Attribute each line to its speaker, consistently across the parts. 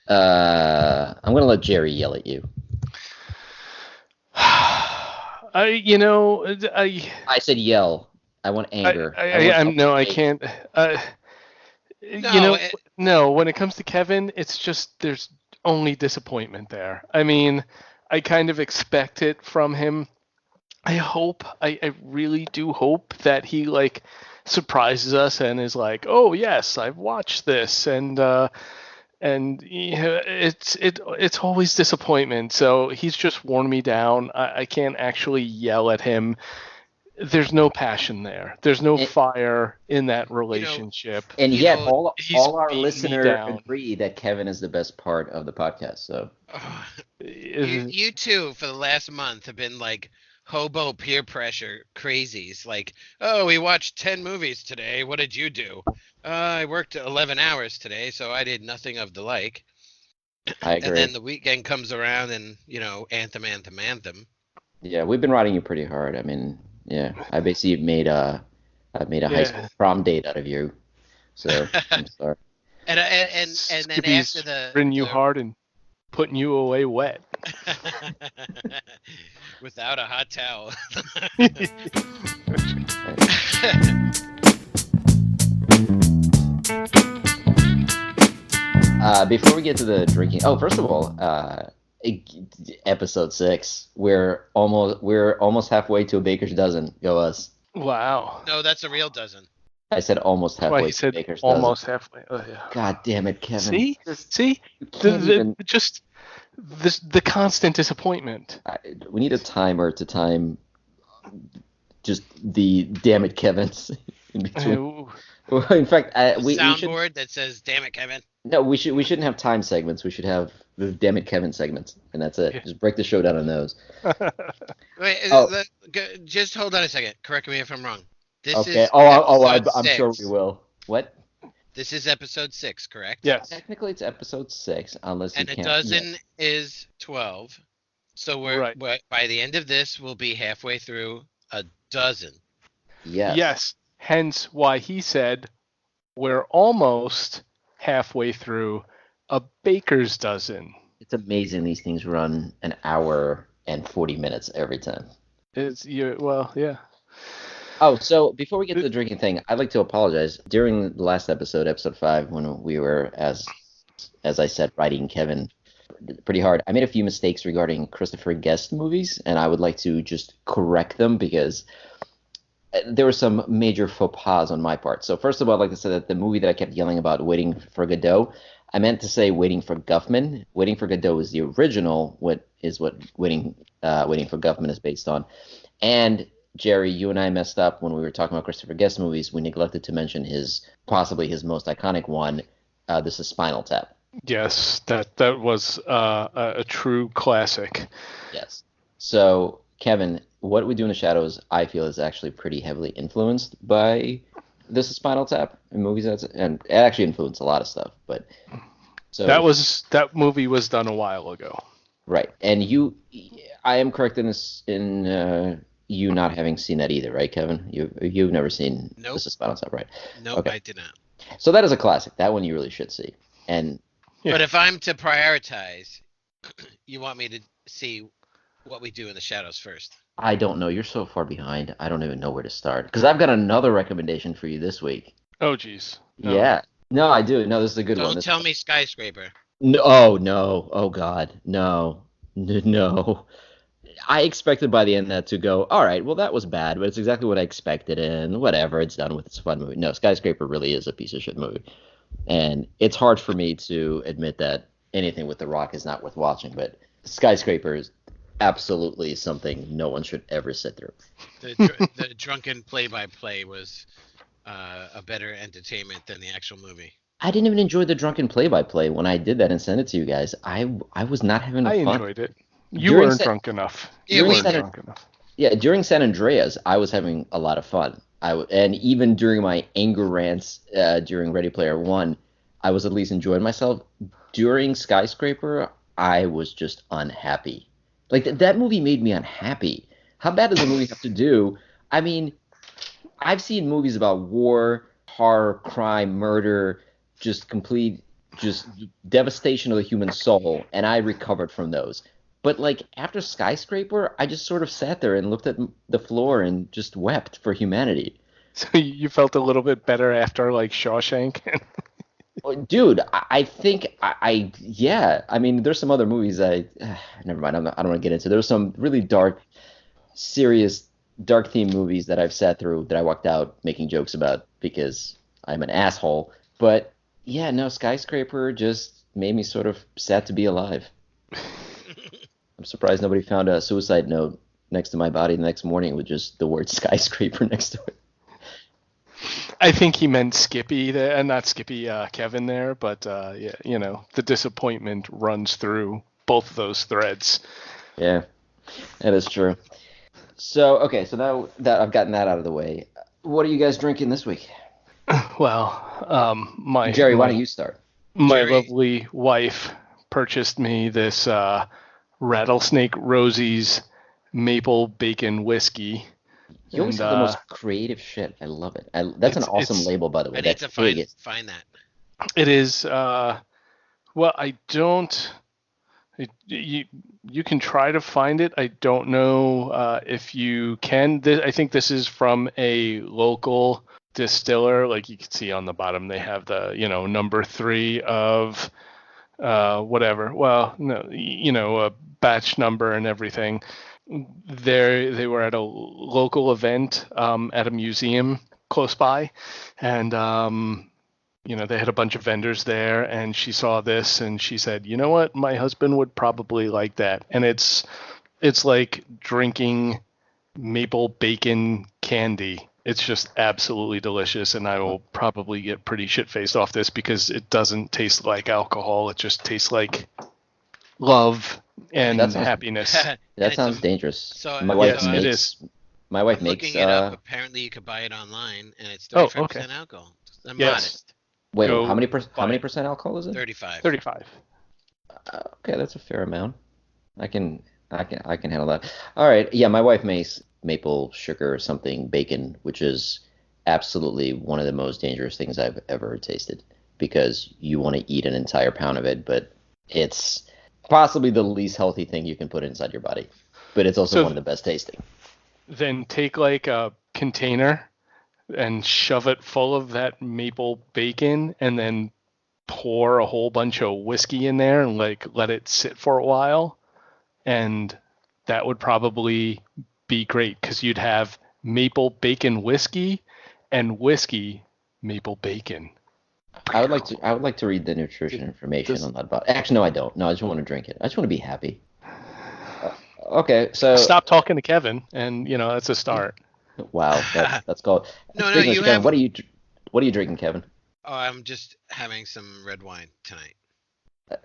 Speaker 1: I'm gonna let Jerry yell at you. I said yell. I want anger. I want
Speaker 2: I'm no, I
Speaker 1: rage.
Speaker 2: can't. Uh, you
Speaker 3: No,
Speaker 2: know, no. When it comes to Kevin, it's just there's only disappointment there. I mean, I kind of expect it from him. I really do hope that he like surprises us and is like, oh yes, I've watched this, and yeah, it's always disappointment. So he's just worn me down. I can't actually yell at him. There's no passion there. There's no
Speaker 1: And,
Speaker 2: fire in that
Speaker 3: you know,
Speaker 2: relationship.
Speaker 1: and
Speaker 3: you
Speaker 1: yet
Speaker 3: know,
Speaker 2: He's
Speaker 1: all our
Speaker 2: beaten me
Speaker 1: listener
Speaker 2: down.
Speaker 1: agree that Kevin is the best part of the podcast. So
Speaker 3: you two for the last month have been like hobo peer pressure crazies. Like, oh, we watched 10 movies today. What did you do? I worked 11 hours today, so I did nothing of the like.
Speaker 1: I
Speaker 3: And
Speaker 1: agree.
Speaker 3: then the weekend comes around and, anthem.
Speaker 1: Yeah, we've been riding you pretty hard. I mean, yeah, I basically I made a high
Speaker 2: Yeah,
Speaker 1: school prom date out of you. So I'm sorry.
Speaker 3: And then after
Speaker 2: Skippy's ridden you hard and putting you away wet.
Speaker 3: without a hot towel.
Speaker 1: Before we get to the drinking, first of all, episode 6, we're almost halfway to a baker's dozen. Go us!
Speaker 2: Wow.
Speaker 3: No, that's a real dozen.
Speaker 1: I said almost
Speaker 2: That's why
Speaker 1: halfway
Speaker 2: he
Speaker 1: to a
Speaker 2: said
Speaker 1: baker's dozen.
Speaker 2: almost halfway. Oh yeah.
Speaker 1: God damn it, Kevin!
Speaker 2: See, see,
Speaker 1: You can't even.
Speaker 2: just the constant disappointment.
Speaker 1: We need a timer to time just the damn it, Kevin's in between. In fact, we should.
Speaker 3: Soundboard that says "Damn it, Kevin."
Speaker 1: No, we shouldn't have time segments. We should have the damn it, Kevin segments, and that's it.
Speaker 2: Yeah.
Speaker 1: Just break the show down on those.
Speaker 3: Wait,
Speaker 1: Oh.
Speaker 3: just hold on a second. Correct me if I'm wrong. This
Speaker 1: Okay.
Speaker 3: is
Speaker 1: I'm sure we will. What?
Speaker 3: This is episode 6, correct?
Speaker 2: Yes.
Speaker 1: Technically, it's episode 6, unless you
Speaker 3: And a
Speaker 1: can't.
Speaker 3: dozen is 12. So
Speaker 2: Right.
Speaker 3: by the end of this, we'll be halfway through a dozen.
Speaker 1: Yes.
Speaker 2: Yes. Hence why he said we're almost halfway through a baker's dozen.
Speaker 1: It's amazing these things run an hour and 40 minutes every time.
Speaker 2: Yeah.
Speaker 1: Oh, so before we get to the drinking thing, I'd like to apologize. During the last episode 5, when we were, as I said, writing Kevin pretty hard, I made a few mistakes regarding Christopher Guest movies, and I would like to just correct them because there were some major faux pas on my part. So first of all, I'd like to say that the movie that I kept yelling about, Waiting for Godot, I meant to say Waiting for Guffman. Waiting for Godot is the original, what Waiting for Guffman is based on. And Jerry, you and I messed up when we were talking about Christopher Guest movies. We neglected to mention possibly his most iconic one. This is Spinal Tap.
Speaker 2: Yes, that was a true classic.
Speaker 1: Yes. So, Kevin, What We Do in the Shadows, I feel, is actually pretty heavily influenced by This is Spinal Tap in movies. And it actually influenced a lot of stuff. But so
Speaker 2: that movie was done a while ago.
Speaker 1: Right, and I am correct in this in you not having seen that either, right, Kevin? You've never seen
Speaker 3: Nope.
Speaker 1: This is Spinal Tap, right?
Speaker 3: Nope,
Speaker 1: Okay.
Speaker 3: I did not.
Speaker 1: So that is a classic. That one you really should see. And
Speaker 2: Yeah.
Speaker 3: But if I'm to prioritize, you want me to see What We Do in the Shadows first.
Speaker 1: I don't know. You're so far behind. I don't even know where to start. Because I've got another recommendation for you this week.
Speaker 2: Oh, geez. No.
Speaker 1: Yeah. No, I do. No, this is a good one.
Speaker 3: Don't tell me Skyscraper.
Speaker 1: No. Oh, no. Oh, God. No. No. I expected by the end of that to go, all right, well, that was bad, but it's exactly what I expected, and whatever, it's done with. It's a fun movie. No, Skyscraper really is a piece of shit movie. And it's hard for me to admit that anything with The Rock is not worth watching, but Skyscraper is absolutely something no one should ever sit through.
Speaker 3: The drunken play-by-play was a better entertainment than the actual movie.
Speaker 1: I didn't even enjoy the drunken play-by-play when I did that and sent it to you guys. I was not having fun.
Speaker 2: I enjoyed it. You
Speaker 1: During
Speaker 2: weren't drunk enough.
Speaker 3: Yeah,
Speaker 2: You
Speaker 3: we-
Speaker 2: weren't drunk enough.
Speaker 1: Yeah, during San Andreas, I was having a lot of fun. And even during my anger rants during Ready Player One, I was at least enjoying myself. During Skyscraper, I was just unhappy. Like that movie made me unhappy. How bad does a movie have to do? I mean, I've seen movies about war, horror, crime, murder, just complete just devastation of the human soul, and I recovered from those. But like after Skyscraper, I just sort of sat there and looked at the floor and just wept for humanity.
Speaker 2: So you felt a little bit better after like Shawshank?
Speaker 1: Dude, I think yeah. I mean, there's some other movies never mind. I don't want to get into. There's some really dark, serious, dark theme movies that I've sat through that I walked out making jokes about because I'm an asshole. But yeah, no, Skyscraper just made me sort of sad to be alive. I'm surprised nobody found a suicide note next to my body the next morning with just the word skyscraper next to it.
Speaker 2: I think he meant Skippy there, and not Skippy, Kevin there, but yeah, the disappointment runs through both of those threads.
Speaker 1: Yeah, that is true. So, okay, so now that I've gotten that out of the way, what are you guys drinking this week?
Speaker 2: Well,
Speaker 1: Jerry, why don't you start?
Speaker 2: My lovely wife purchased me this Rattlesnake Rosie's maple bacon whiskey.
Speaker 1: You always have the most creative shit. I love it. That's an awesome label, by the way.
Speaker 3: I need to find that.
Speaker 2: It is. Well, I don't. You can try to find it. I don't know if you can. I think this is from a local distiller. Like you can see on the bottom, they have the number 3 of whatever. Well, no, a batch number and everything. They were at a local event at a museum close by, and they had a bunch of vendors there, and she saw this and she said, "You know what? My husband would probably like that." And it's like drinking maple bacon candy. It's just absolutely delicious, and I will probably get pretty shit-faced off this because it doesn't taste like alcohol. It just tastes like love and happiness.
Speaker 1: That sounds dangerous.
Speaker 3: So
Speaker 1: my wife
Speaker 2: it is.
Speaker 1: My wife
Speaker 3: I'm
Speaker 1: makes.
Speaker 3: Looking it up. Apparently, you could buy it online, and it's 35% alcohol. I'm modest.
Speaker 1: Wait, how many percent alcohol is it?
Speaker 3: 35.
Speaker 2: 35.
Speaker 1: Okay, that's a fair amount. I can handle that. All right. Yeah, my wife makes maple sugar or something bacon, which is absolutely one of the most dangerous things I've ever tasted because you want to eat an entire pound of it, but it's possibly the least healthy thing you can put inside your body, but it's also one of the best tasting.
Speaker 2: Then take like a container and shove it full of that maple bacon and then pour a whole bunch of whiskey in there and like let it sit for a while. And that would probably be great because you'd have maple bacon whiskey and whiskey maple bacon.
Speaker 1: I would like to read the nutrition information on that bottle. Actually, no, I don't. No, I just want to drink it. I just want to be happy. Okay, so
Speaker 2: stop talking to Kevin, and that's a start.
Speaker 1: Wow, that's called.
Speaker 3: No, you
Speaker 1: Kevin, what are you drinking, Kevin?
Speaker 3: Oh, I'm just having some red wine tonight.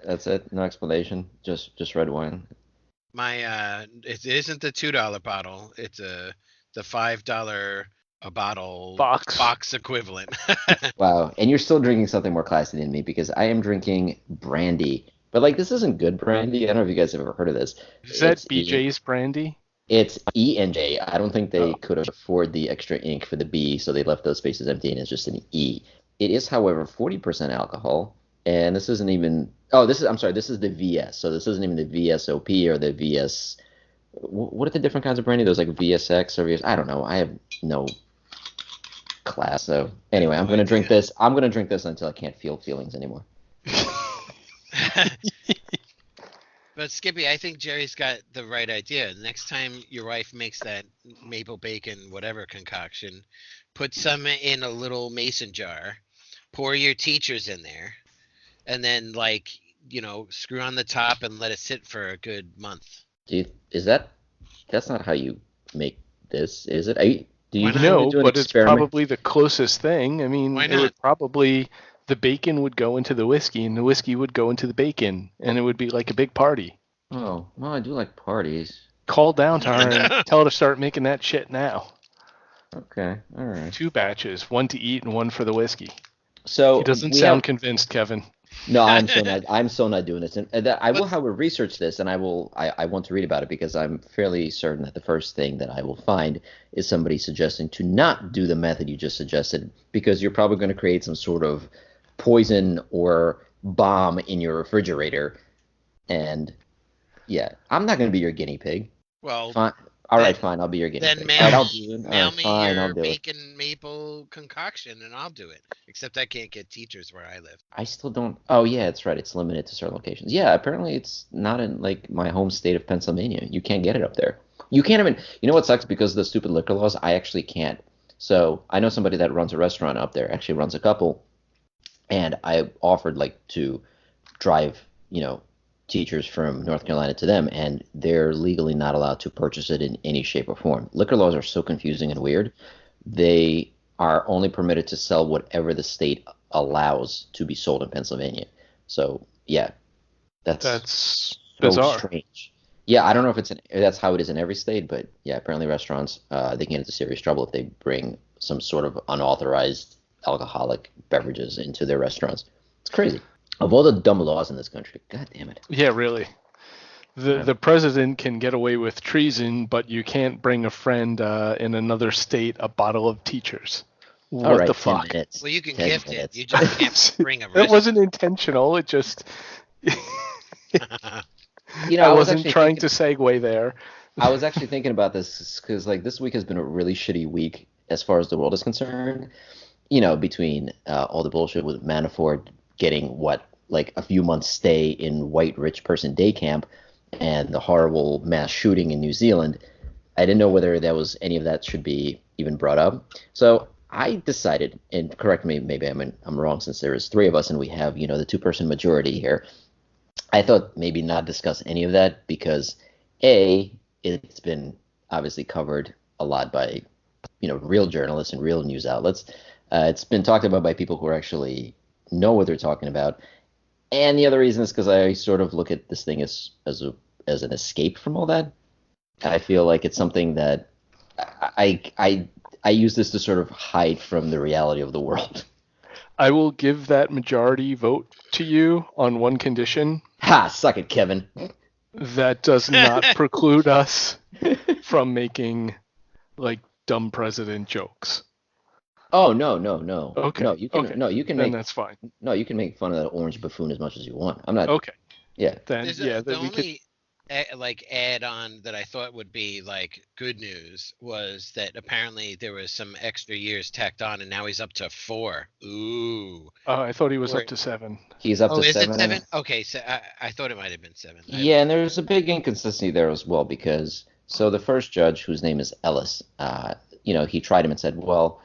Speaker 1: That's it. No explanation. Just red wine.
Speaker 3: My it isn't the $2 bottle. It's the $5 a bottle box equivalent.
Speaker 1: Wow, and you're still drinking something more classy than me because I am drinking brandy. But like this isn't good brandy. I don't know if you guys have ever heard of this.
Speaker 2: Is that BJ's brandy?
Speaker 1: It's E&J. I don't think they could afford the extra ink for the B, so they left those spaces empty and it's just an E. It is, however, 40% alcohol, and this isn't even. Oh, this is the VS. So this isn't even the VSOP or the VS. What are the different kinds of brandy? There's like VSX or VS. I don't know. I have no class. So anyway, I'm gonna drink this. I'm gonna drink this until I can't feel feelings anymore.
Speaker 3: But Skippy, I think Jerry's got the right idea. Next time your wife makes that maple bacon whatever concoction, put some in a little mason jar, pour your teachers in there, and then screw on the top and let it sit for a good month.
Speaker 2: That's
Speaker 1: not how you make this, is it?
Speaker 2: But it's probably the closest thing. I mean,
Speaker 3: Why not?
Speaker 2: It would probably the bacon would go into the whiskey, and the whiskey would go into the bacon, and it would be like a big party.
Speaker 1: Oh, well, I do like parties.
Speaker 2: Call down to her and tell her to start making that shit now.
Speaker 1: Okay, all right.
Speaker 2: 2 batches, 1 to eat and 1 for the whiskey.
Speaker 1: So
Speaker 2: he doesn't sound convinced, Kevin.
Speaker 1: No, I'm so not doing this. And I will, however, research this, and I want to read about it because I'm fairly certain that the first thing that I will find is somebody suggesting to not do the method you just suggested because you're probably going to create some sort of poison or bomb in your refrigerator. And yeah, I'm not going to be your guinea pig.
Speaker 3: Well,
Speaker 1: Fine. All
Speaker 3: then,
Speaker 1: right, fine. I'll be your guinea
Speaker 3: then
Speaker 1: pig. All
Speaker 3: mail
Speaker 1: right, I'll
Speaker 3: me
Speaker 1: do it. All
Speaker 3: mail
Speaker 1: right,
Speaker 3: me
Speaker 1: fine. I'll
Speaker 3: your
Speaker 1: do it.
Speaker 3: bacon maple concoction, and I'll do it. Except I can't get teachers where I live.
Speaker 1: I still don't. Oh yeah, that's right. It's limited to certain locations. Yeah, apparently it's not in like my home state of Pennsylvania. You can't get it up there. You can't even. You know what sucks? Because of the stupid liquor laws, I actually can't. So I know somebody that runs a restaurant up there. Actually runs a couple, and I offered like to drive, teachers from North Carolina to them, and they're legally not allowed to purchase it in any shape or form. Liquor laws are so confusing and weird. They are only permitted to sell whatever the state allows to be sold in Pennsylvania. So yeah, that's
Speaker 2: That's
Speaker 1: so
Speaker 2: bizarre.
Speaker 1: strange. Yeah, I don't know if that's how it is in every state, but yeah, apparently restaurants they can get into serious trouble if they bring some sort of unauthorized alcoholic beverages into their restaurants. It's crazy. Of all the dumb laws in this country, god damn it.
Speaker 2: Yeah, really. The president can get away with treason, but you can't bring a friend in another state a bottle of teachers.
Speaker 1: All
Speaker 2: What
Speaker 1: right,
Speaker 2: the
Speaker 1: 10
Speaker 2: fuck?
Speaker 1: minutes.
Speaker 3: Well, you can
Speaker 1: 10
Speaker 3: gift it.
Speaker 1: minutes.
Speaker 3: You just can't bring a
Speaker 2: It
Speaker 3: rest.
Speaker 2: wasn't intentional. It just
Speaker 1: You know,
Speaker 2: I
Speaker 1: I was
Speaker 2: wasn't
Speaker 1: actually
Speaker 2: trying
Speaker 1: thinking
Speaker 2: to segue there.
Speaker 1: I was actually thinking about this because like this week has been a really shitty week as far as the world is concerned. Between all the bullshit with Manafort getting like a few months stay in white rich person day camp and the horrible mass shooting in New Zealand. I didn't know whether there was any of that should be even brought up. So I decided, and correct me, maybe I'm wrong since there is three of us and we have, the two-person majority here. I thought maybe not discuss any of that because A, it's been obviously covered a lot by, real journalists and real news outlets. It's been talked about by people who actually know what they're talking about. And the other reason is because I sort of look at this thing as an escape from all that. I feel like it's something that I use this to sort of hide from the reality of the world.
Speaker 2: I will give that majority vote to you on one condition.
Speaker 1: Ha! Suck it, Kevin.
Speaker 2: That does not preclude us from making like dumb president jokes.
Speaker 1: Oh no.
Speaker 2: Okay.
Speaker 1: No, you can
Speaker 2: Okay.
Speaker 1: no, you can
Speaker 2: Then
Speaker 1: make
Speaker 2: that's fine.
Speaker 1: no, you can make fun of that orange buffoon as much as you want. I'm not.
Speaker 2: Okay.
Speaker 1: Yeah.
Speaker 2: Then
Speaker 3: There's
Speaker 2: yeah,
Speaker 3: the
Speaker 2: then we could.
Speaker 3: only like add on that I thought would be like good news was that apparently there was some extra years tacked on, and now he's up to 4. Ooh.
Speaker 2: I thought he was
Speaker 3: Or-
Speaker 2: up to 7.
Speaker 1: He's up
Speaker 3: Oh,
Speaker 1: to
Speaker 3: is it
Speaker 1: 7.
Speaker 3: 7? Okay, so I thought it might have been 7.
Speaker 1: Yeah, and there's a big inconsistency there as well because so the first judge, whose name is Ellis, he tried him and said, well,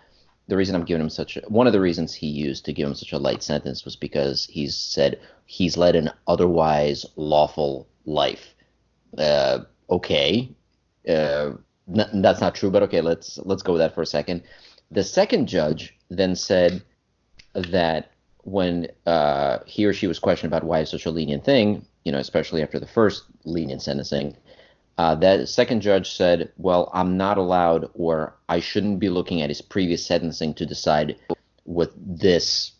Speaker 1: the reason I'm giving him one of the reasons he used to give him such a light sentence was because he's said he's led an otherwise lawful life. Okay, that's not true, but okay, let's go with that for a second. The second judge then said that when he or she was questioned about why it's such a lenient thing, especially after the first lenient sentencing, that second judge said, well, I'm not allowed or I shouldn't be looking at his previous sentencing to decide what this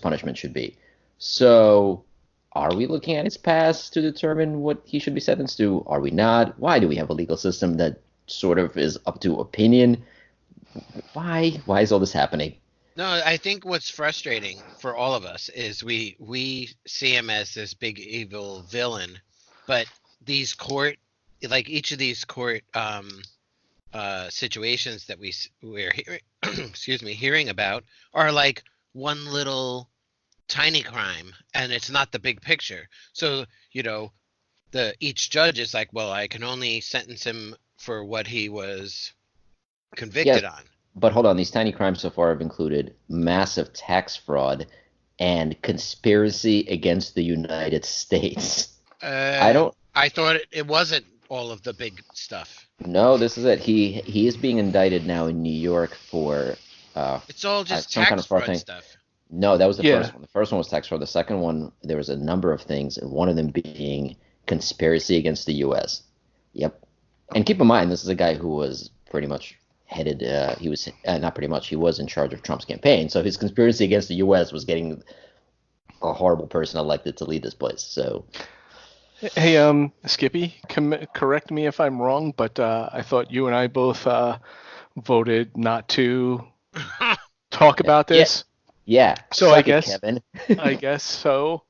Speaker 1: punishment should be. So are we looking at his past to determine what he should be sentenced to? Are we not? Why do we have a legal system that sort of is up to opinion? Why is all this happening?
Speaker 3: No, I think what's frustrating for all of us is we see him as this big evil villain, but these court, like each of these court situations that we're hearing, excuse me, hearing about are like one little tiny crime, and it's not the big picture. So each judge is like, well, I can only sentence him for what he was convicted on.
Speaker 1: But hold on, these tiny crimes so far have included massive tax fraud and conspiracy against the United States. I
Speaker 3: thought it wasn't all of the big stuff.
Speaker 1: No, this is it. He is being indicted now in New York for
Speaker 3: it's all just
Speaker 1: some
Speaker 3: tax
Speaker 1: kind of fraud
Speaker 3: fraud
Speaker 1: thing.
Speaker 3: stuff.
Speaker 1: No, that was the first one. The first one was tax fraud. The second one, there was a number of things, and one of them being conspiracy against the U.S. Yep. And keep in mind, this is a guy who was pretty much headed. He was not pretty much. He was in charge of Trump's campaign. So his conspiracy against the U.S. was getting a horrible person elected to lead this place. So.
Speaker 2: Hey, Skippy, correct me if I'm wrong, but I thought you and I both voted not to talk about this.
Speaker 1: Yeah.
Speaker 2: So
Speaker 1: Suck it, Kevin.
Speaker 2: I guess so.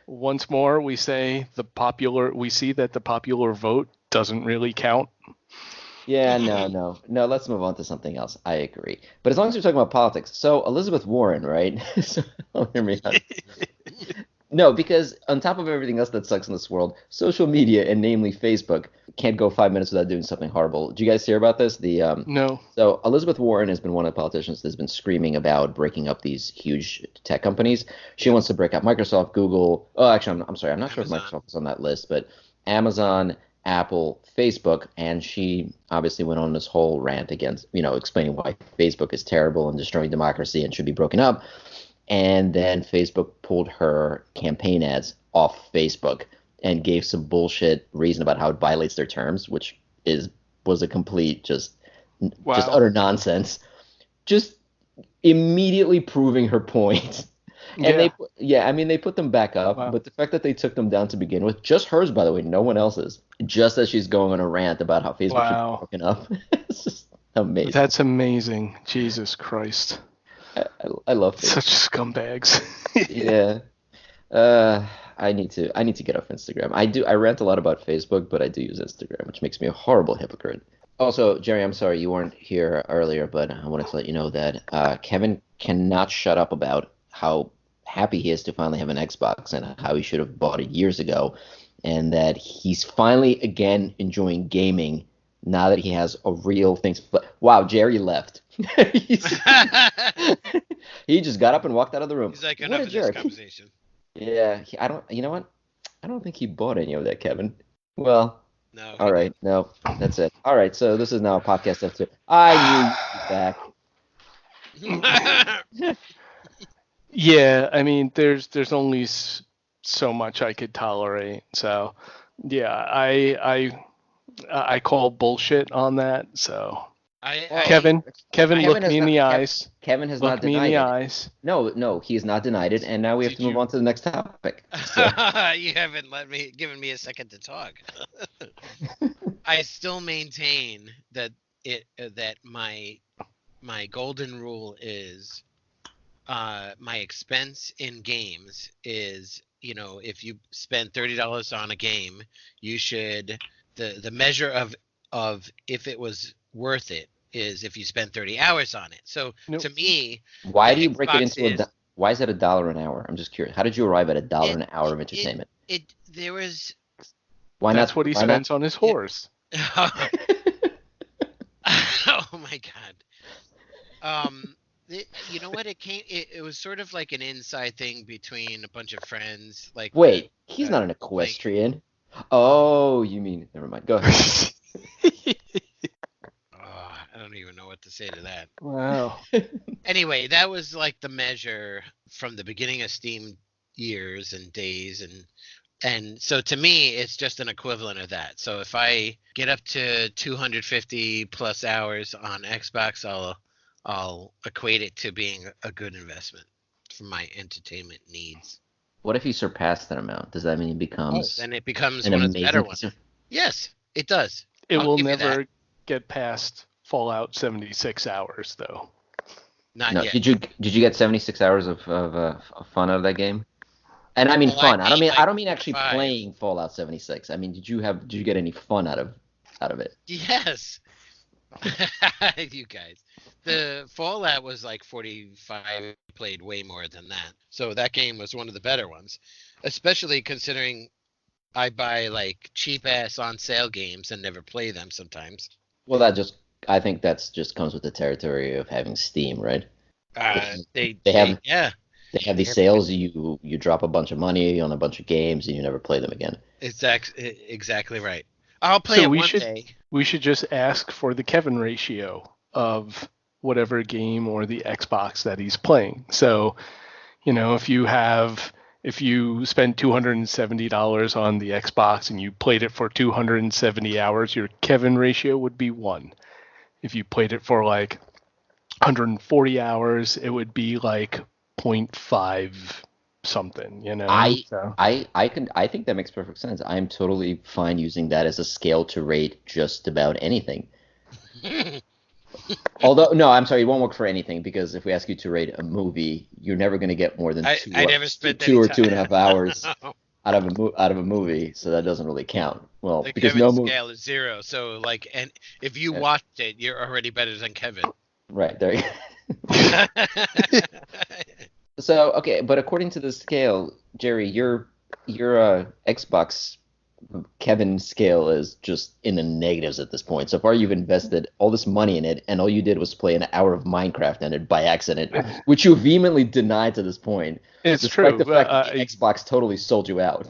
Speaker 2: Once more, we see that the popular vote doesn't really count.
Speaker 1: Yeah, no. Let's move on to something else. I agree. But as long as we're talking about politics, so Elizabeth Warren, right? So, hear me out. No, because on top of everything else that sucks in this world, social media, and namely Facebook, can't go 5 minutes without doing something horrible. Did you guys hear about this?
Speaker 2: No.
Speaker 1: So Elizabeth Warren has been one of the politicians that's been screaming about breaking up these huge tech companies. She wants to break up Microsoft, Google. Oh, actually, I'm sorry. I'm not sure if
Speaker 3: Amazon.
Speaker 1: Microsoft is on that list, but Amazon, Apple, Facebook, and she obviously went on this whole rant against, explaining why Facebook is terrible and destroying democracy and should be broken up. And then Facebook pulled her campaign ads off Facebook and gave some bullshit reason about how it violates their terms, which was a complete just utter nonsense. Just immediately proving her point. And they put them back up, but the fact that they took them down to begin with, just hers, by the way, no one else's, just as she's going on a rant about how Facebook should be broken up. It's just amazing.
Speaker 2: That's amazing. Jesus Christ.
Speaker 1: I love Facebook.
Speaker 2: Such scumbags.
Speaker 1: Yeah. I need to get off Instagram. I rant a lot about Facebook, but I do use Instagram, which makes me a horrible hypocrite. Also, Jerry, I'm sorry you weren't here earlier, but I wanted to let you know that Kevin cannot shut up about how happy he is to finally have an Xbox and how he should have bought it years ago, and that he's finally again enjoying gaming now that he has a real thing. Wow, Jerry left. He just got up and walked out of the room.
Speaker 3: He's like,
Speaker 1: What
Speaker 3: enough
Speaker 1: a
Speaker 3: of this
Speaker 1: jerk.
Speaker 3: conversation.
Speaker 1: Yeah, you know what? I don't think he bought any of that, Kevin. Well,
Speaker 3: No.
Speaker 1: all right, no, that's it. All right, so this is now a podcast episode. I knew you'd be back.
Speaker 2: Yeah, I mean, there's only so much I could tolerate. So, yeah, I call bullshit on that. So, Kevin, look me in the eyes.
Speaker 1: Kevin has
Speaker 2: Look
Speaker 1: not
Speaker 2: me
Speaker 1: denied
Speaker 2: in the
Speaker 1: it.
Speaker 2: eyes.
Speaker 1: No, he has not denied it, and now we have to move on to the next topic. So.
Speaker 3: You haven't given me a second to talk. I still maintain that my golden rule is my expense in games is, if you spend $30 on a game, you should the measure of if it was worth it is if you spend 30 hours on it. So to me,
Speaker 1: why do you break it into why is it $1 an hour? I'm just curious. How did you arrive at $1 an hour of entertainment?
Speaker 3: There was.
Speaker 2: Why That's not, what he spends on his horse.
Speaker 3: Oh my God. You know what? It was sort of like an inside thing between a bunch of friends. Like,
Speaker 1: wait, he's not an equestrian. Oh, you mean? Never mind. Go ahead.
Speaker 3: I don't even know what to say to that.
Speaker 2: Wow.
Speaker 3: Anyway, that was like the measure from the beginning of Steam years and days, and so to me, it's just an equivalent of that. So if I get up to 250 plus hours on Xbox, I'll equate it to being a good investment for my entertainment needs.
Speaker 1: What if you surpass that amount? Does that mean it becomes?
Speaker 3: Then it becomes one of the better ones. Yes, it does.
Speaker 2: It will never get past Fallout 76 hours, though.
Speaker 3: Not yet.
Speaker 1: Did you get 76 hours of fun out of that game? And I mean fun. I don't mean actually playing Fallout 76. I mean, did you get any fun out of it?
Speaker 3: Yes. You guys. The Fallout was like 45, played way more than that. So that game was one of the better ones, especially considering I buy like cheap ass on sale games and never play them sometimes.
Speaker 1: Well, I think that's just comes with the territory of having Steam, right? They have these sales. You drop a bunch of money on a bunch of games and you never play them again.
Speaker 3: Exactly right. I'll play it one day.
Speaker 2: We should just ask for the Kevin ratio of whatever game or the Xbox that he's playing. So, if you spend $270 on the Xbox and you played it for 270 hours, your Kevin ratio would be 1. If you played it for like 140 hours, it would be like 0.5 something,
Speaker 1: I think that makes perfect sense. I'm totally fine using that as a scale to rate just about anything. Although, no, I'm sorry, it won't work for anything because if we ask you to rate a movie, you're never going to get more than
Speaker 3: I never spent
Speaker 1: two
Speaker 3: any
Speaker 1: or
Speaker 3: time.
Speaker 1: 2.5 hours
Speaker 3: No.
Speaker 1: out of a movie, so that doesn't really count. Well,
Speaker 3: The
Speaker 1: because
Speaker 3: Kevin
Speaker 1: no movie,
Speaker 3: scale is 0. So like, and if you watched it, you're already better than Kevin.
Speaker 1: right there. So okay, but according to the scale, Jerry, your Xbox Kevin scale is just in the negatives at this point. So far, you've invested all this money in it, and all you did was play an hour of Minecraft in it by accident, which you vehemently denied to this point,
Speaker 2: It's
Speaker 1: despite
Speaker 2: true.
Speaker 1: the fact that the Xbox totally sold you out.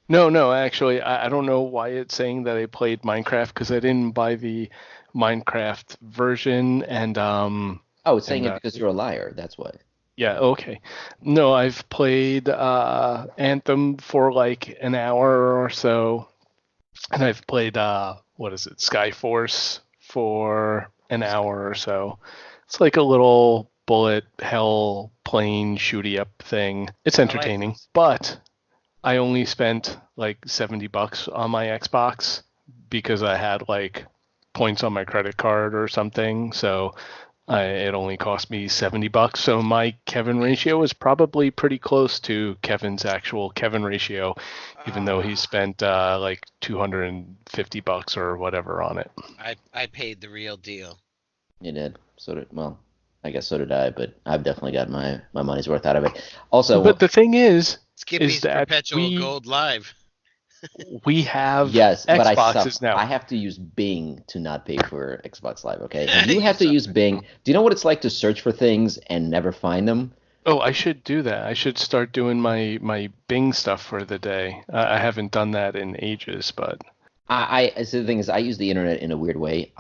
Speaker 2: No, actually, I don't know why it's saying that I played Minecraft because I didn't buy the Minecraft version,
Speaker 1: Oh, it's saying it because you're a liar. That's why.
Speaker 2: yeah, okay. No, I've played Anthem for like an hour or so, and I've played what is it, Skyforce for an hour or so. It's like a little bullet hell plane shooty up thing. It's
Speaker 3: I like
Speaker 2: entertaining,
Speaker 3: this.
Speaker 2: but I only spent like $70 on my Xbox because I had like points on my credit card or something. So it only cost me $70. So my Kevin ratio is probably pretty close to Kevin's actual Kevin ratio, even though he spent like $250 or whatever on it.
Speaker 3: I paid the real deal.
Speaker 1: You did. So did, well, I guess so did I, but I've definitely got my money's worth out of it. Also,
Speaker 2: But the thing is
Speaker 3: Skippy's
Speaker 2: that
Speaker 3: perpetual gold live.
Speaker 2: we have
Speaker 1: yes, but I
Speaker 2: Xboxes
Speaker 1: suffer. I
Speaker 2: now.
Speaker 1: have to use Bing to not pay for Xbox Live, okay? And you have to use Bing. Do you know what it's like to search for things and never find them?
Speaker 2: Oh, I should do that. I should start doing my Bing stuff for the day. I haven't done that in ages, but
Speaker 1: So the thing is, I use the internet in a weird way.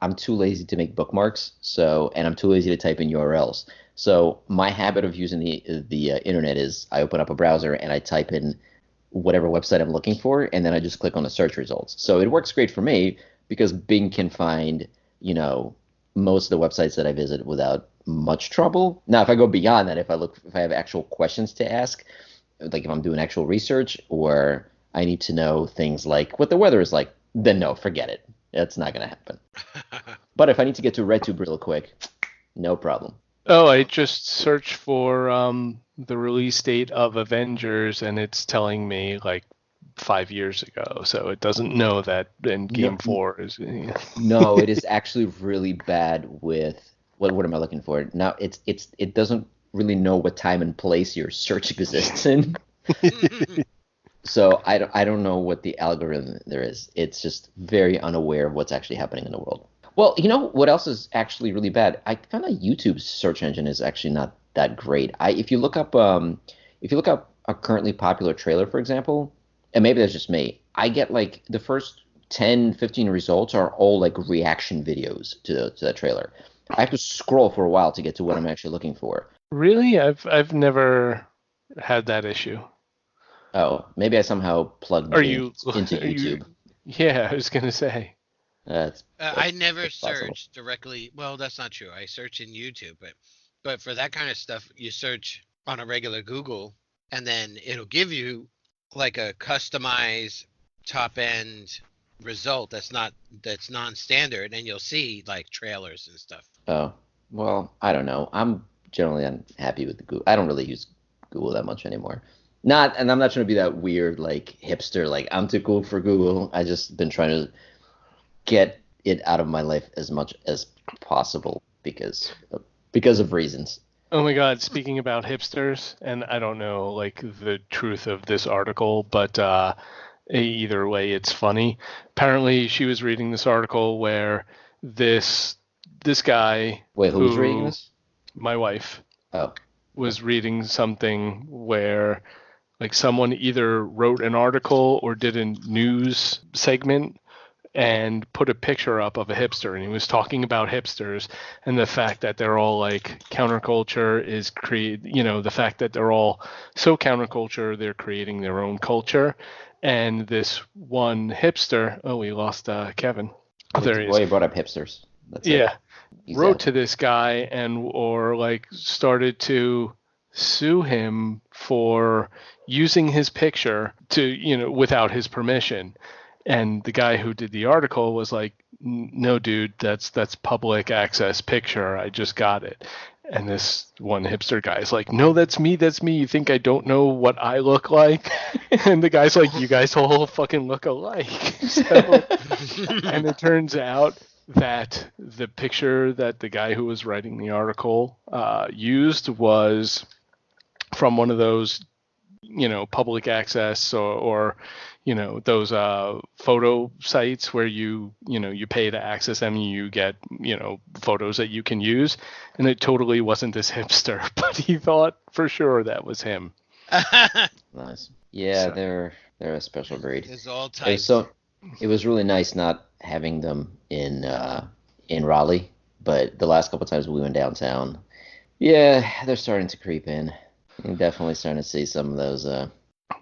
Speaker 1: I'm too lazy to make bookmarks, and I'm too lazy to type in URLs. So my habit of using the internet is I open up a browser and I type in whatever website I'm looking for, and then I just click on the search results. So it works great for me because Bing can find, most of the websites that I visit without much trouble. Now, if I go beyond that, if I have actual questions to ask, like if I'm doing actual research or I need to know things like what the weather is like, then no, forget it. That's not going to happen. But if I need to get to RedTube real quick, no problem.
Speaker 2: oh, I just searched for the release date of Avengers, and it's telling me like 5 years ago. So it doesn't know that
Speaker 1: No,
Speaker 2: Endgame 4 is.
Speaker 1: no, it is actually really bad with what am I looking for? Now it doesn't really know what time and place your search exists in. So I don't know what the algorithm there is. It's just very unaware of what's actually happening in the world. Well, you know what else is actually really bad? I found out YouTube's search engine is actually not that great. If you look up a currently popular trailer, for example, and maybe that's just me, I get like the first 10, 15 results are all like reaction videos to that trailer. I have to scroll for a while to get to what I'm actually looking for.
Speaker 2: Really, I've never had that issue.
Speaker 1: Oh, maybe I somehow plugged
Speaker 2: Are
Speaker 1: Bing
Speaker 2: you?
Speaker 1: into
Speaker 2: Are you?
Speaker 1: YouTube.
Speaker 2: Yeah, I was gonna say.
Speaker 1: That's
Speaker 3: I never
Speaker 1: that's possible.
Speaker 3: search directly. Well, that's not true. I search in YouTube, but for that kind of stuff, you search on a regular Google, and then it'll give you like a customized top end result that's non-standard, and you'll see like trailers and stuff.
Speaker 1: Oh, well, I don't know. I'm generally unhappy with the Google. I don't really use Google that much anymore. Not, and I'm not trying to be that weird, like hipster, like I'm too cool for Google. I just been trying to get it out of my life as much as possible because of reasons.
Speaker 2: Oh my God, speaking about hipsters, and I don't know like the truth of this article, but either way, it's funny. Apparently, she was reading this article where this this guy
Speaker 1: Wait, who's reading
Speaker 2: who
Speaker 1: this?
Speaker 2: my wife
Speaker 1: Oh,
Speaker 2: was reading something where like someone either wrote an article or did a news segment and put a picture up of a hipster, and he was talking about hipsters and the fact that they're all like counterculture is the fact that they're all so counterculture they're creating their own culture. And this one hipster, oh, we lost Kevin. Oh, there he
Speaker 1: well,
Speaker 2: is.
Speaker 1: you brought up hipsters. That's it.
Speaker 2: Yeah,
Speaker 1: He's
Speaker 2: wrote
Speaker 1: out.
Speaker 2: to this guy and or like started to sue him for using his picture to without his permission. And the guy who did the article was like, no, dude, that's public access picture. I just got it. And this one hipster guy is like, no, that's me. You think I don't know what I look like? And the guy's like, you guys all fucking look alike. So, and it turns out that the picture that the guy who was writing the article used was from one of those, public access or those photo sites where you pay to access them and you get photos that you can use, and it totally wasn't this hipster, but he thought for sure that was him.
Speaker 1: Nice. Yeah,
Speaker 2: So-
Speaker 1: they're a special breed.
Speaker 3: It's all
Speaker 1: It
Speaker 3: types.
Speaker 1: was so it was really nice not having them in Raleigh, but the last couple times we went downtown, yeah, they're starting to creep in. You're definitely starting to see some of those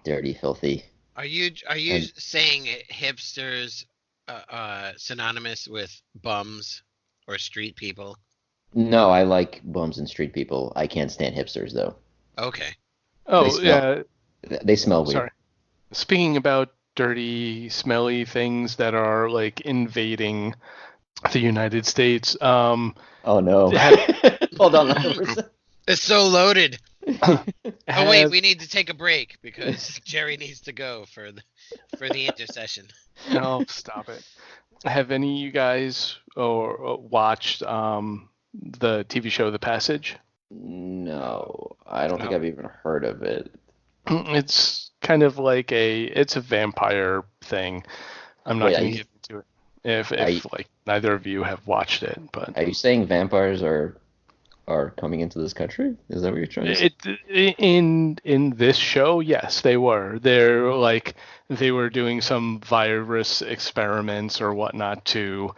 Speaker 1: dirty, filthy.
Speaker 3: Are you
Speaker 1: And-
Speaker 3: saying hipsters synonymous with bums or street people?
Speaker 1: No, I like bums and street people. I can't stand hipsters though.
Speaker 3: Okay.
Speaker 2: Oh,
Speaker 1: smell-
Speaker 2: yeah.
Speaker 1: They smell weird.
Speaker 2: Sorry. Speaking about dirty, smelly things that are like invading the United States,
Speaker 1: Oh no.
Speaker 2: Have-
Speaker 1: Hold on. 100%.
Speaker 3: It's so loaded. Oh wait,
Speaker 2: has-
Speaker 3: we need to take a break because Jerry needs to go for the intercession.
Speaker 2: No, stop it. Have any of you guys watched the TV show The Passage?
Speaker 1: No, I don't think
Speaker 2: No.
Speaker 1: I've even heard of it.
Speaker 2: It's kind of like it's a vampire thing. I'm not
Speaker 1: Wait,
Speaker 2: going
Speaker 1: are
Speaker 2: to
Speaker 1: you-
Speaker 2: get into it if
Speaker 1: I-
Speaker 2: like neither of you have watched it, but
Speaker 1: Are you saying vampires are coming into this country? Is that what you're trying to say?
Speaker 2: in this show, yes, they were. They were doing some virus experiments or whatnot to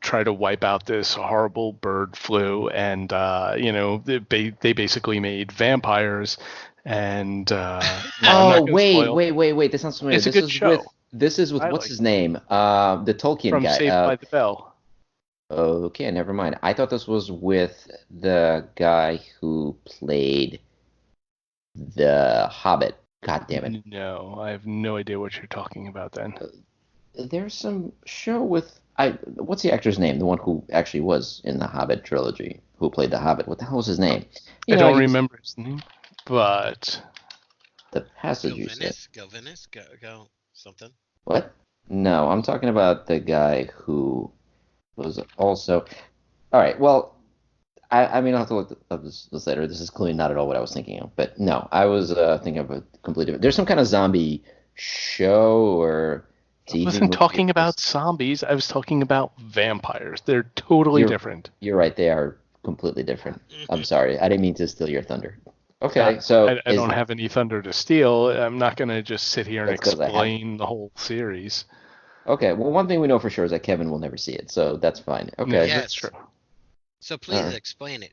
Speaker 2: try to wipe out this horrible bird flu, and they basically made vampires. And I'm not
Speaker 1: Oh,
Speaker 2: gonna
Speaker 1: wait,
Speaker 2: spoil.
Speaker 1: wait. This sounds familiar.
Speaker 2: It's a
Speaker 1: This
Speaker 2: good
Speaker 1: is
Speaker 2: show.
Speaker 1: This is with
Speaker 2: I
Speaker 1: what's
Speaker 2: like
Speaker 1: his name? The Tolkien
Speaker 2: From
Speaker 1: guy.
Speaker 2: Saved by the Bell.
Speaker 1: Okay, never mind. I thought this was with the guy who played the Hobbit. God damn it.
Speaker 2: No, I have no idea what you're talking about then.
Speaker 1: There's some show with what's the actor's name? The one who actually was in the Hobbit trilogy, who played the Hobbit. What the hell was his name?
Speaker 2: I don't
Speaker 1: he was-
Speaker 2: remember his name, but
Speaker 1: The Passage, you said.
Speaker 3: Gilvinus, go something.
Speaker 1: What? No, I'm talking about the guy who was also. All right, well, I mean, I'll have to look up this later. This is clearly not at all what I was thinking of. But no, I was thinking of a completely different. There's some kind of zombie show or
Speaker 2: I
Speaker 1: TV
Speaker 2: wasn't
Speaker 1: movie.
Speaker 2: talking about zombies. I was talking about vampires. They're totally
Speaker 1: You're-
Speaker 2: different.
Speaker 1: You're right, they are completely different. I'm sorry, I didn't mean to steal your thunder. Okay, so
Speaker 2: I don't have any thunder to steal. I'm not going to just sit here and
Speaker 1: That's 'cause I have-
Speaker 2: explain the whole series.
Speaker 1: Okay, well, one thing we know for sure is that Kevin will never see it, so that's fine. Okay.
Speaker 3: Yeah.
Speaker 2: That's true.
Speaker 3: So please
Speaker 1: Alright.
Speaker 3: explain it.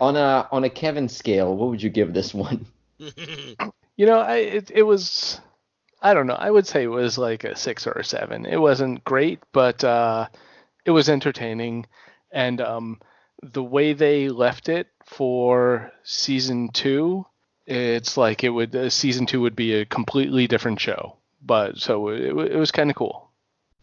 Speaker 1: On a Kevin scale, what would you give this one?
Speaker 2: It was, I don't know. I would say it was like a 6 or a 7. It wasn't great, but it was entertaining. And the way they left it for season 2, it's like season 2 would be a completely different show. But so it was kind of cool.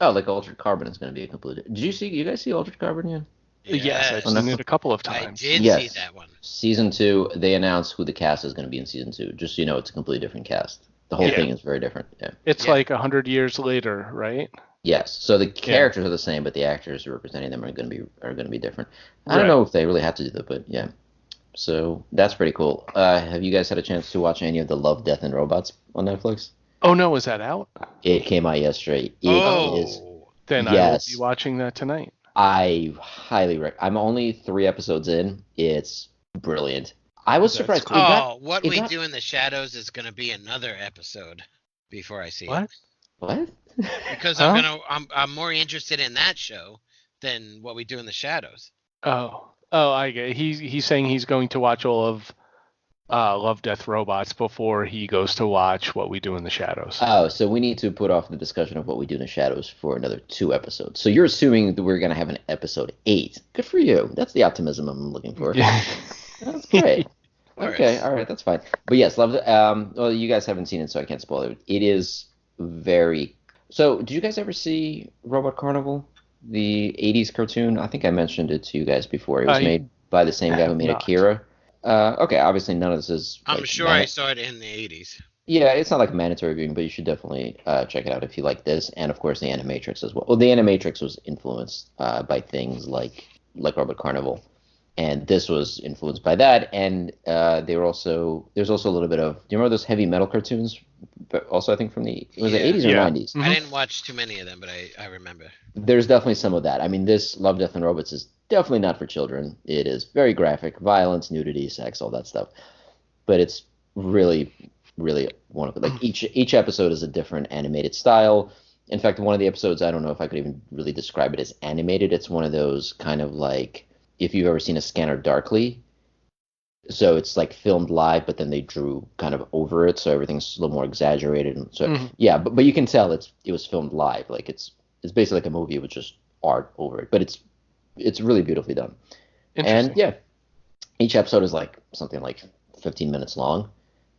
Speaker 1: Oh, like Altered Carbon is going to be a complete. Did you guys see Altered Carbon yet?
Speaker 2: Yes, I've
Speaker 1: Yes.
Speaker 2: seen it a couple of
Speaker 3: I
Speaker 2: times.
Speaker 3: did see
Speaker 1: Yes.
Speaker 3: that one.
Speaker 1: Season 2, they announced who the cast is going to be in season 2. Just so you know, it's a completely different cast. The whole
Speaker 2: Yeah.
Speaker 1: thing is very different. Yeah.
Speaker 2: It's
Speaker 3: Yeah.
Speaker 2: like 100 years later, right?
Speaker 1: Yes. So the characters are the same, but the actors representing them are going to be different. I don't
Speaker 2: Right.
Speaker 1: know if they really have to do that, but yeah. So that's pretty cool. Have you guys had a chance to watch any of the Love, Death, and Robots on Netflix?
Speaker 2: Oh no, is that out?
Speaker 1: It came out yesterday. It is.
Speaker 2: Then
Speaker 1: Yes.
Speaker 2: I will be watching that tonight.
Speaker 1: I highly recommend. I'm only 3 episodes in. It's brilliant. I was
Speaker 2: That's
Speaker 1: surprised.
Speaker 2: cool.
Speaker 1: It got-
Speaker 3: Oh, what
Speaker 1: it
Speaker 3: we
Speaker 1: got-
Speaker 3: do in the shadows is going to be another episode before I see
Speaker 2: What?
Speaker 3: it.
Speaker 1: What?
Speaker 3: Because
Speaker 2: Huh?
Speaker 3: I'm more interested in that show than what we do in the shadows.
Speaker 2: Oh, I get it. He's saying he's going to watch all of Love, Death, Robots before he goes to watch What We Do in the Shadows.
Speaker 1: Oh, so we need to put off the discussion of what we do in the shadows for another 2 episodes. So you're assuming that we're going to have an episode 8. Good for you. That's the optimism I'm looking for.
Speaker 2: Yeah.
Speaker 1: That's great.
Speaker 3: All
Speaker 1: Okay,
Speaker 3: right.
Speaker 1: all right, that's fine. But yes, love. Well, you guys haven't seen it, so I can't spoil it. It is very. So, did you guys ever see Robot Carnival, the '80s cartoon? I think I mentioned it to you guys before. It was
Speaker 2: I
Speaker 1: made by the same guy who
Speaker 2: have
Speaker 1: made
Speaker 2: not.
Speaker 1: Akira. Okay, obviously none of this is
Speaker 3: I'm
Speaker 1: like
Speaker 3: sure I saw it in the 80s.
Speaker 1: yeah, it's not like mandatory viewing, but you should definitely check it out if you like this, and of course the Animatrix as well. Well, the Animatrix was influenced by things like Robot Carnival, and this was influenced by that. And they were also there's also a little bit of, do you remember those heavy metal cartoons? But also I think from the was it
Speaker 3: Yeah.
Speaker 1: 80s or
Speaker 2: Yeah.
Speaker 1: 90s?
Speaker 3: I
Speaker 2: Mhm.
Speaker 3: didn't watch too many of them, but I remember.
Speaker 1: There's definitely some of that. I mean, this Love, Death, and Robots is definitely not for children. It is very graphic, violence, nudity, sex, all that stuff. But it's really, really wonderful. Like each episode is a different animated style. In fact, one of the episodes, I don't know if I could even really describe it as animated. It's one of those kind of like if you've ever seen a Scanner Darkly. So it's like filmed live, but then they drew kind of over it, so everything's a little more exaggerated. And so
Speaker 2: Mhm.
Speaker 1: yeah, but you can tell it was filmed live. Like it's basically like a movie with just art over it, but it's really beautifully done. And
Speaker 2: Interesting.
Speaker 1: yeah, each episode is like something like 15 minutes long.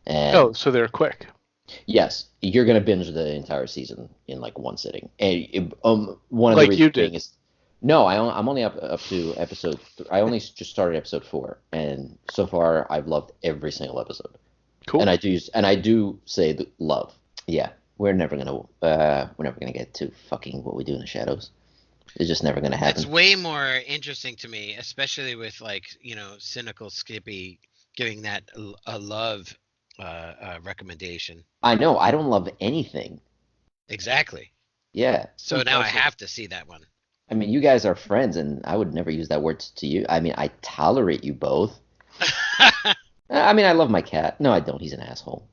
Speaker 2: Oh,
Speaker 1: And
Speaker 2: so they're quick.
Speaker 1: yes, you're gonna binge the entire season in like one sitting. And one of the
Speaker 2: Like you
Speaker 1: reasons being
Speaker 2: did.
Speaker 1: is no, I'm only up to episode. I only just started episode 4, and so far I've loved every single episode.
Speaker 2: Cool.
Speaker 1: And I do say love. Yeah, we're never gonna get to fucking what we do in the shadows. It's just never gonna
Speaker 3: That's
Speaker 1: happen.
Speaker 3: way more interesting to me, especially with like, cynical Skippy giving that a love recommendation.
Speaker 1: I know I don't love anything.
Speaker 3: Exactly.
Speaker 1: Yeah,
Speaker 3: So now I
Speaker 2: Impressive.
Speaker 3: have to see that one.
Speaker 1: I mean you guys are friends, and I would never use that word to you. I mean I tolerate you both. I mean, I love my cat. No, I don't. He's an asshole.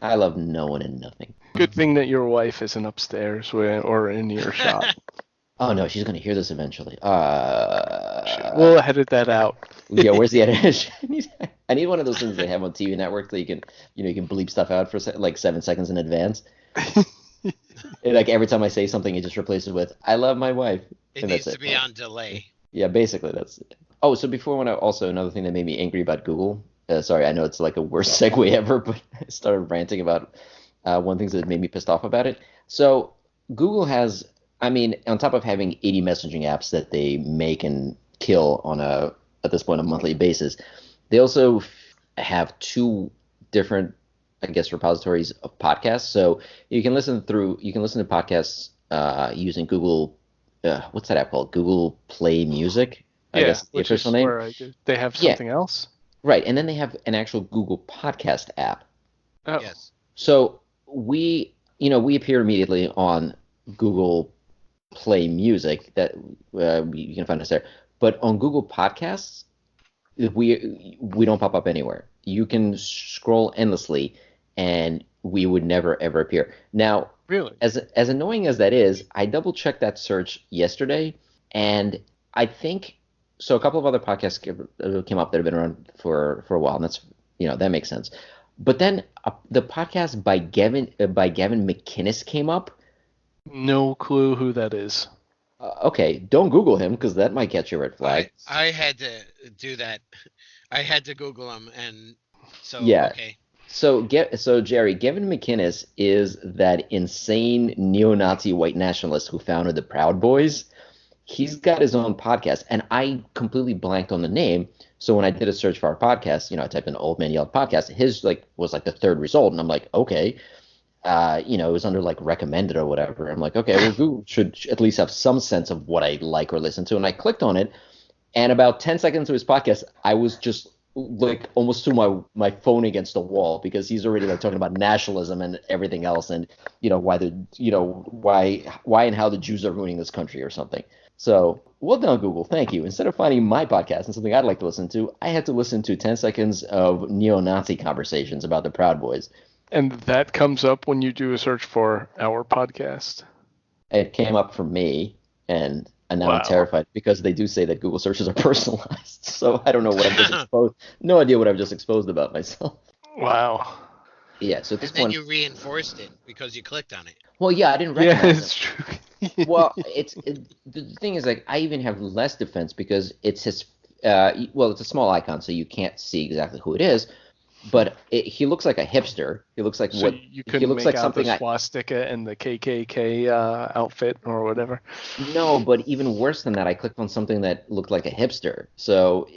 Speaker 1: I love no one and nothing.
Speaker 2: Good thing that your wife isn't upstairs or in earshot.
Speaker 1: Oh no, she's gonna hear this eventually.
Speaker 2: We'll edit that out.
Speaker 1: Yeah, where's the edit? I need one of those things they have on TV network that you can bleep stuff out for like 7 seconds in advance. And, like every time I say something, it just replaces with "I love my wife,"
Speaker 3: It
Speaker 1: and
Speaker 3: needs
Speaker 1: that's
Speaker 3: to
Speaker 1: it.
Speaker 3: be on delay.
Speaker 1: Yeah, basically that's it. Oh, so before when I also another thing that made me angry about Google. Sorry, I know it's like a worst segue ever, but I started ranting about one of the things that made me pissed off about it. So Google has, I mean, on top of having 80 messaging apps that they make and kill on a at this point a monthly basis, they also have two different, I guess, repositories of podcasts. So you can listen to podcasts using Google. What's that app called? Google Play Music, I
Speaker 2: Yeah,
Speaker 1: guess is the
Speaker 2: which
Speaker 1: official
Speaker 2: is
Speaker 1: name.
Speaker 2: where I do. They have
Speaker 1: Yeah,
Speaker 2: something else?
Speaker 1: right. And then they have an actual Google Podcast app.
Speaker 2: Oh,
Speaker 3: Yes.
Speaker 1: So we appear immediately on Google Play Music that you can find us there. But on Google Podcasts, we don't pop up anywhere. You can scroll endlessly, and we would never ever appear. Now,
Speaker 2: really?
Speaker 1: as annoying as that is, I double checked that search yesterday, and I think so. A couple of other podcasts came up that have been around for a while, and that's that makes sense. But then the podcast by Gavin McInnes came up.
Speaker 2: No clue who that is.
Speaker 1: Okay, don't Google him because that might get you a red
Speaker 3: I
Speaker 1: flag.
Speaker 3: I had to do that. I had to Google them, and so
Speaker 1: Yeah.
Speaker 3: okay.
Speaker 1: So Jerry, Gavin McInnes is that insane neo-Nazi white nationalist who founded the Proud Boys. He's got his own podcast, and I completely blanked on the name. So when I did a search for our podcast, I typed in "Old Man Yelled Podcast." His was like the third result, and I'm like, okay, it was under like recommended or whatever. I'm like, okay, well, Google should at least have some sense of what I like or listen to. And I clicked on it, and about 10 seconds into his podcast, I was just like almost threw my phone against the wall because he's already like talking about nationalism and everything else, and why and how the Jews are ruining this country or something. So well done, Google. Thank you. Instead of finding my podcast and something I'd like to listen to, I had to listen to 10 seconds of neo-Nazi conversations about the Proud Boys.
Speaker 2: And that comes up when you do a search for our podcast.
Speaker 1: It came up for me, and now I'm
Speaker 2: Wow.
Speaker 1: terrified because they do say that Google searches are personalized. So I don't know what I've just exposed. No idea what I've just exposed about myself.
Speaker 2: Wow.
Speaker 1: Yeah. So at this
Speaker 3: And then
Speaker 1: point,
Speaker 3: you reinforced it because you clicked on it.
Speaker 1: well, yeah, I didn't
Speaker 2: Yeah,
Speaker 1: recognize
Speaker 2: it's
Speaker 1: him.
Speaker 2: true.
Speaker 1: Well, the thing is, like, I even have less defense because it's his. Well, it's a small icon, so you can't see exactly who it is. but he looks like a hipster. He looks like
Speaker 2: So you
Speaker 1: he
Speaker 2: couldn't
Speaker 1: looks
Speaker 2: make
Speaker 1: like
Speaker 2: out the
Speaker 1: something
Speaker 2: swastika and the KKK outfit or whatever.
Speaker 1: No, but even worse than that, I clicked on something that looked like a hipster. So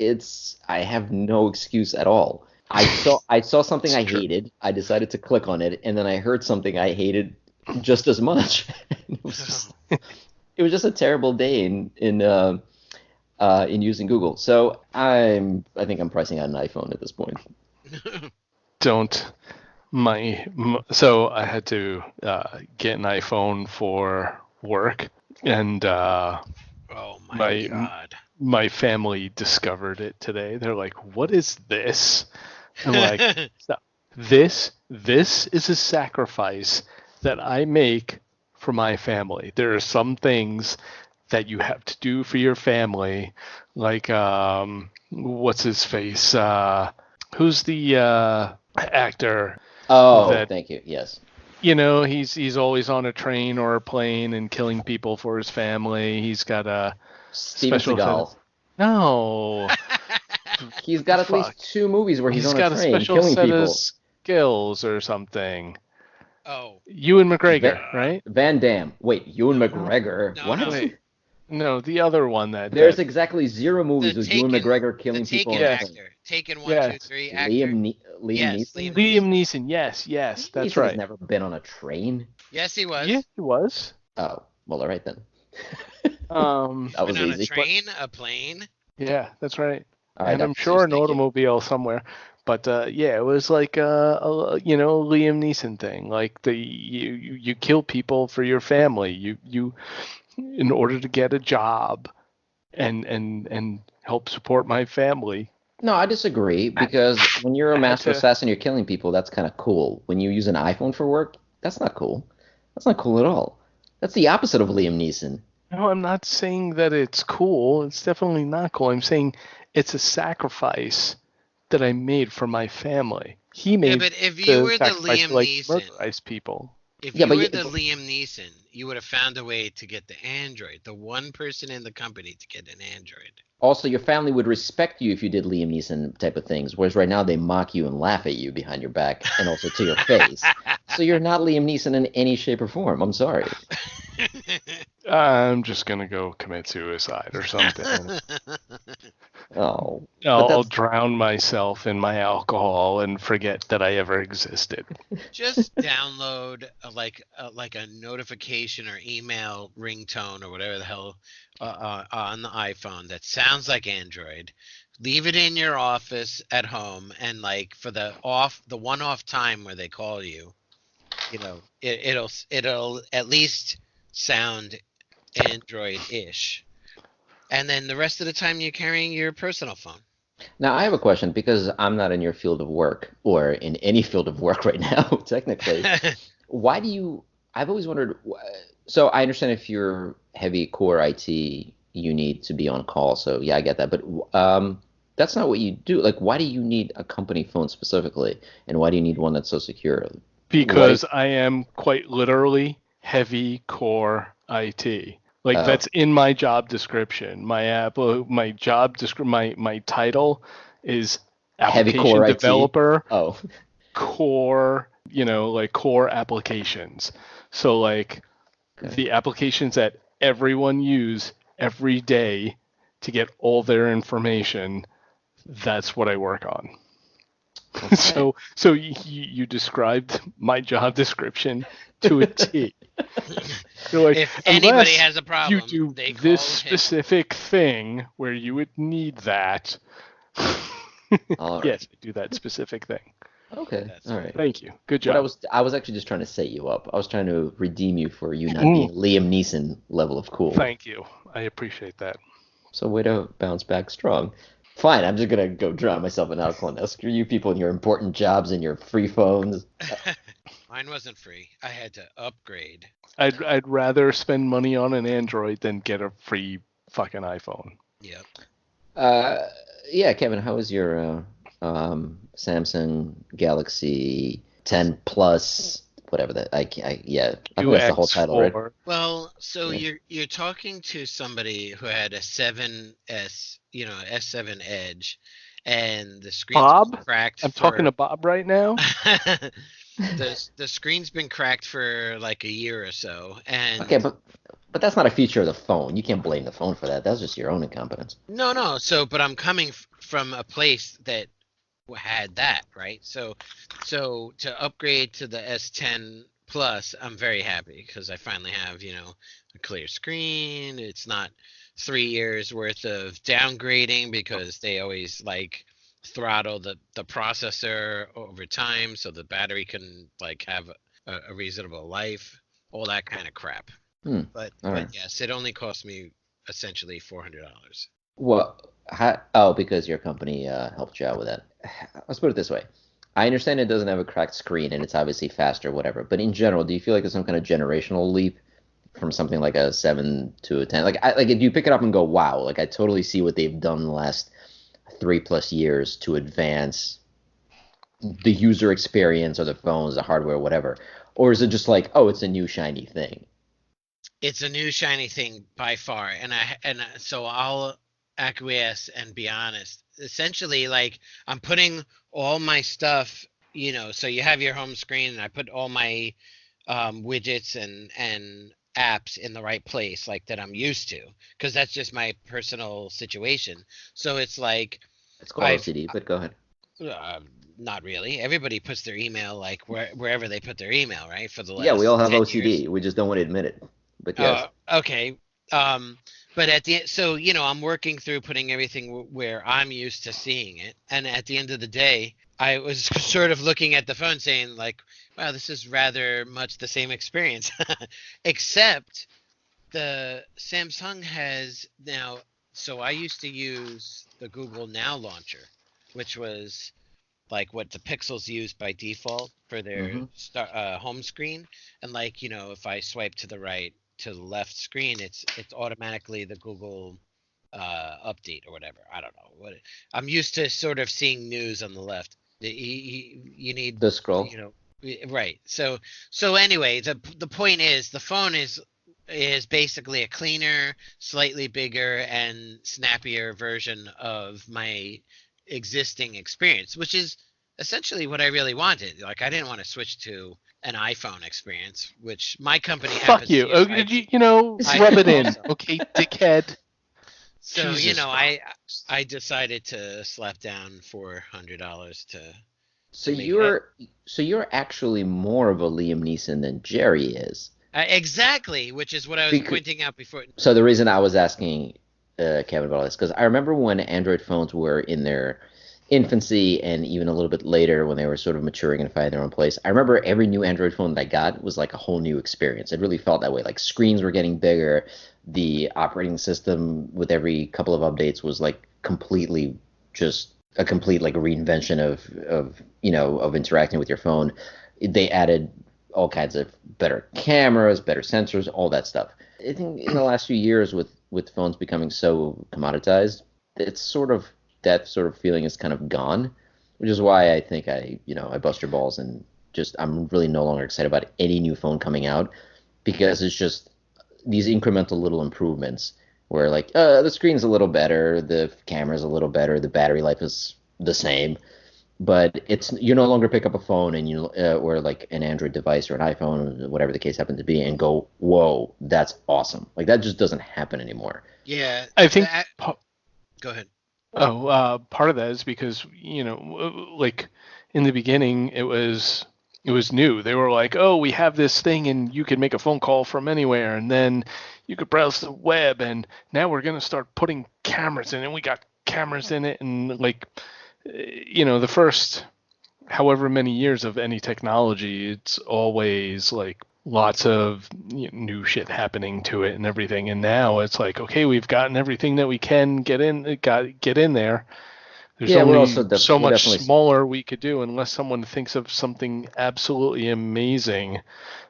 Speaker 1: I have no excuse at all. I saw something
Speaker 2: It's
Speaker 1: I
Speaker 2: true.
Speaker 1: hated. I decided to click on it, and then I heard something I hated just as much. It was just a terrible day in using Google. So I think I'm pricing out an iPhone at this point.
Speaker 2: Don't so I had to get an iPhone for work, and
Speaker 3: Oh my
Speaker 2: my
Speaker 3: God.
Speaker 2: my family discovered it today. They're like, "What is this?" I'm like, "Stop. This is a sacrifice that I make for my family. There are some things that you have to do for your family, like what's his face? Who's the actor
Speaker 1: Oh,
Speaker 2: that
Speaker 1: thank you. Yes.
Speaker 2: he's always on a train or a plane and killing people for his family. He's got a
Speaker 1: Steven
Speaker 2: special set of
Speaker 1: Seagal.
Speaker 2: no
Speaker 1: He's got at
Speaker 2: fuck.
Speaker 1: least 2 movies where he's
Speaker 2: He's
Speaker 1: on a
Speaker 2: got a
Speaker 1: train
Speaker 2: special
Speaker 1: killing
Speaker 2: set of
Speaker 1: people.
Speaker 2: skills or something.
Speaker 3: Oh,
Speaker 2: Ewan
Speaker 1: Va
Speaker 2: McGregor, right?
Speaker 1: Van Damme. Wait, Ewan
Speaker 3: no,
Speaker 1: McGregor.
Speaker 3: no,
Speaker 1: What?
Speaker 3: no.
Speaker 2: Wait, no, the other one
Speaker 1: There's exactly 0
Speaker 3: The
Speaker 1: movies with Ewan
Speaker 3: Taken,
Speaker 1: McGregor
Speaker 3: the
Speaker 1: killing people
Speaker 3: Taken
Speaker 1: on a
Speaker 2: yes,
Speaker 1: plane.
Speaker 3: actor, Taken one, two,
Speaker 2: yes.
Speaker 3: three actor.
Speaker 1: Liam
Speaker 3: Yes,
Speaker 1: Neeson?
Speaker 2: Liam Neeson, yes,
Speaker 1: Liam
Speaker 2: that's
Speaker 1: Neeson has
Speaker 2: right.
Speaker 1: never been on a train.
Speaker 3: Yes, he
Speaker 2: Yeah,
Speaker 3: was.
Speaker 2: he was.
Speaker 1: Oh, well, all right then.
Speaker 3: He's
Speaker 1: That
Speaker 3: been
Speaker 1: was
Speaker 3: on a
Speaker 1: easy.
Speaker 3: train, a plane.
Speaker 2: Yeah, that's right.
Speaker 1: All right,
Speaker 2: And I'm
Speaker 1: Dr.
Speaker 2: sure
Speaker 1: Seuss,
Speaker 2: an
Speaker 1: thank you.
Speaker 2: automobile somewhere. But yeah, it was like Liam Neeson thing. Like you kill people for your family. You in order to get a job and help support my family.
Speaker 1: No, I disagree because when you're a
Speaker 2: I had
Speaker 1: master
Speaker 2: to.
Speaker 1: assassin, you're killing people. That's kind of cool. When you use an iPhone for work, that's not cool. That's not cool at all. That's the opposite of Liam Neeson.
Speaker 2: No, I'm not saying that it's cool. It's definitely not cool. I'm saying it's a sacrifice that I made for my family. He
Speaker 3: Yeah,
Speaker 2: made
Speaker 3: but if you
Speaker 2: the
Speaker 3: were the
Speaker 2: sacrifice to
Speaker 3: Liam
Speaker 2: like
Speaker 3: Neeson,
Speaker 2: murderize people.
Speaker 3: if
Speaker 1: Yeah,
Speaker 3: you
Speaker 1: but
Speaker 3: were the Liam Neeson, you would have found a way to get the Android, the one person in the company to get an Android.
Speaker 1: also your family would respect you if you did Liam Neeson type of things, whereas right now they mock you and laugh at you behind your back and also to your face. So you're not Liam Neeson in any shape or form. I'm sorry.
Speaker 2: I'm just gonna go commit suicide or something.
Speaker 1: Oh, but
Speaker 2: I'll
Speaker 1: that's
Speaker 2: drown myself in my alcohol and forget that I ever existed.
Speaker 3: Just download like a notification or email ringtone or whatever the hell on the iPhone that sounds like Android. Leave it in your office at home, and like for the one off time where they call you, it'll at least sound Android-ish. And then the rest of the time you're carrying your personal phone.
Speaker 1: now I have a question because I'm not in your field of work or in any field of work right now, technically. Why do you? I've always wondered. So I understand if you're heavy core IT, you need to be on call. So yeah, I get that. But that's not what you do. Like, why do you need a company phone specifically, and why do you need one that's so secure?
Speaker 2: Because I am quite literally heavy core IT. Like
Speaker 1: Oh,
Speaker 2: that's in my job description. My job my title is
Speaker 1: heavy
Speaker 2: application
Speaker 1: core IT.
Speaker 2: developer,
Speaker 1: Oh,
Speaker 2: core, like core applications. So like
Speaker 1: okay.
Speaker 2: the applications that everyone use every day to get all their information, that's what I work on.
Speaker 1: Okay.
Speaker 2: So you described my job description to a T. You're like,
Speaker 3: If anybody
Speaker 2: unless
Speaker 3: has a
Speaker 2: you
Speaker 3: problem,
Speaker 2: do
Speaker 3: they call
Speaker 2: this
Speaker 3: him.
Speaker 2: specific thing where you would need that.
Speaker 1: All
Speaker 2: Yes,
Speaker 1: right.
Speaker 2: I do that specific thing.
Speaker 1: Okay.
Speaker 3: That's
Speaker 1: All
Speaker 3: right.
Speaker 1: right.
Speaker 2: Thank you. Good
Speaker 1: What I
Speaker 2: job.
Speaker 1: was actually just trying to set you up. I was trying to redeem you for you not
Speaker 2: Mm,
Speaker 1: being Liam Neeson level of cool.
Speaker 2: thank you. I appreciate that.
Speaker 1: So way to bounce back strong. Fine, I'm just gonna go drown myself in alcohol now. Screw you people and your important jobs and your free phones.
Speaker 3: Mine wasn't free. I had to upgrade.
Speaker 2: I'd rather spend money on an Android than get a free fucking iPhone.
Speaker 3: Yep.
Speaker 1: Uh, yeah, Kevin, how was your Samsung Galaxy 10 Plus, whatever that? Yeah, I think that's the whole title, right?
Speaker 2: UX4.
Speaker 3: Well, so
Speaker 1: Yeah.
Speaker 3: you're talking to somebody who had a 7S, S7 Edge, and the screen's
Speaker 2: Bob?
Speaker 3: been cracked
Speaker 2: I'm
Speaker 3: for
Speaker 2: talking to Bob right now.
Speaker 3: the screen's been cracked for like a year or so, and
Speaker 1: Okay, but that's not a feature of the phone. You can't blame the phone for that. That's just your own incompetence.
Speaker 3: no. So, but I'm coming from a place that had that, right? So to upgrade to the S10 Plus, I'm very happy because I finally have, a clear screen. It's not 3 years worth of downgrading because they always like throttle the processor over time so the battery can like have a reasonable life, all that kind of crap. But
Speaker 1: All right.
Speaker 3: yes, it only cost me essentially $400.
Speaker 1: Well, because your company helped you out with that. Let's put it this way. I understand it doesn't have a cracked screen and it's obviously faster, whatever. But in general, do you feel like there's some kind of generational leap from something like a 7 to a 10? Like do you pick it up and go, wow, like I totally see what they've done in the last 3+ years to advance the user experience or the phones, the hardware, whatever? Or is it just like, oh, it's a new shiny thing?
Speaker 3: It's a new shiny thing by far, so I'll acquiesce and be honest. Essentially, like I'm putting all my stuff, so you have your home screen, and I put all my widgets and apps in the right place, like that I'm used to, because that's just my personal situation. So it's like
Speaker 1: It's called
Speaker 3: I've
Speaker 1: OCD, but go ahead.
Speaker 3: uh, not really. Everybody puts their email like wherever they put their email, right? For the
Speaker 1: Yeah, we all
Speaker 3: last
Speaker 1: have
Speaker 3: 10 years.
Speaker 1: OCD. We just don't want to admit it. But yes.
Speaker 3: Okay. But at the end, so I'm working through putting everything where I'm used to seeing it, and at the end of the day, I was sort of looking at the phone, saying like, "Wow, this is rather much the same experience," except the Samsung has now. So I used to use the Google Now launcher, which was like what the Pixels use by default for their
Speaker 1: Hmm.
Speaker 3: home screen, and like if I swipe to the right to the left screen, it's automatically the Google update or whatever. I don't know what I'm used to sort of seeing news on the left. You need
Speaker 1: The scroll.
Speaker 3: right. So anyway, the point is the phone is basically a cleaner, slightly bigger and snappier version of my existing experience, which is essentially what I really wanted. Like I didn't want to switch to an iPhone experience, which my company
Speaker 2: Fuck
Speaker 3: happens to
Speaker 2: you.
Speaker 3: use
Speaker 2: Did
Speaker 3: iPhone.
Speaker 2: rub it in,
Speaker 3: Also.
Speaker 2: okay, dickhead?
Speaker 3: So
Speaker 2: Jesus
Speaker 3: I decided to slap down $400 to
Speaker 1: So
Speaker 3: make it.
Speaker 1: you're actually more of a Liam Neeson than Jerry is.
Speaker 3: Exactly, which is what I was
Speaker 1: Because,
Speaker 3: pointing out before.
Speaker 1: so the reason I was asking Kevin about this, because I remember when Android phones were in their infancy and even a little bit later when they were sort of maturing and finding their own place. I remember every new Android phone that I got was like a whole new experience. It really felt that way. Like screens were getting bigger. The operating system with every couple of updates was like completely just a complete like reinvention of interacting with your phone. They added all kinds of better cameras, better sensors, all that stuff. I think in the last few years with phones becoming so commoditized, it's sort of that sort of feeling is kind of gone, which is why I think I bust your balls and just I'm really no longer excited about any new phone coming out because it's just these incremental little improvements where like the screen's a little better, the camera's a little better, the battery life is the same, but it's you no longer pick up a phone and or like an Android device or an iPhone, whatever the case happened to be, and go, whoa, that's awesome. Like that just doesn't happen anymore.
Speaker 3: Yeah,
Speaker 2: I think.
Speaker 3: that. Go ahead.
Speaker 2: Part of that is because like in the beginning, it was new. They were like, oh, we have this thing, and you can make a phone call from anywhere, and then you could browse the web, and now we're gonna start putting cameras in, and we got cameras in it, and like, the first however many years of any technology, it's always like lots of new shit happening to it and everything. And now it's like, okay, we've gotten everything that we can get in there. There's
Speaker 1: Yeah,
Speaker 2: only so
Speaker 1: we're
Speaker 2: much
Speaker 1: definitely
Speaker 2: smaller we could do unless someone thinks of something absolutely amazing.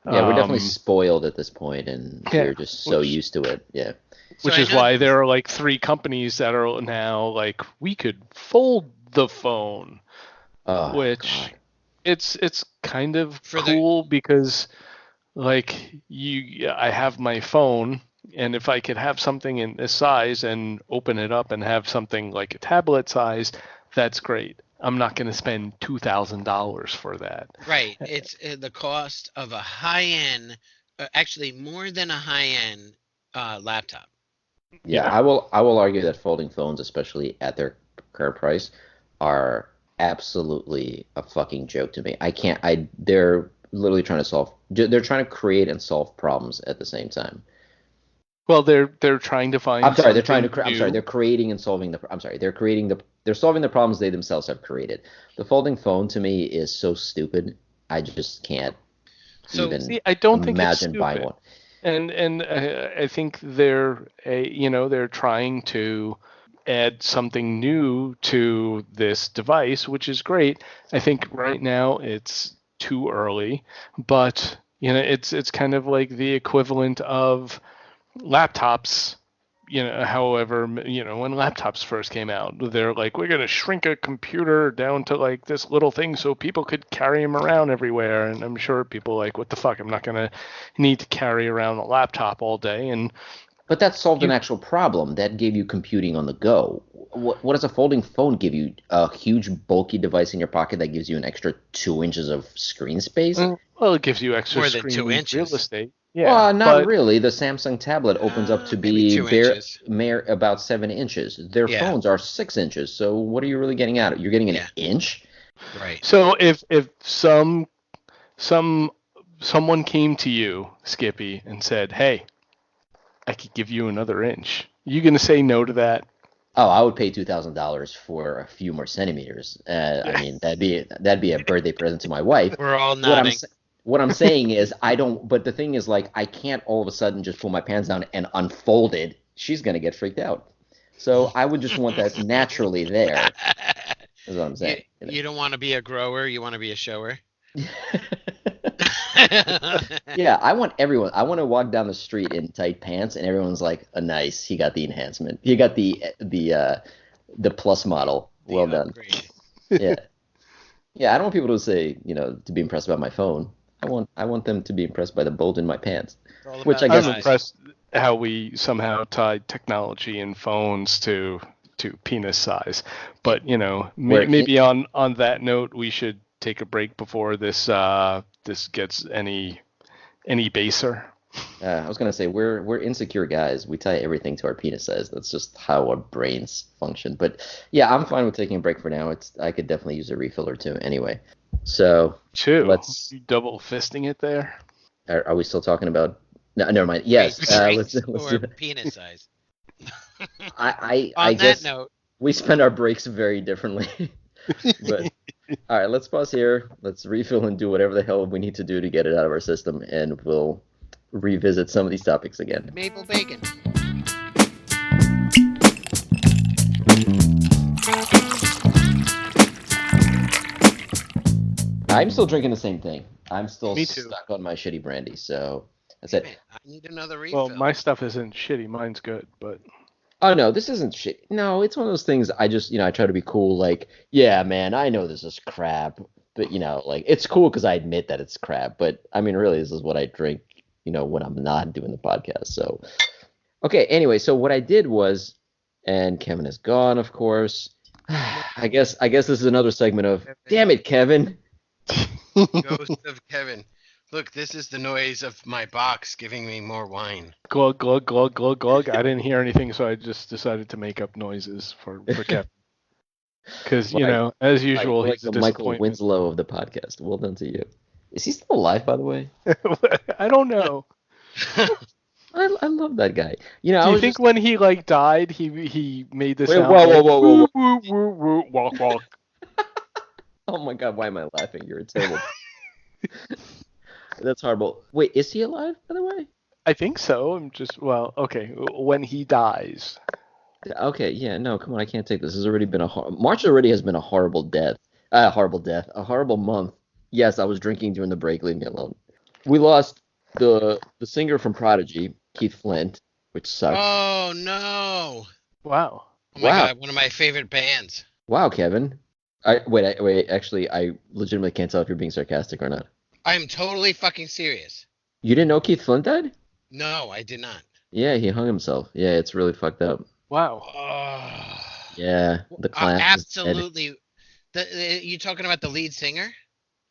Speaker 1: yeah, we're definitely
Speaker 2: Um,
Speaker 1: spoiled at this point, and
Speaker 2: yeah,
Speaker 1: we're just so
Speaker 2: which
Speaker 1: used to it. Yeah.
Speaker 3: So
Speaker 2: which
Speaker 3: I
Speaker 2: is
Speaker 3: know.
Speaker 2: why there are like 3 companies that are now like we could fold the phone,
Speaker 1: Oh
Speaker 2: which
Speaker 1: God.
Speaker 2: it's kind of
Speaker 3: For the
Speaker 2: cool because like I have my phone, and if I could have something in this size and open it up and have something like a tablet size, that's great. I'm not going to spend $2,000 for that.
Speaker 3: Right. It's the cost of a high-end, actually more than a high-end laptop.
Speaker 1: Yeah, I will argue that folding phones, especially at their current price, are absolutely a fucking joke to me. They're literally they're trying to create and solve problems at the same time.
Speaker 2: Well, they're trying to find
Speaker 1: I'm sorry,
Speaker 2: new.
Speaker 1: they're creating and solving they're solving the problems they themselves have created. The folding phone to me is so stupid. I just can't even
Speaker 2: See, I don't think it's
Speaker 1: imagine buying
Speaker 2: stupid.
Speaker 1: one.
Speaker 2: And I think they're trying to add something new to this device, which is great. I think right now it's too early, but it's kind of like the equivalent of laptops. However, when laptops first came out, they're like, we're going to shrink a computer down to like this little thing so people could carry them around everywhere. And I'm sure people are like, what the fuck? I'm not going to need to carry around a laptop all day.
Speaker 1: But that solved an actual problem. That gave you computing on the go. What does a folding phone give you? A huge bulky device in your pocket that gives you an extra 2 inches of screen space?
Speaker 2: Well, it gives you extra
Speaker 3: More than
Speaker 2: screen
Speaker 3: 2 inches.
Speaker 2: real estate. Yeah,
Speaker 1: Well, not really. The Samsung tablet opens up to
Speaker 3: maybe
Speaker 1: be
Speaker 3: 2 inches.
Speaker 1: about 7 inches. Their phones are 6 inches. So what are you really getting out of it? You're getting an inch?
Speaker 3: Right.
Speaker 2: So if someone came to you, Skippy, and said, "Hey, I could give you another inch," you gonna say no to that?
Speaker 1: Oh, I would pay $2,000 for a few more centimeters. I mean, that'd be a birthday present to my wife.
Speaker 3: We're all nodding.
Speaker 1: What I'm saying is I don't. But the thing is, like, I can't all of a sudden just pull my pants down and unfold it. She's gonna get freaked out. So I would just want that naturally there. Is what I'm saying.
Speaker 3: You don't want to be a grower. You want to be a shower.
Speaker 1: Yeah, I want everyone. I want to walk down the street in tight pants, and everyone's like, nice. He got the enhancement. He got the plus model. Well done." Yeah, yeah. I don't want people to say, to be impressed by my phone. I want them to be impressed by the bolt in my pants. Which I guess
Speaker 2: I'm impressed how we somehow tied technology and phones to penis size. But maybe on that note, we should take a break before this gets any baser.
Speaker 1: I was gonna say we're insecure guys. We tie everything to our penis size. That's just how our brains function. But yeah, I'm fine with taking a break for now. I could definitely use a refill or two anyway. So let's
Speaker 2: double fisting it there.
Speaker 1: Are we still talking about? No, never mind. Yes, let's do that.
Speaker 3: Penis size.
Speaker 1: I guess note, we spend our breaks very differently. But all right, let's pause here. Let's refill and do whatever the hell we need to do to get it out of our system, and we'll revisit some of these topics again.
Speaker 3: Maple bacon.
Speaker 1: I'm still drinking the same thing. I'm still
Speaker 2: Me too.
Speaker 1: stuck on my shitty brandy, so that's it.
Speaker 3: I need another refill.
Speaker 2: Well, my stuff isn't shitty. Mine's good, but...
Speaker 1: Oh, no, this isn't shit. No, it's one of those things I just, I try to be cool. Like, yeah, man, I know this is crap. But, like, it's cool because I admit that it's crap. But, I mean, really, this is what I drink, when I'm not doing the podcast. So, okay, anyway, so what I did was, and Kevin is gone, of course. I guess this is another segment of, damn it, Kevin.
Speaker 3: Ghost of Kevin. Look, this is the noise of my box giving me more wine.
Speaker 2: Glug, glug, glug, glug, glug. I didn't hear anything, so I just decided to make up noises for Kevin. Because, as usual, he's a
Speaker 1: the Michael Winslow of the podcast. Well done to you. Is he still alive, by the way?
Speaker 2: I don't know.
Speaker 1: I love that guy.
Speaker 2: Do you think when he, died, he made this sound?
Speaker 1: Whoa.
Speaker 2: Walk, walk.
Speaker 1: Oh, my God, why am I laughing? You're a terrible... That's horrible. Wait, is he alive, by the way?
Speaker 2: I think so. Okay, when he dies.
Speaker 1: Okay, yeah, no, come on, I can't take this. This has already been March already has been a horrible death. A horrible month. Yes, I was drinking during the break, leave me alone. We lost the singer from Prodigy, Keith Flint, which sucks.
Speaker 3: Oh, no.
Speaker 2: Wow.
Speaker 3: Oh, my God, one of my favorite bands.
Speaker 1: Wow, Kevin. Wait, actually, I legitimately can't tell if you're being sarcastic or not.
Speaker 3: I'm totally fucking serious.
Speaker 1: You didn't know Keith Flint died?
Speaker 3: No, I did not.
Speaker 1: Yeah, he hung himself. Yeah, it's really fucked up.
Speaker 2: Wow.
Speaker 1: Yeah, the class is dead.
Speaker 3: Absolutely. You talking about the lead singer?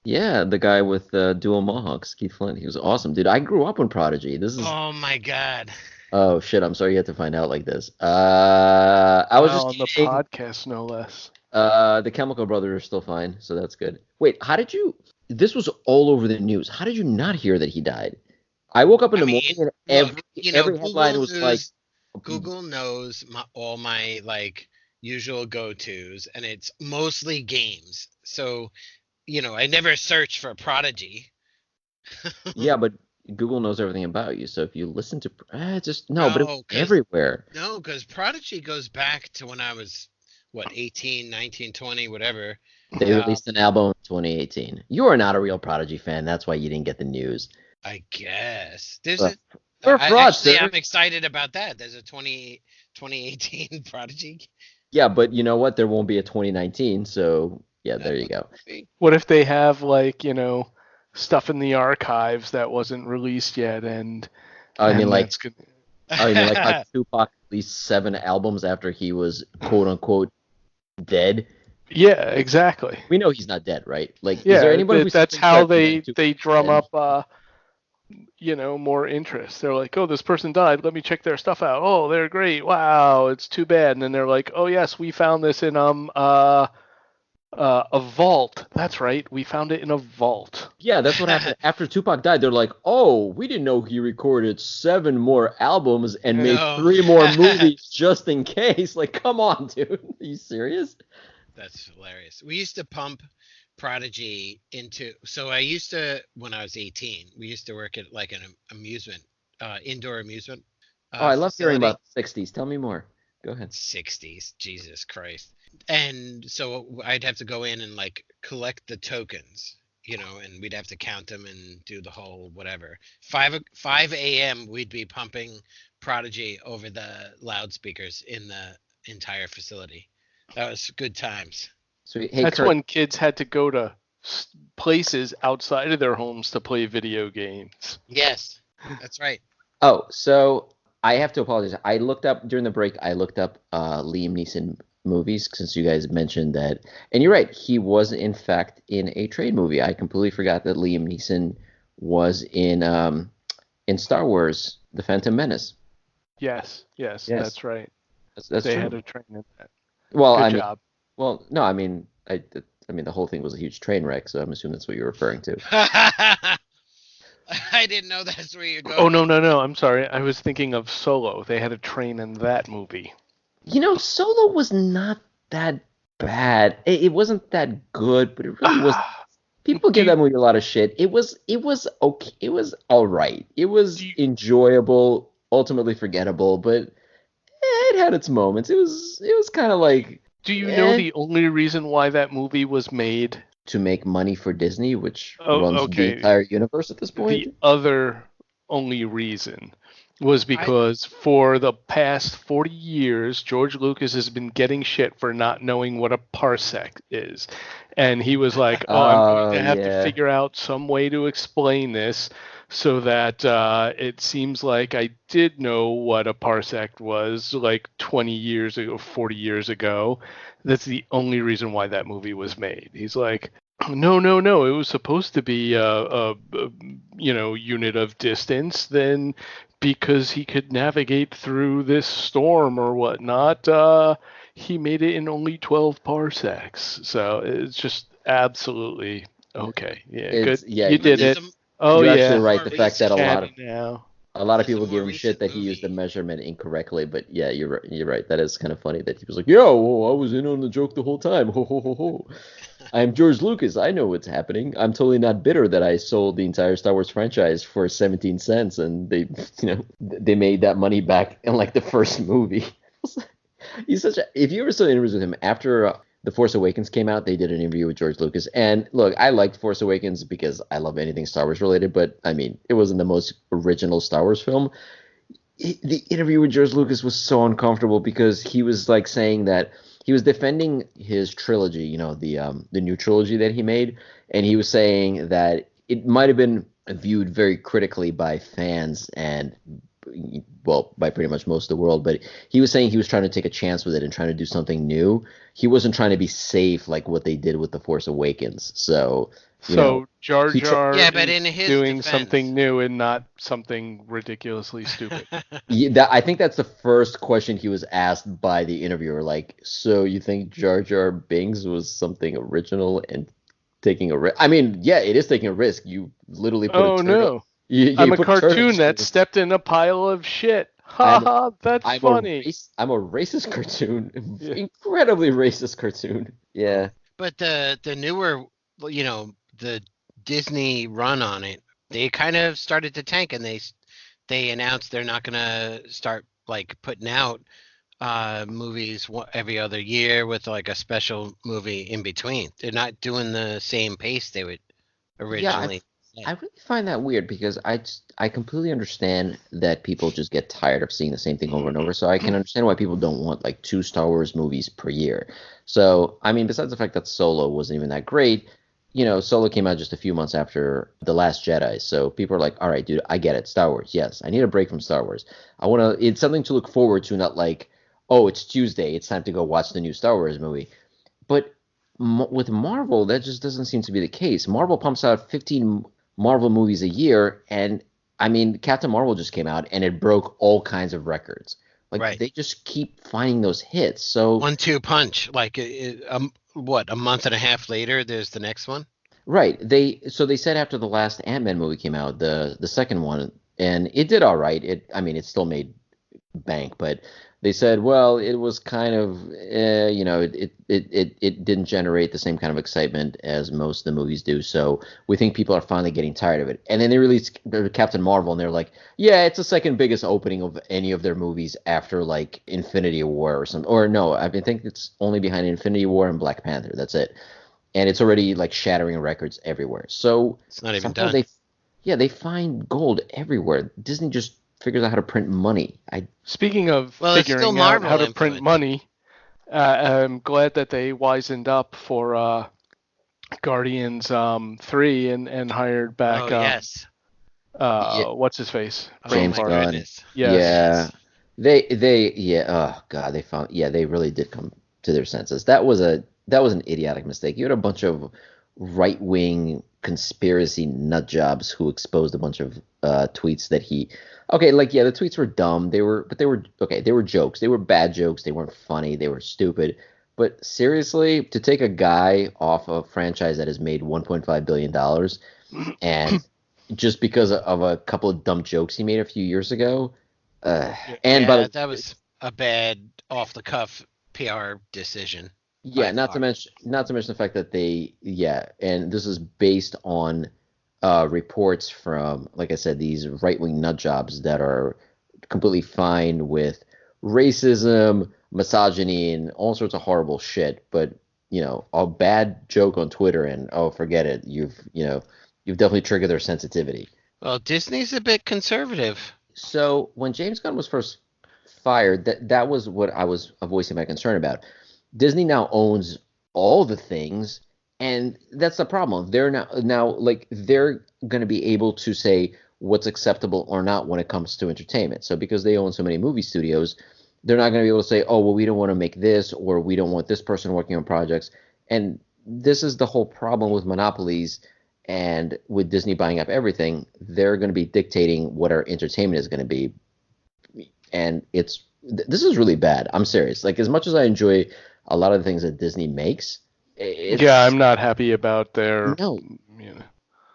Speaker 1: Yeah, the guy with dual mohawks, Keith Flint. He was awesome, dude. I grew up on Prodigy. This is
Speaker 3: Oh my God.
Speaker 1: oh shit. I'm sorry you had to find out like this. I was
Speaker 2: Wow,
Speaker 1: just
Speaker 2: on the
Speaker 1: kidding.
Speaker 2: podcast, no less.
Speaker 1: The Chemical Brothers are still fine, so that's good. Wait, how did you? This was all over the news. How did you not hear that he died? I woke up in
Speaker 3: I
Speaker 1: the
Speaker 3: mean,
Speaker 1: morning and
Speaker 3: look,
Speaker 1: every headline was like,
Speaker 3: Google knows all my like usual go-tos, and it's mostly games. So, I never search for Prodigy.
Speaker 1: yeah, but Google knows everything about you. So if you listen to, just no, but it was
Speaker 3: No,
Speaker 1: everywhere.
Speaker 3: because Prodigy goes back to when I was what, 18, 19, 20, whatever.
Speaker 1: They
Speaker 3: Um,
Speaker 1: released an album in 2018. You are not a real Prodigy fan. That's why you didn't get the news.
Speaker 3: I guess there's
Speaker 1: Ugh.
Speaker 3: a.
Speaker 1: You're a
Speaker 3: I
Speaker 1: fraud,
Speaker 3: actually
Speaker 1: sir.
Speaker 3: I'm excited about that. There's a 2018 Prodigy.
Speaker 1: Yeah, but you know what? There won't be a 2019. So yeah, there
Speaker 3: That
Speaker 1: you
Speaker 3: would
Speaker 1: go.
Speaker 3: be.
Speaker 2: What if they have like, stuff in the archives that wasn't released yet
Speaker 1: I mean,
Speaker 2: and
Speaker 1: like,
Speaker 2: that's good.
Speaker 1: I mean, like how Tupac released 7 albums after he was quote unquote dead.
Speaker 2: Yeah, exactly.
Speaker 1: We know he's not dead, right? Like, is there
Speaker 2: Yeah,
Speaker 1: anyone who still
Speaker 2: that's
Speaker 1: thinks
Speaker 2: how
Speaker 1: that
Speaker 2: they
Speaker 1: Tupac's
Speaker 2: drum
Speaker 1: dead?
Speaker 2: up more interest. They're like, "Oh, this person died. Let me check their stuff out. Oh, they're great. Wow, it's too bad." And then they're like, "Oh, yes, we found this in a vault. That's right. We found it in a vault."
Speaker 1: Yeah, that's what happened after Tupac died. They're like, "Oh, we didn't know he recorded 7 more albums and made
Speaker 3: No.
Speaker 1: 3 more movies just in case." Like, come on, dude. Are you serious?
Speaker 3: That's hilarious. We used to pump Prodigy into. So I used to, when I was 18, we used to work at like an amusement, indoor amusement
Speaker 1: Oh, I love hearing
Speaker 3: facility.
Speaker 1: about the 60s. Tell me more. Go ahead.
Speaker 3: 60s, Jesus Christ. And so I'd have to go in and like collect the tokens, and we'd have to count them and do the whole whatever. 5 a.m. we'd be pumping Prodigy over the loudspeakers in the entire facility. That was good times.
Speaker 1: So, hey,
Speaker 2: That's
Speaker 1: Kurt.
Speaker 2: when kids had to go to places outside of their homes to play video games.
Speaker 3: Yes, that's right.
Speaker 1: Oh, so I have to apologize. I looked up during the break. I looked up Liam Neeson movies since you guys mentioned that, and you're right. He was in fact in a trade movie. I completely forgot that Liam Neeson was in Star Wars: The Phantom Menace.
Speaker 2: Yes,
Speaker 1: Yes,
Speaker 2: that's right.
Speaker 1: that's
Speaker 2: They had
Speaker 1: true.
Speaker 2: a train in that.
Speaker 1: Well,
Speaker 2: Good
Speaker 1: I mean,
Speaker 2: job.
Speaker 1: well, no, I mean, the whole thing was a huge train wreck. So I'm assuming that's what you're referring to.
Speaker 3: I didn't know that's where you're
Speaker 2: Oh,
Speaker 3: going.
Speaker 2: no. I'm sorry. I was thinking of Solo. They had a train in that movie.
Speaker 1: Solo was not that bad. It wasn't that good, but it really was. People
Speaker 2: Do
Speaker 1: give
Speaker 2: you,
Speaker 1: that movie a lot of shit. It was okay. It was all right. It
Speaker 2: do
Speaker 1: was
Speaker 2: you,
Speaker 1: enjoyable, ultimately forgettable, but it had its moments. It was kind of like
Speaker 2: do you know
Speaker 1: eh,
Speaker 2: the only reason why that movie was made?
Speaker 1: to make money for Disney, which
Speaker 2: Oh,
Speaker 1: runs the
Speaker 2: okay.
Speaker 1: entire universe at this point.
Speaker 2: The other only reason was
Speaker 3: I
Speaker 2: because for the past 40 years, George Lucas has been getting shit for not knowing what a parsec is. And he was like, oh, I'm going
Speaker 1: Oh
Speaker 2: to have to
Speaker 1: yeah.
Speaker 2: figure out some way to explain this so that it seems like I did know what a parsec was like 20 years ago, 40 years ago. That's the only reason why that movie was made. He's like, no. It was supposed to be a unit of distance. Then, because he could navigate through this storm or whatnot, he made it in only 12 parsecs. So it's just absolutely okay. Yeah, good.
Speaker 1: It's yeah.
Speaker 2: You did
Speaker 3: There's
Speaker 2: it.
Speaker 3: some
Speaker 2: Oh
Speaker 1: You're absolutely
Speaker 2: yeah,
Speaker 1: right.
Speaker 3: more
Speaker 1: The fact that
Speaker 3: recent.
Speaker 2: canon now.
Speaker 1: a lot of
Speaker 3: There's a
Speaker 1: people
Speaker 3: more
Speaker 1: give him shit
Speaker 3: recent
Speaker 1: that he used the
Speaker 3: movie.
Speaker 1: measurement incorrectly, but yeah, you're right. That is kind of funny that he was like, "Yo, well, I was in on the joke the whole time." Ho ho ho ho. I'm George Lucas. I know what's happening. I'm totally not bitter that I sold the entire Star Wars franchise for 17 cents and they made that money back in like the first movie. He's such a. If you ever saw interviews with him after The Force Awakens came out, they did an interview with George Lucas. And look, I liked Force Awakens because I love anything Star Wars related, but I mean, it wasn't the most original Star Wars film. The interview with George Lucas was so uncomfortable because he was like saying that he was defending his trilogy, the new trilogy that he made, and he was saying that it might have been viewed very critically by fans and well, by pretty much most of the world. But he was saying he was trying to take a chance with it and trying to do something new. He wasn't trying to be safe like what they did with The Force Awakens. So,
Speaker 2: So Jar
Speaker 1: he
Speaker 2: Jar
Speaker 3: Yeah, but
Speaker 2: is
Speaker 3: in his
Speaker 2: doing
Speaker 3: defense,
Speaker 2: something new and not something ridiculously stupid.
Speaker 1: I think that's the first question he was asked by the interviewer. Like, so you think Jar Jar Binks was something original and taking a risk? I mean, yeah, it is taking a risk. You literally put a
Speaker 2: Oh
Speaker 1: turtle.
Speaker 2: no.
Speaker 1: You
Speaker 2: I'm a
Speaker 1: put
Speaker 2: cartoon
Speaker 1: turtles.
Speaker 2: that stepped in a pile of shit. Ha
Speaker 1: I'm
Speaker 2: ha, that's funny.
Speaker 1: I'm a racist cartoon,
Speaker 2: Yeah.
Speaker 1: incredibly racist cartoon. Yeah,
Speaker 3: but the newer, the Disney run on it, they kind of started to tank, and they announced they're not gonna start like putting out movies every other year with like a special movie in between. They're not doing the same pace they would
Speaker 1: yeah.
Speaker 3: originally
Speaker 1: I
Speaker 3: set.
Speaker 1: really find that weird because I completely understand that people just get tired of seeing the same thing over and over. So I can understand why people don't want like 2 Star Wars movies per year. So I mean, besides the fact that Solo wasn't even that great, Solo came out just a few months after The Last Jedi. So people are like, all right, dude, I get it. Star Wars, yes, I need a break from Star Wars. It's something to look forward to, not like, oh, it's Tuesday, it's time to go watch the new Star Wars movie. But with Marvel, that just doesn't seem to be the case. Marvel pumps out 15 Marvel movies a year, and I mean, Captain Marvel just came out and it broke all kinds of records. Like
Speaker 3: Right.
Speaker 1: they just keep finding those hits. So
Speaker 3: 1-2 punch. Like what, a month and a half later, there's the next one.
Speaker 1: right, they said after the last Ant-Man movie came out, the second one, and it did all right. I mean, it still made bank, but they said, well, it was kind of, it didn't generate the same kind of excitement as most of the movies do. So we think people are finally getting tired of it. And then they released Captain Marvel, and they're like, yeah, it's the second biggest opening of any of their movies after like Infinity War or something. Or no, I think it's only behind Infinity War and Black Panther. That's it. And it's already like shattering records everywhere. So
Speaker 3: It's not even
Speaker 1: somehow
Speaker 3: done.
Speaker 1: they find gold everywhere. Disney just figures out how to print money.
Speaker 2: Speaking of
Speaker 3: Well, it's still
Speaker 2: figuring out how
Speaker 3: Marvel
Speaker 2: to print
Speaker 3: influence.
Speaker 2: money, I'm glad that they wisened up for Guardians 3 and hired back
Speaker 3: Oh yes.
Speaker 1: Yeah,
Speaker 2: what's his face?
Speaker 3: Oh
Speaker 2: Brain
Speaker 1: James
Speaker 3: my
Speaker 2: fart.
Speaker 1: Gunn.
Speaker 3: goodness.
Speaker 2: Yes.
Speaker 1: Yeah.
Speaker 3: Yes.
Speaker 1: Yeah, oh God, they really did come to their senses. That was an idiotic mistake. You had a bunch of right-wing conspiracy nut jobs who exposed a bunch of tweets that okay, like yeah, the tweets were dumb. But they were okay, they were jokes. They were bad jokes. They weren't funny. They were stupid. But seriously, to take a guy off a franchise that has made $1.5 billion and just because of a couple of dumb jokes he made a few years ago. Uh,
Speaker 2: Yeah.
Speaker 1: and by
Speaker 3: Yeah,
Speaker 1: the
Speaker 3: that was a bad off the cuff PR decision
Speaker 1: yeah,
Speaker 3: by
Speaker 1: not to
Speaker 3: far.
Speaker 1: mention the fact that and this is based on reports from, like I said, these right-wing nut jobs that are completely fine with racism, misogyny, and all sorts of horrible shit. But a bad joke on Twitter and oh, forget it. You've definitely triggered their sensitivity.
Speaker 3: Well, Disney's a bit conservative.
Speaker 1: So when James Gunn was first fired, that was what I was voicing my concern about. Disney now owns all the things, and that's the problem. They're now like they're going to be able to say what's acceptable or not when it comes to entertainment. So because they own so many movie studios, they're not going to be able to say, oh well, we don't want to make this, or we don't want this person working on projects. And this is the whole problem with monopolies. And with Disney buying up everything, they're going to be dictating what our entertainment is going to be. And this is really bad. I'm serious. Like as much as I enjoy a lot of the things that Disney makes,
Speaker 2: Yeah,
Speaker 1: it's
Speaker 2: I'm not happy about their,
Speaker 1: no.
Speaker 2: you know,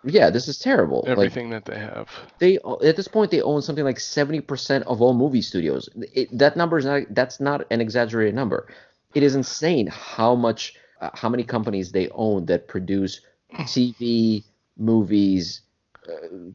Speaker 1: Yeah, this is terrible. Like
Speaker 2: everything that they have.
Speaker 1: they at this point they own something like 70% of all movie studios. That number is not that's not an exaggerated number. It is insane how many companies they own that produce TV, movies,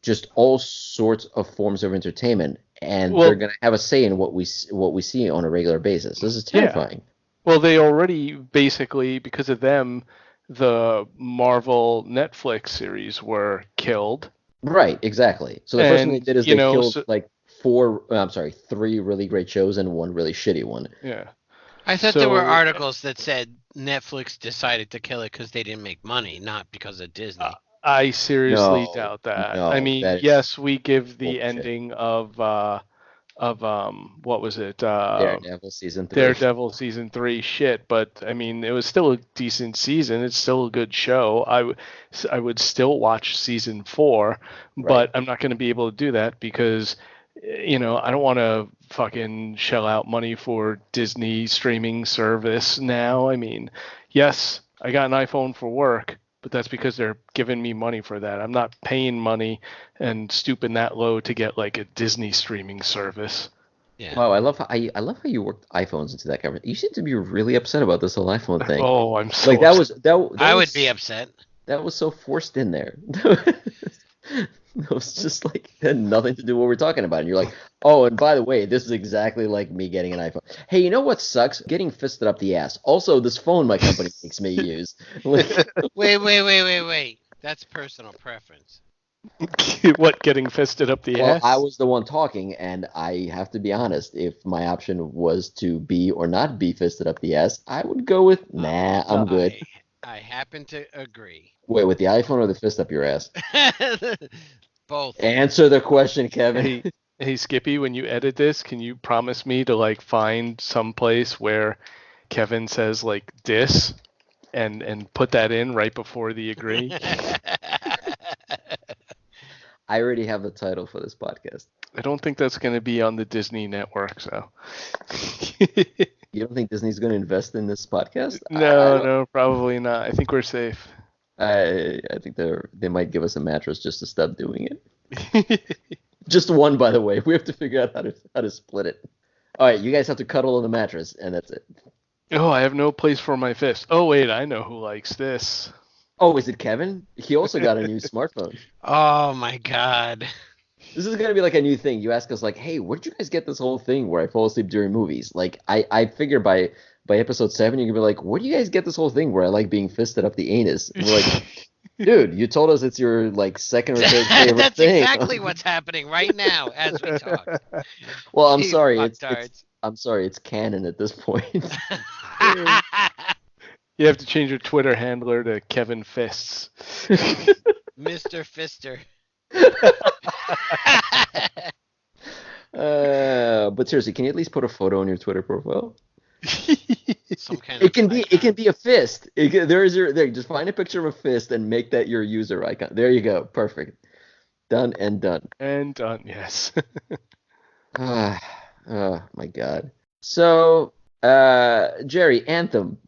Speaker 1: just all sorts of forms of entertainment, and they're
Speaker 2: Well,
Speaker 1: going to have a say in what we see on a regular basis. This is
Speaker 2: yeah.
Speaker 1: terrifying.
Speaker 2: Well, they already basically, because of them, the Marvel Netflix series were killed.
Speaker 1: Right, exactly. So the first thing they
Speaker 2: And,
Speaker 1: did is
Speaker 2: you
Speaker 1: they
Speaker 2: know,
Speaker 1: killed
Speaker 2: so,
Speaker 1: like three really great shows and one really shitty one.
Speaker 2: yeah.
Speaker 3: I thought there were
Speaker 2: So
Speaker 3: articles that said Netflix decided to kill it because they didn't make money, not because of
Speaker 2: uh,
Speaker 3: Disney.
Speaker 2: I seriously
Speaker 1: No,
Speaker 2: doubt that. I
Speaker 1: no,
Speaker 2: mean,
Speaker 1: that is
Speaker 2: yes, we give the
Speaker 1: bullshit.
Speaker 2: ending of what was it?
Speaker 1: Daredevil season 3.
Speaker 2: Daredevil season 3 shit, but I mean, it was still a decent season. It's still a good show. I would still watch season 4, but
Speaker 1: Right.
Speaker 2: I'm not going to be able to do that because, I don't want to fucking shell out money for Disney streaming service now. I mean, yes, I got an iPhone for work, but that's because they're giving me money for that. I'm not paying money and stooping that low to get like a Disney streaming service.
Speaker 3: Yeah.
Speaker 1: Wow, I love how you worked iPhones into that conversation. You seem to be really upset about this whole iPhone thing.
Speaker 2: Oh, I'm so
Speaker 1: like that
Speaker 3: I
Speaker 1: was,
Speaker 3: would be upset.
Speaker 1: That was so forced in there. It was just like it had nothing to do with what we're talking about. And you're like, oh, and by the way, this is exactly like me getting an iPhone. Hey, you know what sucks? Getting fisted up the ass. Also, this phone my company makes me use. Like,
Speaker 3: Wait. That's personal preference.
Speaker 2: What, getting fisted up the
Speaker 1: well,
Speaker 2: ass?
Speaker 1: I was the one talking, and I have to be honest. If my option was to be or not be fisted up the ass, I would go with nah. I'm good.
Speaker 3: I happen to agree.
Speaker 1: Wait, with the iPhone or the fist up your ass?
Speaker 3: Both.
Speaker 1: Answer the question, Kevin.
Speaker 2: Hey, Skippy, when you edit this, can you promise me to like find some place where Kevin says like "dis" and put that in right before the agree?
Speaker 1: I already have the title for this podcast.
Speaker 2: I don't think that's going to be on the Disney network, so.
Speaker 1: You don't think Disney's going to invest in this podcast?
Speaker 2: No, probably not. I think we're safe.
Speaker 1: I think they might give us a mattress just to stop doing it. Just one, by the way. We have to figure out how to split it. All right, you guys have to cuddle on the mattress, and that's it.
Speaker 2: Oh, I have no place for my fist. Oh, wait, I know who likes this.
Speaker 1: Oh, is it Kevin? He also got a new smartphone.
Speaker 3: Oh my God.
Speaker 1: This is going to be like a new thing. You ask us like, hey, where did you guys get this whole thing where I fall asleep during movies? Like, I figure by episode 7, you're going to be like, where do you guys get this whole thing where I like being fisted up the anus? And we're like, dude, you told us it's your like second or third favorite
Speaker 3: That's
Speaker 1: thing.
Speaker 3: That's exactly what's happening right now as we talk.
Speaker 1: Well, I'm
Speaker 3: You
Speaker 1: sorry.
Speaker 3: fucktards.
Speaker 1: I'm sorry. It's canon at this point.
Speaker 2: You have to change your Twitter handler to Kevin Fists.
Speaker 3: Mr. Fister.
Speaker 1: But seriously, can you at least put a photo on your Twitter profile?
Speaker 3: Some kind
Speaker 1: It can
Speaker 3: of
Speaker 1: be
Speaker 3: icon.
Speaker 1: it can be a fist. There. Just find a picture of a fist and make that your user icon. There you go. Perfect. Done and done.
Speaker 2: And done, yes.
Speaker 1: Oh my God. So, Jerry, Anthem.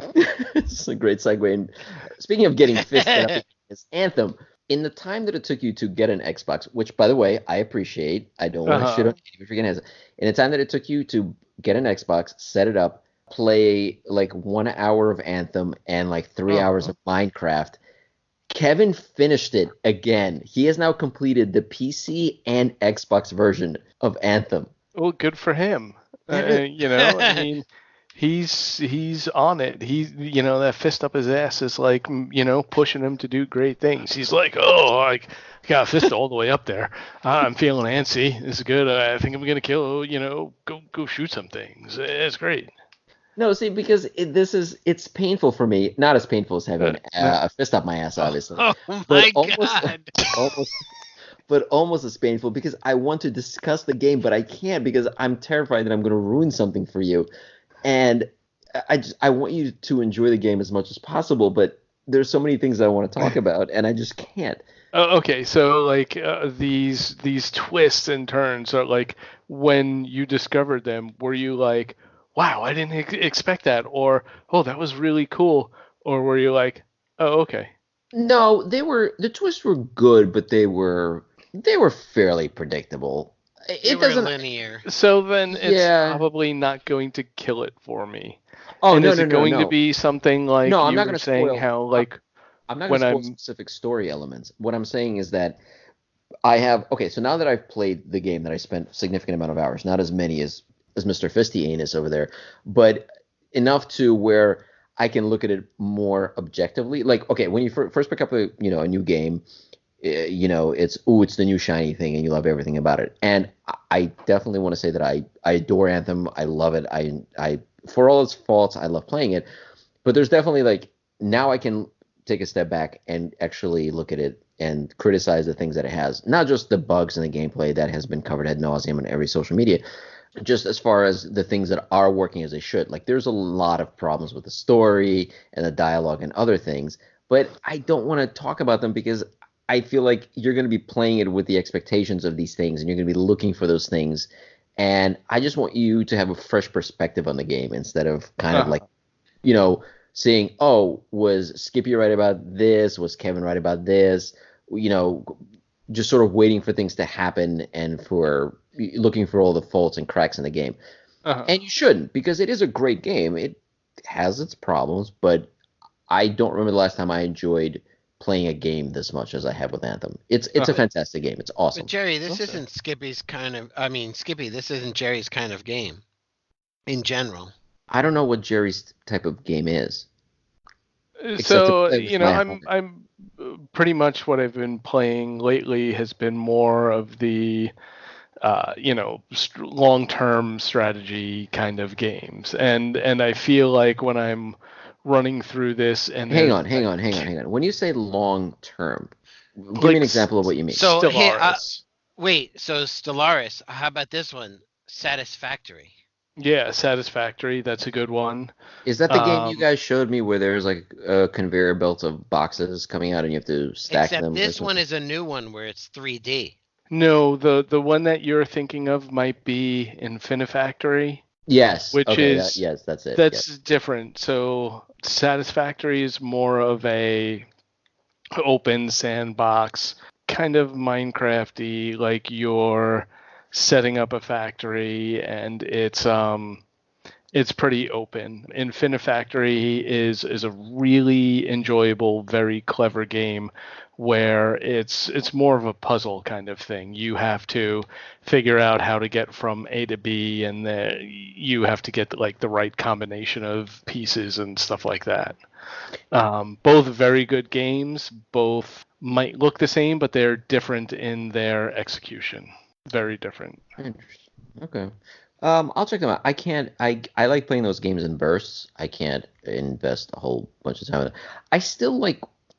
Speaker 1: This is a great segue. And speaking of getting fisted up, it's Anthem. In the time that it took you to get an Xbox, which, by the way, I appreciate. I don't want to shit on you if you're gonna. In the time that it took you to get an Xbox, set it up, play like 1 hour of Anthem and like 3 hours of Minecraft, Kevin finished it again. He has now completed the PC and Xbox version of Anthem.
Speaker 2: Well, good for him. I mean, he's on it. That fist up his ass is like, pushing him to do great things. He's like, oh, I got a fist all the way up there. I'm feeling antsy. This is good. I think I'm gonna kill. Go shoot some things. It's great.
Speaker 1: No, see, because it's painful for me. Not as painful as having a fist up my ass, obviously.
Speaker 3: Oh my
Speaker 1: God. But almost as painful because I want to discuss the game, but I can't because I'm terrified that I'm going to ruin something for you. And I want you to enjoy the game as much as possible, but there's so many things I want to talk about, and I just can't.
Speaker 2: Okay, so like these twists and turns are like when you discovered them, were you like, wow, I didn't expect that, or oh, that was really cool, or were you like, oh, okay?
Speaker 1: No, the twists were good, but they were fairly predictable.
Speaker 3: It doesn't linear.
Speaker 2: So then it's probably not going to kill it for me.
Speaker 1: Oh,
Speaker 2: and
Speaker 1: no,
Speaker 2: is
Speaker 1: no,
Speaker 2: it
Speaker 1: no,
Speaker 2: going
Speaker 1: no.
Speaker 2: to be something like
Speaker 1: no, I'm
Speaker 2: you
Speaker 1: not
Speaker 2: were
Speaker 1: gonna
Speaker 2: saying
Speaker 1: spoil,
Speaker 2: how like
Speaker 1: I'm not going to spoil specific story elements. What I'm saying is that so now that I've played the game that I spent a significant amount of hours, not as many as Mr. Fisty Anus over there, but enough to where I can look at it more objectively. Like, okay, when you first pick up a new game, it's the new shiny thing and you love everything about it. And I definitely want to say that I adore Anthem. I love it. I for all its faults, I love playing it. But there's definitely like now I can take a step back and actually look at it and criticize the things that it has, not just the bugs in the gameplay that has been covered ad nauseum on every social media. just as far as the things that are working as they should. Like there's a lot of problems with the story and the dialogue and other things, but I don't want to talk about them because I feel like you're going to be playing it with the expectations of these things and you're going to be looking for those things. And I just want you to have a fresh perspective on the game instead of kind of like, you know, saying, oh, was Skippy right about this? Was Kevin right about this? You know, just sort of waiting for things to happen and for looking for all the faults and cracks in the game. And you shouldn't, because it is a great game. It has its problems, but I don't remember the last time I enjoyed playing a game this much as I have with Anthem. It's a fantastic game. It's awesome.
Speaker 3: But Jerry, this isn't Skippy's kind of. I mean, Skippy, this isn't Jerry's kind of game. In general,
Speaker 1: I don't know what Jerry's type of game is.
Speaker 2: So I'm pretty much what I've been playing lately has been more of the long-term strategy kind of games, and I feel like when I'm running through this and
Speaker 1: hang on. When you say long-term, give me an example of what you mean.
Speaker 3: So
Speaker 2: Stellaris.
Speaker 3: Wait, so Stellaris. How about this one? Satisfactory.
Speaker 2: Yeah, Satisfactory. That's a good one.
Speaker 1: Is that the game you guys showed me where there's like a conveyor belt of boxes coming out and you have to stack them?
Speaker 3: Except this one is a new one where it's 3D.
Speaker 2: No, the one that you're thinking of might be Infinifactory.
Speaker 1: Yes.
Speaker 2: Which is
Speaker 1: yes, that's it.
Speaker 2: That's different. So Satisfactory is more of a open sandbox, kind of Minecrafty, like you're setting up a factory and it's pretty open. Infinifactory is a really enjoyable, very clever game where it's more of a puzzle kind of thing. You have to figure out how to get from A to B, and you have to get like the right combination of pieces and stuff like that. Both very good games. Both might look the same, but they're different in their execution. Very different.
Speaker 1: Interesting. Okay. I'll check them out. I like playing those games in bursts. I can't invest a whole bunch of time in it.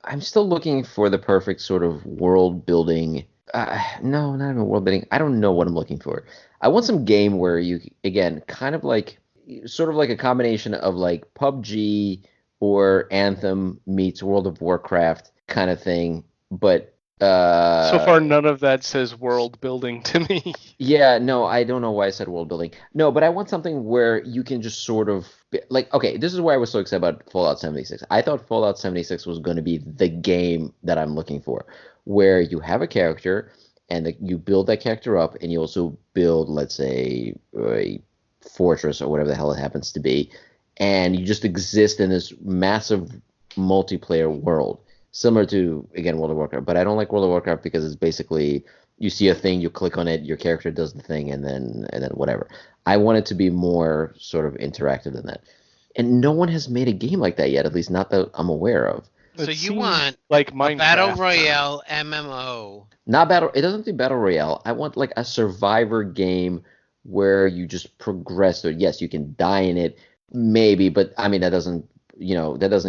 Speaker 1: I'm still looking for the perfect sort of world building. No, not even world building. I don't know what I'm looking for. I want some game where you, again, kind of like, sort of like a combination of like PUBG or Anthem meets World of Warcraft kind of thing, but
Speaker 2: so far, none of that says world building to me.
Speaker 1: Yeah, no, I don't know why I said world building. No, but I want something where you can just sort of like, okay, this is why I was so excited about Fallout 76. I thought Fallout 76 was going to be the game that I'm looking for, where you have a character and you build that character up, and you also build, let's say, a fortress or whatever the hell it happens to be, and you just exist in this massive multiplayer world. Similar to, again, World of Warcraft. But I don't like World of Warcraft because it's basically you see a thing, you click on it, your character does the thing, and then whatever. I want it to be more sort of interactive than that. And no one has made a game like that yet, at least not that I'm aware of.
Speaker 3: So you want
Speaker 2: like
Speaker 3: a Battle Royale MMO.
Speaker 1: Not battle. It doesn't have to be Battle Royale. I want like a survivor game where you just progress. Or yes, you can die in it, maybe, but I mean that doesn't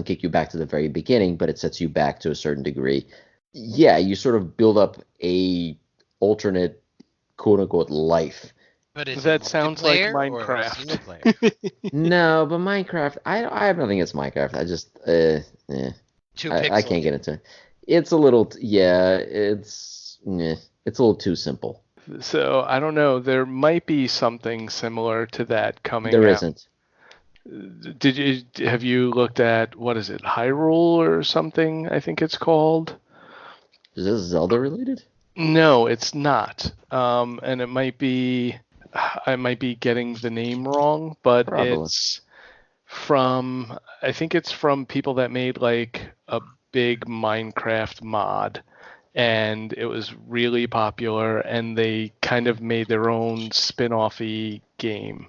Speaker 1: kick you back to the very beginning, but it sets you back to a certain degree. Yeah, you sort of build up a alternate quote unquote life.
Speaker 3: But
Speaker 2: that sounds like Minecraft.
Speaker 1: No, but Minecraft, I have nothing against Minecraft. I just I can't get into it. It's a little it's a little too simple.
Speaker 2: So I don't know. There might be something similar to that coming.
Speaker 1: There
Speaker 2: out.
Speaker 1: Isn't.
Speaker 2: Have you looked at, what is it, Hyrule or something, I think it's called?
Speaker 1: Is this Zelda related?
Speaker 2: No, it's not. And I might be getting the name wrong, but
Speaker 1: Probably.
Speaker 2: I think it's from people that made like a big Minecraft mod, and it was really popular, and they kind of made their own spin-off-y game.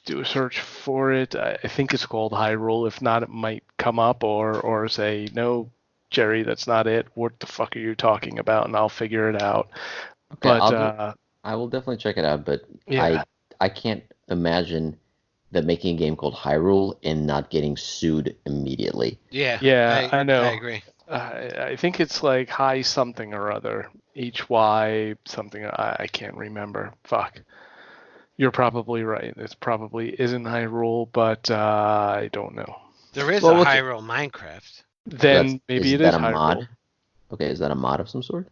Speaker 2: Do a search for it. I think it's called Hyrule. If not, it might come up or say, no, Jerry, that's not it. What the fuck are you talking about? And I'll figure it out.
Speaker 1: Okay,
Speaker 2: but
Speaker 1: I will definitely check it out, but
Speaker 2: yeah.
Speaker 1: I can't imagine them making a game called Hyrule and not getting sued immediately.
Speaker 3: Yeah,
Speaker 2: I know.
Speaker 3: I agree.
Speaker 2: I think it's like High something or other. HY something. I can't remember. Fuck. You're probably right. It probably isn't Hyrule, but I don't know.
Speaker 3: There is
Speaker 1: Well,
Speaker 3: a
Speaker 1: what's
Speaker 3: Hyrule Minecraft.
Speaker 2: Then maybe
Speaker 1: is
Speaker 2: it
Speaker 1: that
Speaker 2: is
Speaker 1: a
Speaker 2: Hyrule.
Speaker 1: mod? Okay, is that a mod of some sort?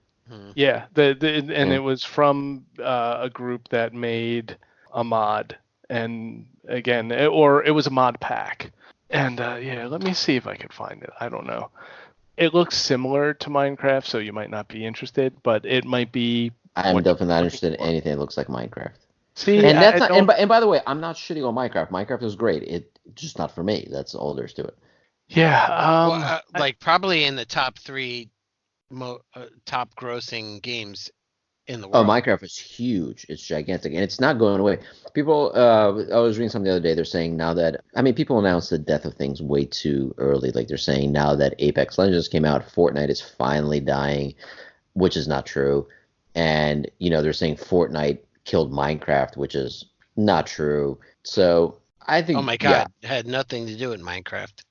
Speaker 2: Yeah, and
Speaker 1: Yeah.
Speaker 2: it was from a group that made a mod, and again, it was a mod pack. And yeah, let me see if I can find it. I don't know. It looks similar to Minecraft, so you might not be interested, but it might be
Speaker 1: I'm
Speaker 2: what you're
Speaker 1: definitely not
Speaker 2: looking
Speaker 1: interested in
Speaker 2: for.
Speaker 1: anything that looks like Minecraft.
Speaker 2: See,
Speaker 1: And
Speaker 2: I
Speaker 1: that's not.
Speaker 2: don't.
Speaker 1: And by the way, I'm not shitting on Minecraft. Minecraft is great. It's just not for me. That's all there is to it.
Speaker 2: Yeah,
Speaker 3: Well, like probably in the top three top grossing games in the
Speaker 1: Oh,
Speaker 3: world.
Speaker 1: Minecraft is huge. It's gigantic, and it's not going away. People, I was reading something the other day. They're saying now that people announce the death of things way too early. Like they're saying now that Apex Legends came out, Fortnite is finally dying, which is not true. And they're saying Fortnite killed Minecraft, which is not true. So I
Speaker 3: Oh
Speaker 1: think,
Speaker 3: my
Speaker 1: yeah.
Speaker 3: God, it had nothing to do with Minecraft.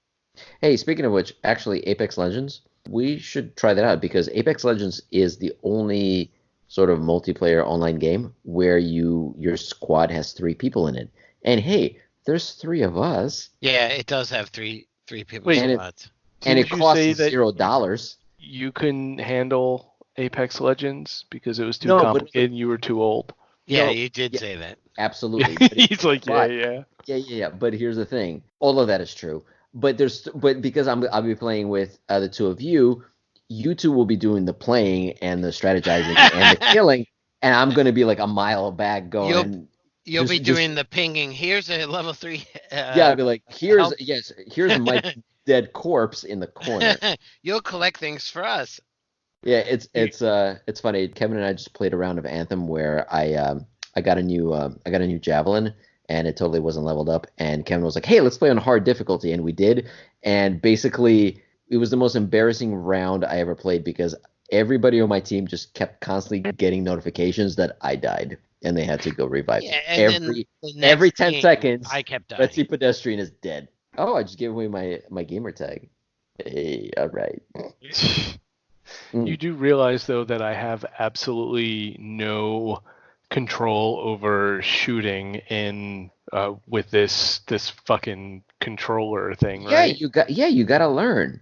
Speaker 1: Hey, speaking of which, actually, Apex Legends, we should try that out because Apex Legends is the only sort of multiplayer online game where your squad has 3 people in it. And hey, there's 3 of us,
Speaker 3: Yeah, it does have three people
Speaker 2: Wait,
Speaker 1: and
Speaker 3: squads.
Speaker 1: it
Speaker 2: didn't you say
Speaker 1: costs
Speaker 2: that
Speaker 1: $0.
Speaker 2: you couldn't handle Apex Legends because it was too
Speaker 1: No, but
Speaker 2: complicated and you were too old?
Speaker 3: Yeah,
Speaker 1: no,
Speaker 3: you did
Speaker 1: yeah,
Speaker 3: say that.
Speaker 1: absolutely.
Speaker 2: He's like, yeah,
Speaker 1: But
Speaker 2: yeah.
Speaker 1: yeah. But here's the thing. All of that is true. But because I'll be playing with the 2 of you, you two will be doing the playing and the strategizing and the killing, and I'm gonna be like a mile back
Speaker 3: You'll
Speaker 1: going
Speaker 3: you'll be
Speaker 1: just
Speaker 3: doing the pinging. Here's a level 3
Speaker 1: yeah. I'll be like,
Speaker 3: help.
Speaker 1: here's my dead corpse in the corner.
Speaker 3: You'll collect things for us.
Speaker 1: Yeah, it's funny. Kevin and I just played a round of Anthem where I got a new javelin and it totally wasn't leveled up. And Kevin was like, "Hey, let's play on hard difficulty," and we did. And basically, it was the most embarrassing round I ever played because everybody on my team just kept constantly getting notifications that I died and they had to go revive me.
Speaker 3: Yeah, and then the
Speaker 1: Every
Speaker 3: next
Speaker 1: 10
Speaker 3: game,
Speaker 1: seconds.
Speaker 3: I kept
Speaker 1: Let's see,
Speaker 3: dying.
Speaker 1: pedestrian is dead. Oh, I just gave away my gamer tag. Hey, all right.
Speaker 2: You do realize though that I have absolutely no control over shooting in with this fucking controller thing,
Speaker 1: Yeah,
Speaker 2: right?
Speaker 1: you gotta learn.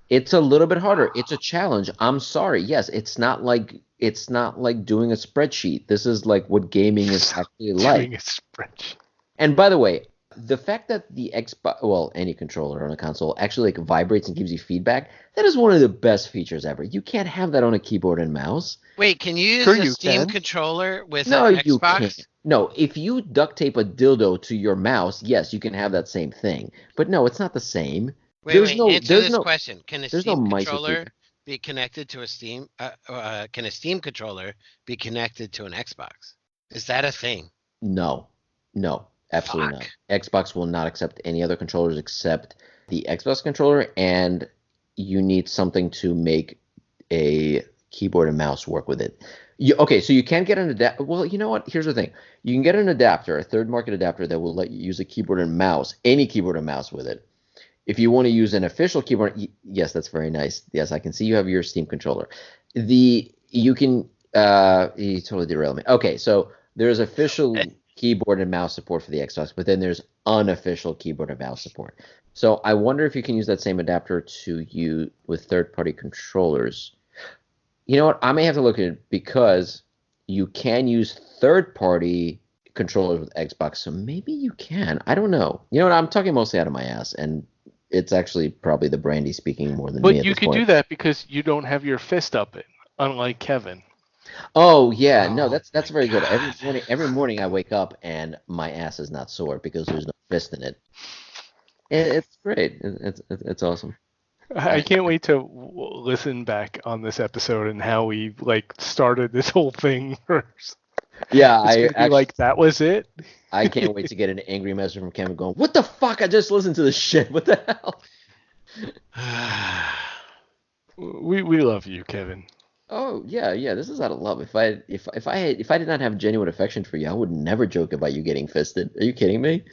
Speaker 1: It's a little bit harder. It's a challenge. I'm sorry. Yes, it's not like doing a spreadsheet. This is like what gaming is actually like.
Speaker 2: Doing a spreadsheet.
Speaker 1: And by the way, the fact that the Xbox, well, any controller on a console actually like vibrates and gives you feedback, that is one of the best features ever. You can't have that on a keyboard and mouse.
Speaker 3: Wait, can you use
Speaker 2: Sure
Speaker 3: a
Speaker 2: you
Speaker 3: Steam
Speaker 2: can.
Speaker 3: controller with
Speaker 1: No,
Speaker 3: an
Speaker 1: you can't.
Speaker 3: Xbox?
Speaker 1: No, if you duct tape a dildo to your mouse, yes, you can have that same thing. But no, it's not the same.
Speaker 3: Wait. Answer this question. Can a
Speaker 1: There's no
Speaker 3: Steam
Speaker 1: mice with
Speaker 3: controller
Speaker 1: feedback.
Speaker 3: be connected to a Steam? Can a Steam controller be connected to an Xbox? Is that a thing?
Speaker 1: No, no, absolutely
Speaker 3: Fuck.
Speaker 1: not. Xbox will not accept any other controllers except the Xbox controller, and you need something to make a keyboard and mouse work with it. Okay, so you can get an adapter. Well, you know what? Here's the thing. You can get an adapter, a third market adapter that will let you use a keyboard and mouse, any keyboard and mouse with it. If you want to use an official keyboard, yes, that's very nice. Yes, I can see you have your Steam controller. You can you totally derailed me. Okay, so there's official keyboard and mouse support for the Xbox, but then there's unofficial keyboard and mouse support. So I wonder if you can use that same adapter to use with third-party controllers. You know what? I may have to look at it because you can use third-party controllers with Xbox, so maybe you can. I don't know. You know what? I'm talking mostly out of my ass, and it's actually probably the brandy speaking more than me
Speaker 2: But
Speaker 1: at
Speaker 2: you
Speaker 1: this
Speaker 2: could do
Speaker 1: point.
Speaker 2: that because you don't have your fist up it, unlike Kevin.
Speaker 1: Oh yeah, no,
Speaker 3: Oh
Speaker 1: that's
Speaker 3: my
Speaker 1: very good.
Speaker 3: God.
Speaker 1: Every morning I wake up and my ass is not sore because there's no fist in it. It's great. It's awesome.
Speaker 2: I can't wait to listen back on this episode and how we like started this whole thing first.
Speaker 1: Yeah,
Speaker 2: It's
Speaker 1: I
Speaker 2: gonna be
Speaker 1: actually
Speaker 2: like that was it.
Speaker 1: I can't wait to get an angry message from Kevin going, "What the fuck? I just listened to this shit. What the hell?"
Speaker 2: We love you, Kevin.
Speaker 1: Oh yeah. This is out of love. If I did not have genuine affection for you, I would never joke about you getting fisted. Are you kidding me?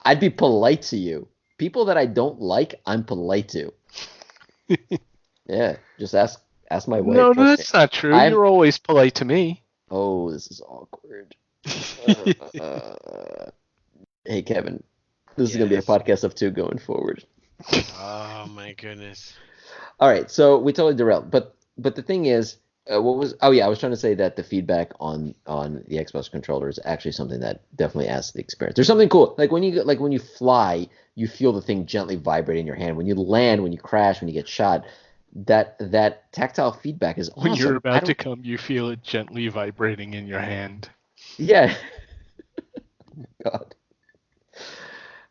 Speaker 1: I'd be polite to you. People that I don't like, I'm polite to. Yeah, just ask my wife.
Speaker 2: No,
Speaker 1: Trust me.
Speaker 2: that's not true.
Speaker 1: I'm.
Speaker 2: You're always polite to me.
Speaker 1: Oh, this is awkward. Hey, Kevin, this is going to be a
Speaker 3: Yes.
Speaker 1: podcast of two going forward.
Speaker 3: Oh my goodness.
Speaker 1: All right, so we totally derailed, but the thing is, what was? Oh yeah, I was trying to say that the feedback on the Xbox controller is actually something that definitely adds to the experience. There's something cool, like when you fly, you feel the thing gently vibrate in your hand. When you land, when you crash, when you get shot, that tactile feedback is
Speaker 2: When you're
Speaker 1: awesome. I
Speaker 2: about to
Speaker 1: don't.
Speaker 2: come, you feel it gently vibrating in your hand.
Speaker 1: Yeah. God.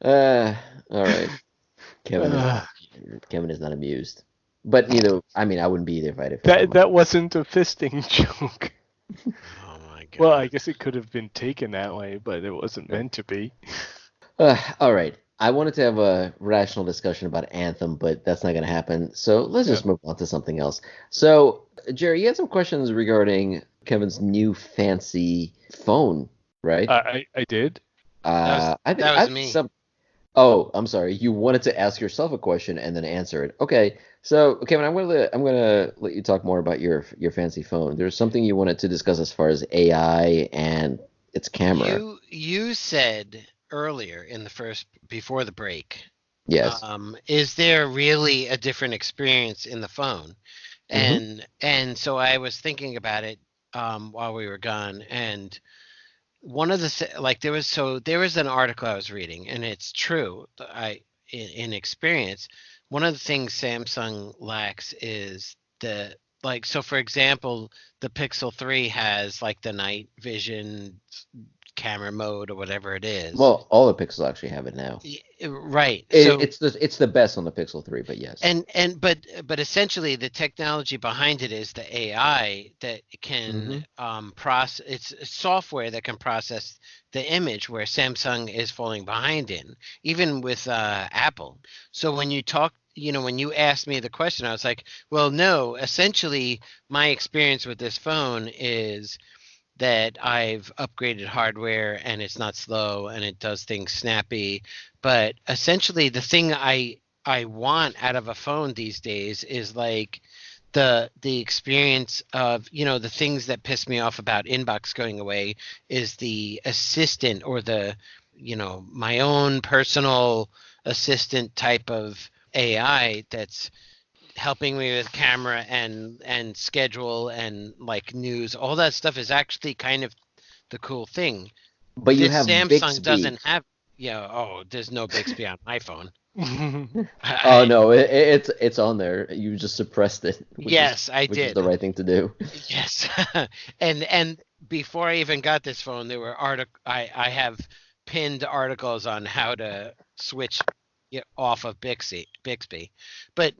Speaker 1: Uh, all right. Kevin is
Speaker 2: Uh,
Speaker 1: Kevin is not amused, but neither. I mean, I wouldn't be either if I did.
Speaker 2: that wasn't a fisting joke.
Speaker 3: Oh my
Speaker 2: Well, I
Speaker 3: god.
Speaker 2: guess it could have been taken that way, but it wasn't meant to be.
Speaker 1: All right. I wanted to have a rational discussion about Anthem, but that's not going to happen. So let's
Speaker 2: Yeah.
Speaker 1: just move on to something else. So, Jerry, you had some questions regarding Kevin's new fancy phone, right?
Speaker 2: I did.
Speaker 3: That
Speaker 1: I
Speaker 3: was
Speaker 1: think
Speaker 3: me.
Speaker 1: some. Oh, I'm sorry. You wanted to ask yourself a question and then answer it. Okay. So, Kevin, I'm gonna let you talk more about your fancy phone. There's something you wanted to discuss as far as AI and its camera.
Speaker 3: You said earlier in the first before the break,
Speaker 1: Yes.
Speaker 3: is there really a different experience in the phone?
Speaker 1: Hmm.
Speaker 3: And so I was thinking about it while we were gone, and one of the like there was an article I was reading, and it's true. In experience, one of the things Samsung lacks is the like. So for example, the Pixel 3 has like the night vision camera mode or whatever it is.
Speaker 1: Well, all the Pixels actually have it now.
Speaker 3: Right. So
Speaker 1: It's the best on the Pixel 3, but yes.
Speaker 3: and but essentially the technology behind it is the AI that can
Speaker 1: Hmm.
Speaker 3: process. It's software that can process the image where Samsung is falling behind in, even with Apple. So when you talk, when you asked me the question, I was like, well, no. Essentially, my experience with this phone is that I've upgraded hardware and it's not slow and it does things snappy. But essentially, the thing I want out of a phone these days is like the experience of the things that piss me off about inbox going away is the assistant or the my own personal assistant type of AI that's helping me with camera and schedule and like news. All that stuff is actually kind of the cool thing.
Speaker 1: But you
Speaker 3: This
Speaker 1: have
Speaker 3: Samsung
Speaker 1: Bixby.
Speaker 3: doesn't have. Yeah. Oh, there's no Bixby on my phone.
Speaker 1: Oh
Speaker 3: I,
Speaker 1: no, it's on there. You just suppressed it,
Speaker 3: yes, I
Speaker 1: which is the
Speaker 3: did.
Speaker 1: right thing to do.
Speaker 3: Yes. And before I even got this phone, there were I have pinned articles on how to switch off of Bixby. But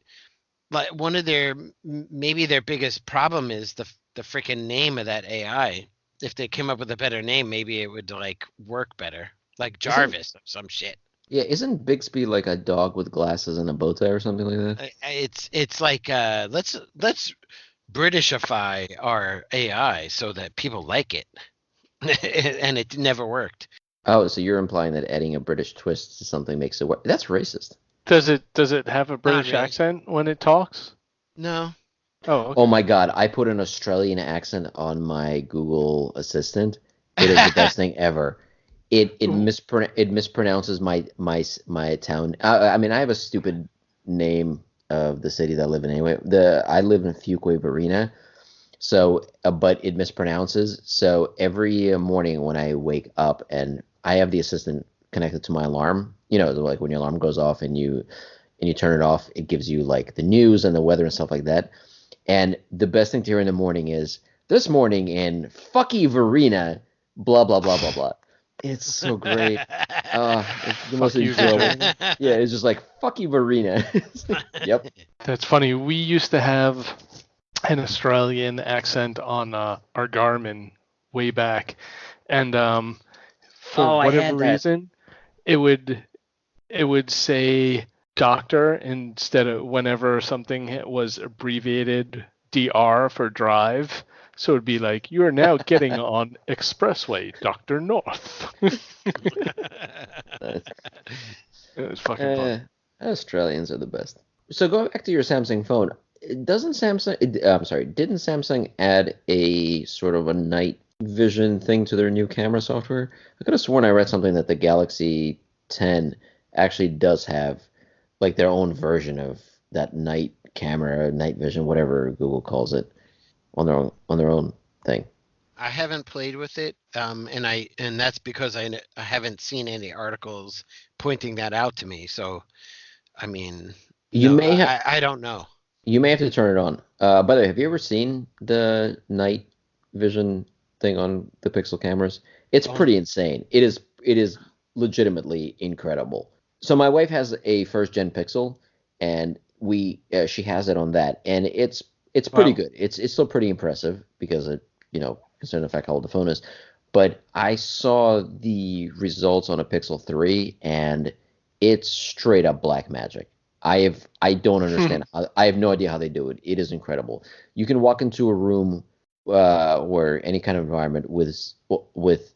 Speaker 3: like one of their maybe their biggest problem is the freaking name of that AI. If they came up with a better name, maybe it would like work better, like
Speaker 1: Isn't
Speaker 3: Jarvis or some shit.
Speaker 1: Yeah, isn't Bixby like a dog with glasses and a bow tie or something like that?
Speaker 3: It's like let's Britishify our AI so that people like it, and it never worked.
Speaker 1: Oh, so you're implying that adding a British twist to something makes it work. That's racist.
Speaker 2: Does it have a
Speaker 3: Not
Speaker 2: British
Speaker 3: really.
Speaker 2: accent when it talks?
Speaker 3: No.
Speaker 2: Oh,
Speaker 1: Oh
Speaker 2: okay.
Speaker 1: my God, I put an Australian accent on my Google Assistant. It is the best thing ever. It mispronounces my town. I mean, I have a stupid name of the city that I live in anyway. The I live in Fuquay-Varina, so but it mispronounces. So every morning when I wake up and I have the assistant connected to my alarm, like when your alarm goes off and you turn it off, it gives you like the news and the weather and stuff like that. And the best thing to hear in the morning is this morning in Fucky Verena, blah blah blah blah blah. It's so great. It's the most
Speaker 2: Fuck you,
Speaker 1: enjoyable.
Speaker 2: Virginia.
Speaker 1: Yeah, it's just like Fucky Verena. Yep.
Speaker 2: That's funny. We used to have an Australian accent on our Garmin way back, and for
Speaker 1: Oh, I
Speaker 2: whatever
Speaker 1: had that.
Speaker 2: reason, it would it would say doctor instead of whenever something was abbreviated DR for drive. So it'd be like, you are now getting on Expressway, Dr. North.
Speaker 1: Nice.
Speaker 2: It was fucking
Speaker 1: Eh,
Speaker 2: funny.
Speaker 1: Australians are the best. So going back to your Samsung phone, I'm sorry, didn't Samsung add a sort of a night vision thing to their new camera software. I could have sworn I read something that the Galaxy 10 actually does have like their own version of that night camera, night vision, whatever Google calls it, on their own thing.
Speaker 3: I haven't played with it, and that's because I haven't seen any articles pointing that out to me. So, I mean,
Speaker 1: You
Speaker 3: no,
Speaker 1: may have
Speaker 3: I don't know.
Speaker 1: you may have to turn it on. By the way, have you ever seen the night vision thing on the Pixel cameras? It's
Speaker 3: Oh,
Speaker 1: pretty insane. It is legitimately incredible. So my wife has a first gen Pixel, and we she has it on that, and it's pretty
Speaker 2: Wow.
Speaker 1: good. It's still pretty impressive because considering the fact how old the phone is. But I saw the results on a Pixel 3, and it's straight up black magic. I don't understand. I have no idea how they do it. It is incredible. You can walk into a room where any kind of environment with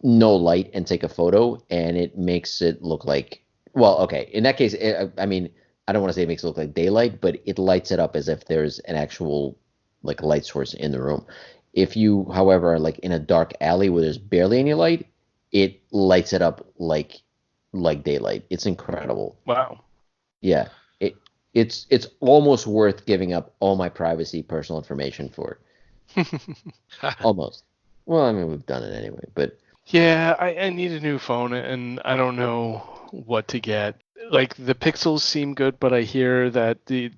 Speaker 1: no light and take a photo, and it makes it look like, well, okay. In that case, I mean, I don't want to say it makes it look like daylight, but it lights it up as if there's an actual like light source in the room. If you, however, are like in a dark alley where there's barely any light, it lights it up like daylight. It's incredible.
Speaker 2: Wow.
Speaker 1: Yeah, it's almost worth giving up all my privacy, personal information for. Almost. Well, I mean, we've done it anyway, but
Speaker 2: Yeah, I need a new phone and I don't know what to get. Like the Pixels seem good, but I hear that the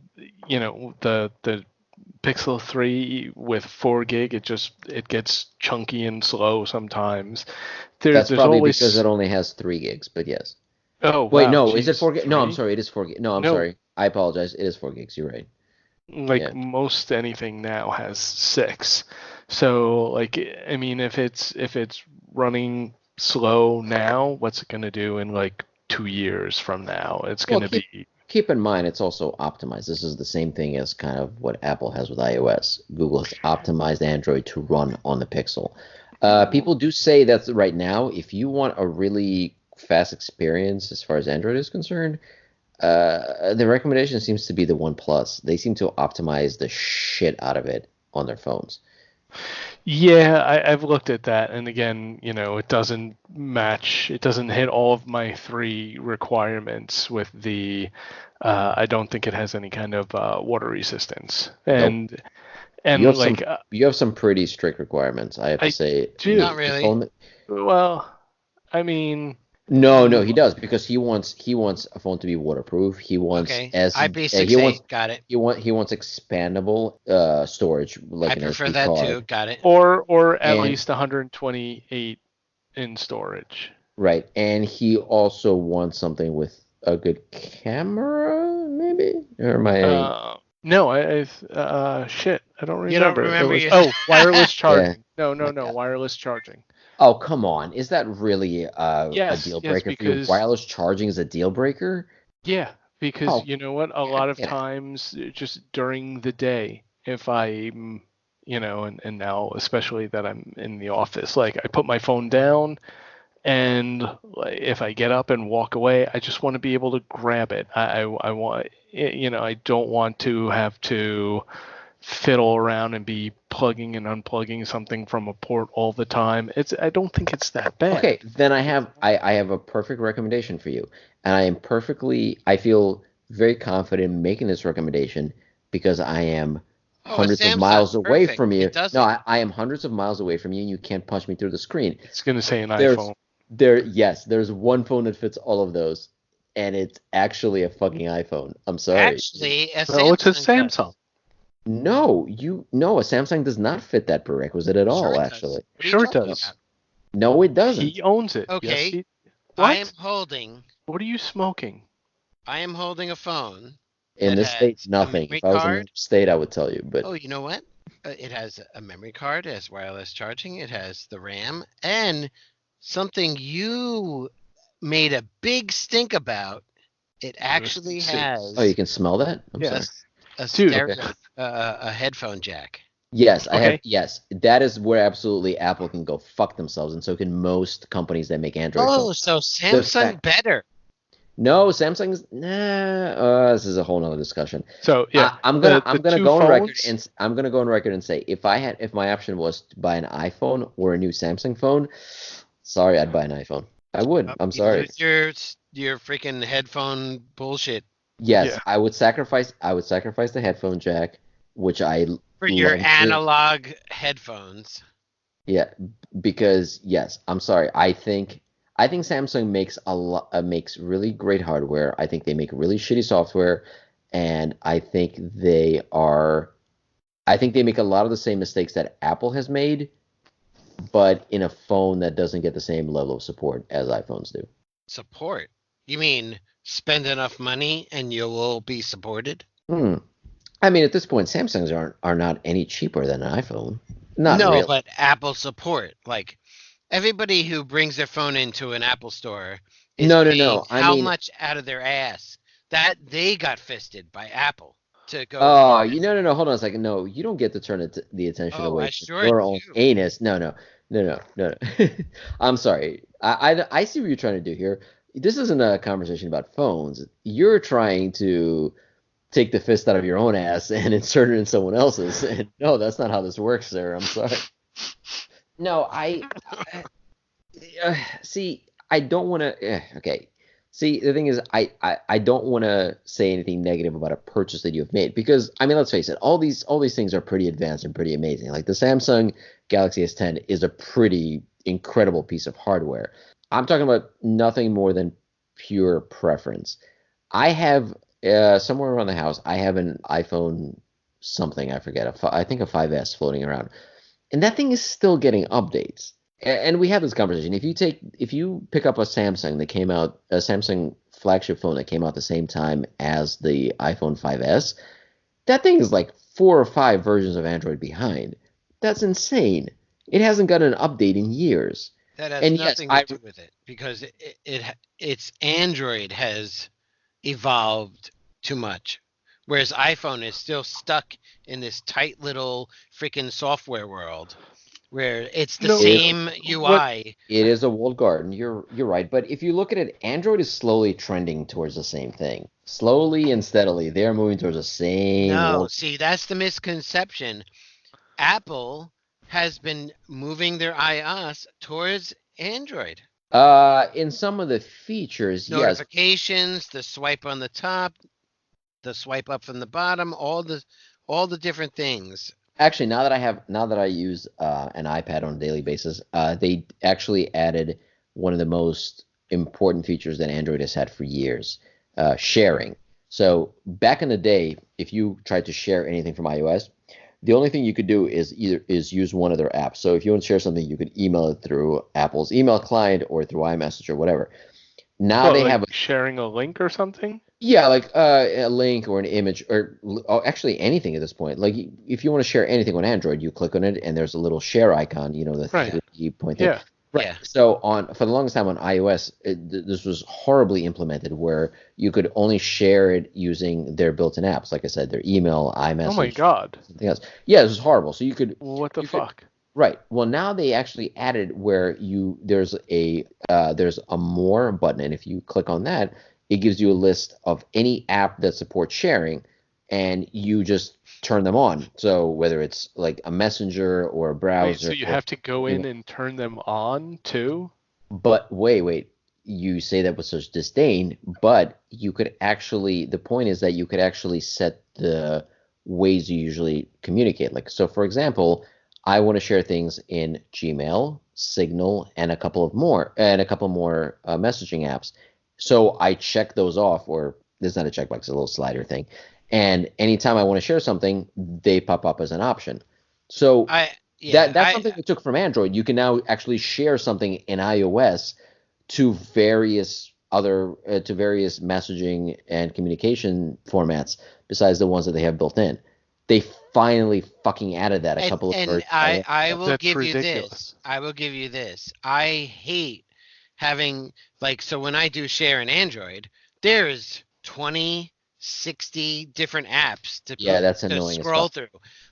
Speaker 2: Pixel 3 with 4 gig, it gets chunky and slow sometimes.
Speaker 1: that's
Speaker 2: There's
Speaker 1: probably because it
Speaker 2: always.
Speaker 1: only has 3 gigs. But yes.
Speaker 2: Oh
Speaker 1: Wait,
Speaker 2: wow,
Speaker 1: no, is it
Speaker 2: geez,
Speaker 1: 4 gig? No, I'm
Speaker 2: 3?
Speaker 1: sorry, it is 4 gig. No, I'm
Speaker 2: No,
Speaker 1: sorry. I apologize. It is 4 gigs. You're right.
Speaker 2: like
Speaker 1: Yeah.
Speaker 2: most anything now has 6. So like I mean if it's running slow now, what's it gonna do in like 2 years from now? It's
Speaker 1: Well,
Speaker 2: gonna be.
Speaker 1: keep in mind it's also optimized. This is the same thing as kind of what Apple has with iOS. Google has optimized Android to run on the Pixel. People do say that right now, if you want a really fast experience as far as Android is concerned, the recommendation seems to be the One Plus. They seem to optimize the shit out of it on their phones.
Speaker 2: Yeah, I've looked at that, and again, it doesn't match. It doesn't hit all of my 3 requirements with the. I don't think it has any kind of water resistance,
Speaker 1: Nope. You
Speaker 2: and
Speaker 1: have
Speaker 2: like
Speaker 1: some pretty strict requirements, I have to
Speaker 2: I
Speaker 1: say.
Speaker 2: do.
Speaker 3: not
Speaker 1: The
Speaker 3: really.
Speaker 1: phone.
Speaker 2: Well, I mean,
Speaker 1: No, no, he does because he wants a phone to be waterproof. He wants
Speaker 3: Okay,
Speaker 1: S he wants
Speaker 3: IP68, got it.
Speaker 1: he wants expandable storage
Speaker 3: I
Speaker 1: like an
Speaker 3: prefer
Speaker 1: SD
Speaker 3: that too,
Speaker 1: card.
Speaker 3: got it.
Speaker 2: or at
Speaker 1: And
Speaker 2: least 128 in storage.
Speaker 1: right, and he also wants something with a good camera, maybe? Or am I
Speaker 2: No, shit, I don't
Speaker 3: You don't
Speaker 2: remember. It
Speaker 3: remember
Speaker 2: was
Speaker 3: you.
Speaker 2: wireless
Speaker 1: yeah.
Speaker 2: charging. No, no, no, wireless charging.
Speaker 1: Oh, come on. Is that really a
Speaker 2: Yes,
Speaker 1: deal
Speaker 2: yes,
Speaker 1: breaker for you?
Speaker 2: because
Speaker 1: Wireless charging is a deal breaker?
Speaker 2: yeah, because
Speaker 1: Oh,
Speaker 2: you know what? A
Speaker 1: God
Speaker 2: lot of
Speaker 1: damn it.
Speaker 2: times, just during the day, if I'm, and now especially that I'm in the office, like I put my phone down, and like, if I get up and walk away, I just want to be able to grab it. I want, I don't want to have to fiddle around and be plugging and unplugging something from a port all the time. I don't think it's that bad.
Speaker 1: Okay, then I have a perfect recommendation for you. And I feel very confident in making this recommendation because I am
Speaker 3: Oh, a
Speaker 1: hundreds of
Speaker 3: Samsung,
Speaker 1: miles away
Speaker 3: perfect.
Speaker 1: from you.
Speaker 3: It does
Speaker 1: No,
Speaker 3: it.
Speaker 1: I am hundreds of miles away from you and you can't punch me through the screen.
Speaker 2: It's going to say an
Speaker 1: There's
Speaker 2: iPhone.
Speaker 1: yes, there's one phone that fits all of those, and it's actually a fucking iPhone. I'm sorry.
Speaker 3: Actually, a
Speaker 2: No, it's a
Speaker 3: Samsung
Speaker 2: Samsung.
Speaker 3: does.
Speaker 1: No, a Samsung does not fit that prerequisite at
Speaker 3: Sure
Speaker 1: all,
Speaker 3: it does.
Speaker 1: actually.
Speaker 3: What are you
Speaker 2: Sure it
Speaker 3: talking
Speaker 1: No,
Speaker 3: about?
Speaker 2: does.
Speaker 1: no, it
Speaker 2: He
Speaker 1: doesn't.
Speaker 2: owns it. Yes,
Speaker 3: Okay,
Speaker 2: he.
Speaker 3: I am
Speaker 2: What?
Speaker 3: holding
Speaker 2: What are you smoking?
Speaker 3: I am holding a phone
Speaker 1: In
Speaker 3: that
Speaker 1: this state,
Speaker 3: has a
Speaker 1: nothing.
Speaker 3: memory
Speaker 1: If I was in another
Speaker 3: card.
Speaker 1: state, I would tell you, but
Speaker 3: Oh, you know what? It has a memory card, it has wireless charging, it has the RAM, and something you made a big stink about. It
Speaker 2: Let's
Speaker 3: actually
Speaker 2: see.
Speaker 1: oh, you
Speaker 3: has
Speaker 1: can smell that? I'm
Speaker 3: a,
Speaker 1: sorry.
Speaker 2: Yes,
Speaker 3: s- a
Speaker 2: dude.
Speaker 1: Okay.
Speaker 3: stereo, a headphone jack.
Speaker 1: Yes, I have.
Speaker 2: Okay.
Speaker 1: Yes, that is where absolutely Apple can go fuck themselves, and so can most companies that make Android
Speaker 3: Oh,
Speaker 1: phones.
Speaker 3: so
Speaker 1: The
Speaker 3: Samsung
Speaker 1: fact,
Speaker 3: better.
Speaker 1: No, Samsung's nah. This is a whole nother discussion.
Speaker 2: So yeah,
Speaker 1: I'm
Speaker 2: the
Speaker 1: gonna
Speaker 2: two
Speaker 1: go on record
Speaker 2: phones.
Speaker 1: and I'm gonna go on record and say if my option was to buy an iPhone or a new Samsung phone, sorry, I'd buy an iPhone. I would. I'm
Speaker 3: You
Speaker 1: sorry.
Speaker 3: lose your freaking headphone bullshit
Speaker 1: Yes,
Speaker 2: Yeah.
Speaker 1: I would sacrifice. I would sacrifice the headphone jack, which I
Speaker 3: for your
Speaker 1: love.
Speaker 3: analog headphones.
Speaker 1: Yeah, because yes, I'm sorry. I think Samsung makes a lot makes really great hardware. I think they make really shitty software, and I think they make a lot of the same mistakes that Apple has made, but in a phone that doesn't get the same level of support as iPhones do.
Speaker 3: Support? You mean spend enough money and you will be supported?
Speaker 1: Hmm. I mean, at this point, Samsungs are not any cheaper than an iPhone. Not
Speaker 3: No,
Speaker 1: really.
Speaker 3: but Apple support. Like everybody who brings their phone into an Apple store is
Speaker 1: No, no,
Speaker 3: paying
Speaker 1: no. I
Speaker 3: how
Speaker 1: mean,
Speaker 3: much out of their ass that they got fisted by Apple to go
Speaker 1: oh, you
Speaker 3: invest.
Speaker 1: no, no, no. Hold on a second. No, you don't get to turn the attention
Speaker 3: Oh,
Speaker 1: away
Speaker 3: I
Speaker 1: from
Speaker 3: sure
Speaker 1: your own
Speaker 3: do.
Speaker 1: anus. No, no, no, no, no. No. I'm sorry. I see what you're trying to do here. This isn't a conversation about phones. You're trying to take the fist out of your own ass and insert it in someone else's. And no, that's not how this works, sir. I'm sorry. No, see. I don't want to. Okay. See, the thing is, I don't want to say anything negative about a purchase that you've made because I mean, let's face it, all these things are pretty advanced and pretty amazing. Like the Samsung Galaxy S10 is a pretty incredible piece of hardware. I'm talking about nothing more than pure preference. I have somewhere around the house, I have an iPhone something, I forget, I think a 5S floating around, and that thing is still getting updates. And we have this conversation. If you pick up a Samsung that came out, a Samsung flagship phone that came out the same time as the iPhone 5S, that thing is like 4 or 5 versions of Android behind. That's insane. It hasn't got an update in years.
Speaker 3: That has
Speaker 1: And yes,
Speaker 3: nothing to do with it because it's Android has evolved too much, whereas iPhone is still stuck in this tight little freaking software world where it's the
Speaker 2: No.
Speaker 1: it,
Speaker 3: same
Speaker 2: What?
Speaker 3: UI.
Speaker 1: it is a walled garden. You're right. But if you look at it, Android is slowly trending towards the same thing. Slowly and steadily, they're moving towards the same
Speaker 3: No,
Speaker 1: walled.
Speaker 3: see, that's the misconception. Apple has been moving their iOS towards Android.
Speaker 1: In some of the features, yes.
Speaker 3: Notifications, the swipe on the top, the swipe up from the bottom, all the different things.
Speaker 1: Actually, now that I use an iPad on a daily basis, they actually added one of the most important features that Android has had for years, sharing. So back in the day, if you tried to share anything from iOS, the only thing you could do is use one of their apps. So if you want to share something, you could email it through Apple's email client or through iMessage or whatever. Now
Speaker 2: What?
Speaker 1: they
Speaker 2: Like
Speaker 1: have
Speaker 2: sharing a link or something?
Speaker 1: yeah, like a link or an image or actually anything at this point. Like if you want to share anything on Android, you click on it and there's a little share icon, the
Speaker 2: Right.
Speaker 1: 3 point thing.
Speaker 2: Yeah.
Speaker 1: Right.
Speaker 3: Yeah.
Speaker 1: So on for the longest time on iOS, this was horribly implemented where you could only share it using their built-in apps. Like I said, their email,
Speaker 2: Oh my
Speaker 1: iMessage,
Speaker 2: God.
Speaker 1: something else. Yeah, this was horrible. So
Speaker 2: What the
Speaker 1: you could
Speaker 2: fuck?
Speaker 1: right. Well, now they actually added where there's a more button, and if you click on that, it gives you a list of any app that supports sharing, and you just turn them on. So whether it's like a messenger or a
Speaker 2: Wait, so
Speaker 1: browser
Speaker 2: you
Speaker 1: or
Speaker 2: have to go in
Speaker 1: email.
Speaker 2: and turn them on too?
Speaker 1: But wait, you say that with such disdain, but the point is that you could actually set the ways you usually communicate. Like, so for example, I want to share things in Gmail, Signal, and a couple more messaging apps. So I check those off, or there's not a checkbox, it's a little slider thing. And anytime I want to share something, they pop up as an option. So
Speaker 3: I yeah,
Speaker 1: that's something we took from Android. You can now actually share something in iOS to various messaging and communication formats besides the ones that they have built in. They finally fucking added that a couple of
Speaker 3: and
Speaker 1: versions
Speaker 3: I
Speaker 1: ago.
Speaker 3: will
Speaker 2: That's
Speaker 3: give you this.
Speaker 2: ridiculous.
Speaker 3: I will give you this. I hate having like so when I do share in Android, there's 20, 60 different apps
Speaker 1: Yeah, that's
Speaker 3: to
Speaker 1: annoying as
Speaker 3: scroll
Speaker 1: fuck.
Speaker 3: through.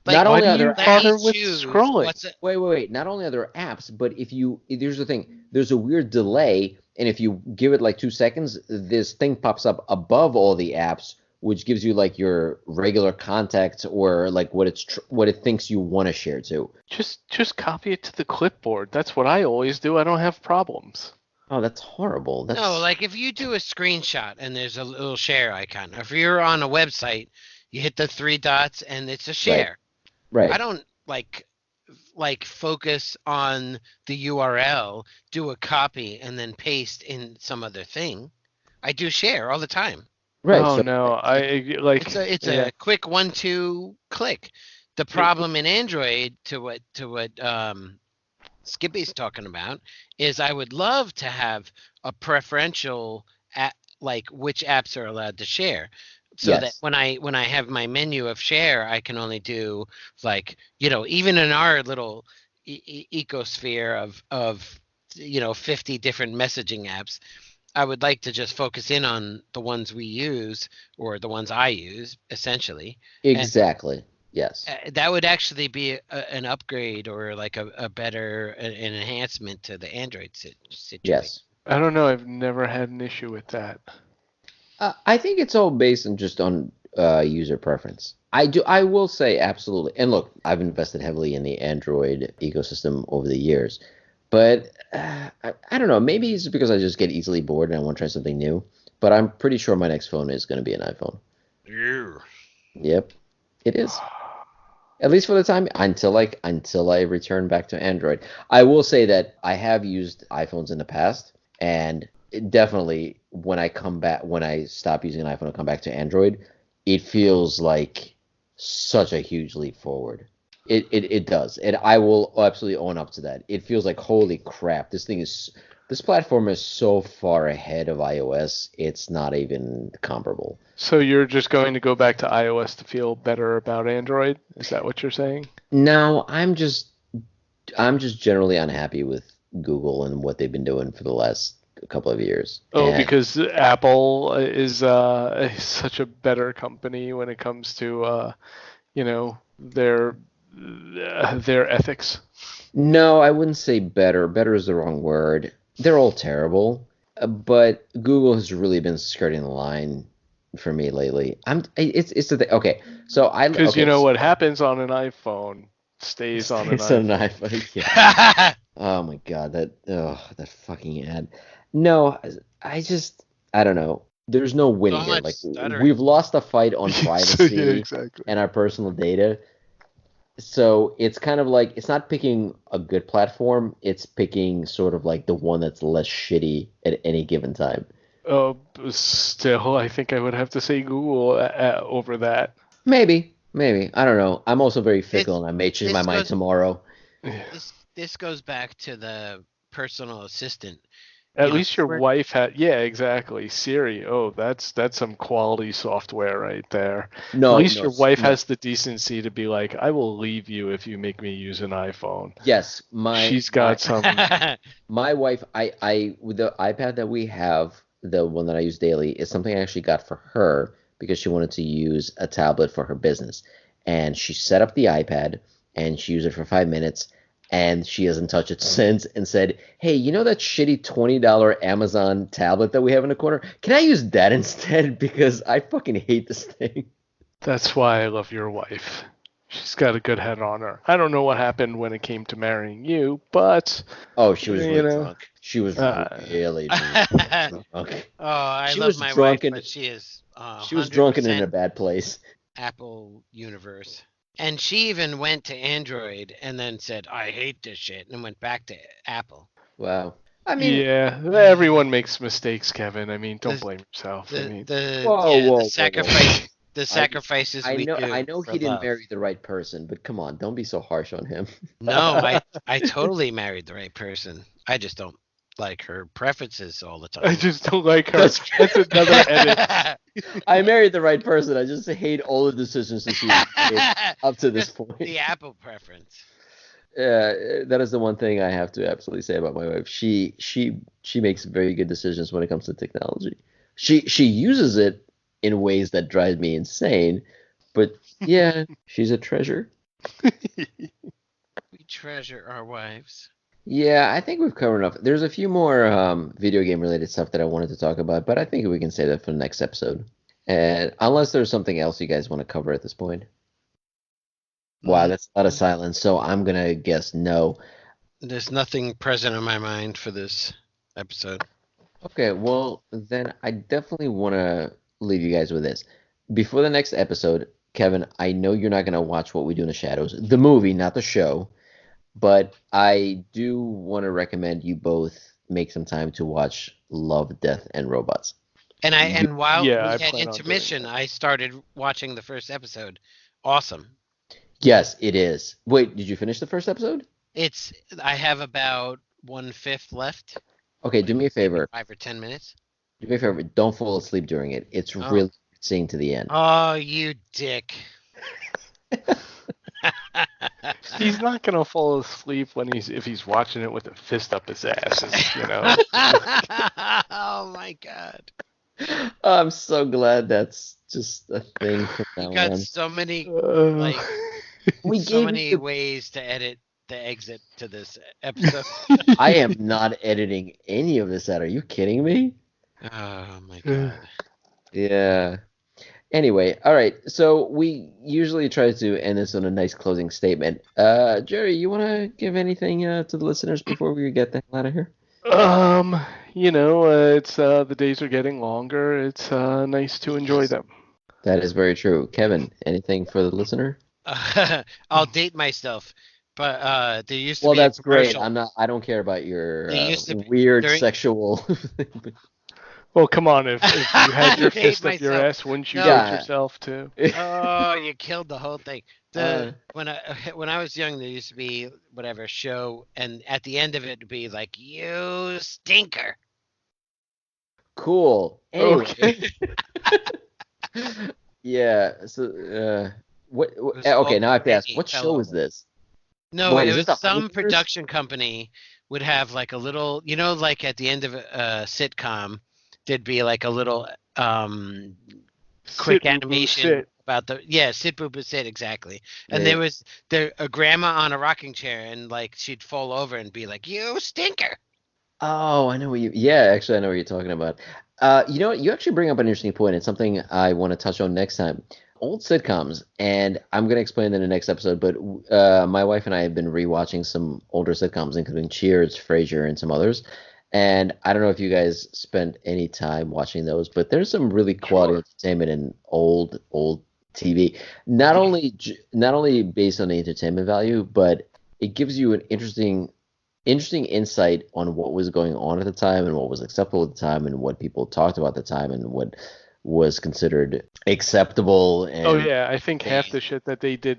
Speaker 1: Not
Speaker 3: Like
Speaker 2: Why
Speaker 1: only
Speaker 2: do
Speaker 1: are
Speaker 2: you
Speaker 1: there
Speaker 3: let me
Speaker 2: bother with
Speaker 3: choose
Speaker 2: scrolling?
Speaker 3: what's it.
Speaker 1: Wait. Not only are there apps, but here's the thing. There's a weird delay, and if you give it like 2 seconds, this thing pops up above all the apps, which gives you like your regular contacts or like what it thinks you want to share to.
Speaker 2: Just copy it to the clipboard. That's what I always do. I don't have problems.
Speaker 1: Oh, that's horrible.
Speaker 3: No, like if you do a screenshot and there's a little share icon, if you're on a website, you hit the 3 dots and it's a share.
Speaker 1: Right.
Speaker 3: I don't like focus on the URL, do a copy, and then paste in some other thing. I do share all the time.
Speaker 1: Right.
Speaker 2: Oh
Speaker 1: So,
Speaker 2: no, I like.
Speaker 3: It's a quick 1-2 click. The problem in Android, to what Skippy's talking about, is I would love to have a preferential like which apps are allowed to share, so that
Speaker 1: yes.
Speaker 3: when I have my menu of share, I can only do like, even in our little ecosphere of 50 different messaging apps, I would like to just focus in on the ones we use, or the ones I use, essentially.
Speaker 1: Exactly. Yes.
Speaker 3: That would actually be an upgrade, or like a better an enhancement to the Android situation.
Speaker 1: Yes.
Speaker 2: I don't know. I've never had an issue with that.
Speaker 1: I think it's all based on user preference. I will say absolutely. And look, I've invested heavily in the Android ecosystem over the years, but I don't know. Maybe it's because I just get easily bored and I want to try something new. But I'm pretty sure my next phone is going to be an iPhone.
Speaker 3: Yeah.
Speaker 1: Yep, it is. At least for the time until I return back to Android. I will say that I have used iPhones in the past, and definitely when I stop using an iPhone and come back to Android, it feels like such a huge leap forward. It does, and I will absolutely own up to that. It feels like holy crap, this platform is so far ahead of iOS. It's not even comparable.
Speaker 2: So you're just going to go back to iOS to feel better about Android? Is that what you're saying?
Speaker 1: No, I'm just generally unhappy with Google and what they've been doing for the last couple of years.
Speaker 2: Oh,
Speaker 1: And
Speaker 2: because Apple is such a better company when it comes to their ethics.
Speaker 1: no, I wouldn't say better. Better is the wrong word. They're all terrible, but Google has really been skirting the line for me lately. It's the thing. Okay, so
Speaker 2: Because you know what happens on an iPhone stays on an
Speaker 1: It's an
Speaker 2: iPhone.
Speaker 1: iPhone. Yeah. Oh my God, that fucking ad. No, I don't know. There's no winning
Speaker 3: So
Speaker 1: here.
Speaker 3: much
Speaker 1: Like
Speaker 3: stuttering.
Speaker 1: we've lost a fight on
Speaker 2: So,
Speaker 1: privacy
Speaker 2: yeah, exactly.
Speaker 1: and our personal data. So it's kind of like it's not picking a good platform. It's picking sort of like the one that's less shitty at any given time.
Speaker 2: Still, I think I would have to say Google over that.
Speaker 1: Maybe. I don't know. I'm also very fickle,
Speaker 3: This
Speaker 1: and I may change my
Speaker 3: this
Speaker 1: mind
Speaker 3: goes
Speaker 1: tomorrow.
Speaker 3: this goes back to the personal assistant.
Speaker 2: At least your
Speaker 3: We're
Speaker 2: wife had, yeah, exactly. Siri. Oh, that's some quality software right there. At
Speaker 1: No,
Speaker 2: least
Speaker 1: no,
Speaker 2: your wife
Speaker 1: no.
Speaker 2: has the decency to be like, I will leave you if you make me use an iPhone.
Speaker 1: Yes,
Speaker 2: She's got some.
Speaker 1: my wife, with the iPad that we have, the one that I use daily, is something I actually got for her because she wanted to use a tablet for her business. And she set up the iPad and she used it for 5 minutes and she hasn't touched it since and said, "Hey, you know that shitty $20 Amazon tablet that we have in the corner? Can I use that instead? Because I fucking hate this thing."
Speaker 2: That's why I love your wife. She's got a good head on her. I don't know what happened when it came to marrying you, but
Speaker 1: Oh, she was
Speaker 2: you
Speaker 1: really
Speaker 2: know,
Speaker 1: drunk. She was really
Speaker 3: Oh,
Speaker 1: drunk.
Speaker 3: I
Speaker 1: She
Speaker 3: love
Speaker 1: was
Speaker 3: my
Speaker 1: drunk
Speaker 3: wife,
Speaker 1: and
Speaker 3: but she is
Speaker 1: she was drunk and in a
Speaker 3: 100%
Speaker 1: bad place.
Speaker 3: Apple universe. And she even went to Android and then said, "I hate this shit," and went back to Apple.
Speaker 1: Wow. I mean,
Speaker 2: yeah, everyone makes mistakes, Kevin. I mean, don't
Speaker 3: The
Speaker 2: blame yourself. I
Speaker 3: the
Speaker 2: mean,
Speaker 3: the
Speaker 1: whoa,
Speaker 3: yeah, the
Speaker 1: whoa, whoa, whoa, whoa.
Speaker 3: the
Speaker 1: I
Speaker 3: sacrifices
Speaker 1: I
Speaker 3: we
Speaker 1: know I
Speaker 3: do
Speaker 1: know
Speaker 3: for
Speaker 1: he didn't
Speaker 3: love.
Speaker 1: marry the right person, but come on, don't be so harsh on him.
Speaker 3: No, I totally married the right person. I just don't like her preferences all the
Speaker 2: I
Speaker 3: time.
Speaker 2: just don't like her.
Speaker 1: That's
Speaker 2: That's another edit.
Speaker 1: I married the right person. I just hate all the decisions that she's made up to this
Speaker 3: Just
Speaker 1: point.
Speaker 3: the Apple preference.
Speaker 1: That is the one thing I have to absolutely say about my wife. She makes very good decisions when it comes to technology. She uses it in ways that drive me insane, but yeah, she's a treasure.
Speaker 3: We treasure our wives.
Speaker 1: Yeah, I think we've covered enough. There's a few more video game related stuff that I wanted to talk about, but I think we can save that for the next episode. And unless there's something else you guys want to cover at this point. Wow,
Speaker 3: Mm,
Speaker 1: that's a lot of silence. So I'm gonna guess no.
Speaker 3: There's nothing present in my mind for this episode.
Speaker 1: Okay, well then I definitely want to leave you guys with this. Before the next episode, Kevin, I know you're not gonna watch What We Do in the Shadows, the movie, not the show. But I do want to recommend you both make some time to watch Love, Death, and Robots. You,
Speaker 3: And while
Speaker 2: Yeah,
Speaker 3: we
Speaker 2: I
Speaker 3: had
Speaker 2: plan on doing
Speaker 3: intermission,
Speaker 2: that.
Speaker 3: I started watching the first episode. Awesome.
Speaker 1: yes, it is. Wait, did you finish the first episode?
Speaker 3: I have about 1/5 left.
Speaker 1: Okay, do me a
Speaker 3: Maybe
Speaker 1: favor.
Speaker 3: 5 or 10 minutes.
Speaker 1: Do me a favor. Don't fall asleep during it. It's
Speaker 3: Oh.
Speaker 1: really seeing to the end.
Speaker 3: Oh, you dick.
Speaker 2: He's not gonna fall asleep if he's watching it with a fist up his ass,
Speaker 3: Oh my god.
Speaker 1: I'm so glad that's just a thing from
Speaker 3: You
Speaker 1: now
Speaker 3: got
Speaker 1: on.
Speaker 3: so many
Speaker 2: like.
Speaker 1: We
Speaker 3: so
Speaker 1: gave
Speaker 3: many
Speaker 1: you the...
Speaker 3: ways to edit the exit to this episode.
Speaker 1: I am not editing any of this out. Are you kidding me?
Speaker 3: Oh my god.
Speaker 1: Yeah. Anyway, all right. So we usually try to end this on a nice closing statement. Jerry, you want to give anything to the listeners before we get the hell out of here?
Speaker 2: It's the days are getting longer. It's nice to enjoy them.
Speaker 1: That is very true. Kevin, anything for the listener?
Speaker 3: I'll date myself, but there used to
Speaker 1: Well,
Speaker 3: be a
Speaker 1: that's great.
Speaker 3: commercial.
Speaker 1: I don't care about your
Speaker 3: There used to be
Speaker 1: weird
Speaker 3: during
Speaker 1: sexual.
Speaker 2: Well, come on, if you had your
Speaker 3: Date
Speaker 2: fist up your
Speaker 3: myself.
Speaker 2: ass, wouldn't you
Speaker 3: No.
Speaker 2: date
Speaker 1: Yeah.
Speaker 2: yourself too?
Speaker 3: Oh, you killed the whole thing.
Speaker 1: Uh.
Speaker 3: When I was young, there used to be whatever show, and at the end of it, it'd be like, "You stinker."
Speaker 1: Cool. Anyway.
Speaker 2: Okay.
Speaker 1: Yeah. So, what?
Speaker 3: was
Speaker 1: Okay, now I have to ask.
Speaker 3: already
Speaker 1: What show
Speaker 3: fellow.
Speaker 1: is this?
Speaker 3: No,
Speaker 1: Wait,
Speaker 3: it
Speaker 1: is
Speaker 3: was
Speaker 1: this a
Speaker 3: some
Speaker 1: Hooters?
Speaker 3: production company would have like a little, like at the end of a sitcom, there'd be like a little quick
Speaker 2: Sit, boo, boo,
Speaker 3: animation
Speaker 2: sit.
Speaker 3: about sit boo boo sit exactly. And
Speaker 1: Yeah.
Speaker 3: there was a grandma on a rocking chair, and like she'd fall over and be like, "You stinker."
Speaker 1: Oh, I know what you. Yeah, actually, I know what you're talking about. You know what? You actually bring up an interesting point. It's something I want to touch on next time. Old sitcoms, and I'm going to explain that in the next episode. But my wife and I have been rewatching some older sitcoms, including Cheers, Frasier, and some others. And I don't know if you guys spent any time watching those, but there's some really quality
Speaker 3: Sure.
Speaker 1: entertainment in old TV. Not only based on the entertainment value, but it gives you an interesting insight on what was going on at the time and what was acceptable at the time and what people talked about at the time and what was considered acceptable and
Speaker 2: Oh yeah, I think half the shit that they did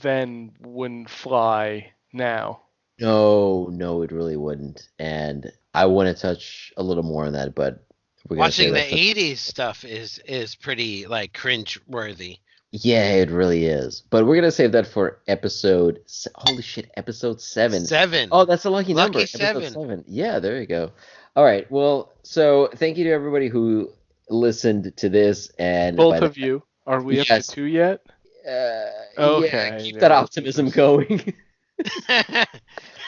Speaker 2: then wouldn't fly now.
Speaker 1: no, it really wouldn't. And I want to touch a little more on that, but we're gonna say
Speaker 3: Watching the
Speaker 1: that.
Speaker 3: '80s stuff is pretty like cringe worthy.
Speaker 1: Yeah, it really is. But we're gonna save that for holy shit, episode 7.
Speaker 3: 7.
Speaker 1: Oh, that's a lucky number.
Speaker 3: Lucky
Speaker 1: Episode
Speaker 3: 7.
Speaker 1: 7. Yeah, there you go. All right. Well, so thank you to everybody who listened to this and
Speaker 2: Both of you. Are we up
Speaker 1: Yes.
Speaker 2: to 2 yet? Okay,
Speaker 1: yeah, keep
Speaker 2: yeah,
Speaker 1: that
Speaker 2: let's
Speaker 1: optimism
Speaker 2: just-
Speaker 1: going.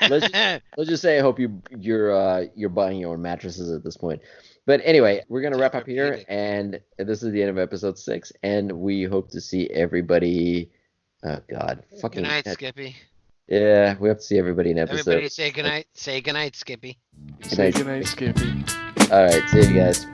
Speaker 1: Let's just say I hope you're buying your own mattresses at this point. But anyway, we're gonna wrap up here,
Speaker 3: Tempur-Pedic.
Speaker 1: and this is the end of episode 6, and we hope to see everybody. Oh God, fucking
Speaker 3: Good night,
Speaker 1: heck.
Speaker 3: Skippy.
Speaker 1: Yeah, we have to see everybody in episode.
Speaker 3: Everybody say goodnight. Say goodnight, Skippy.
Speaker 2: Say goodnight, Skippy.
Speaker 1: All right, see you guys.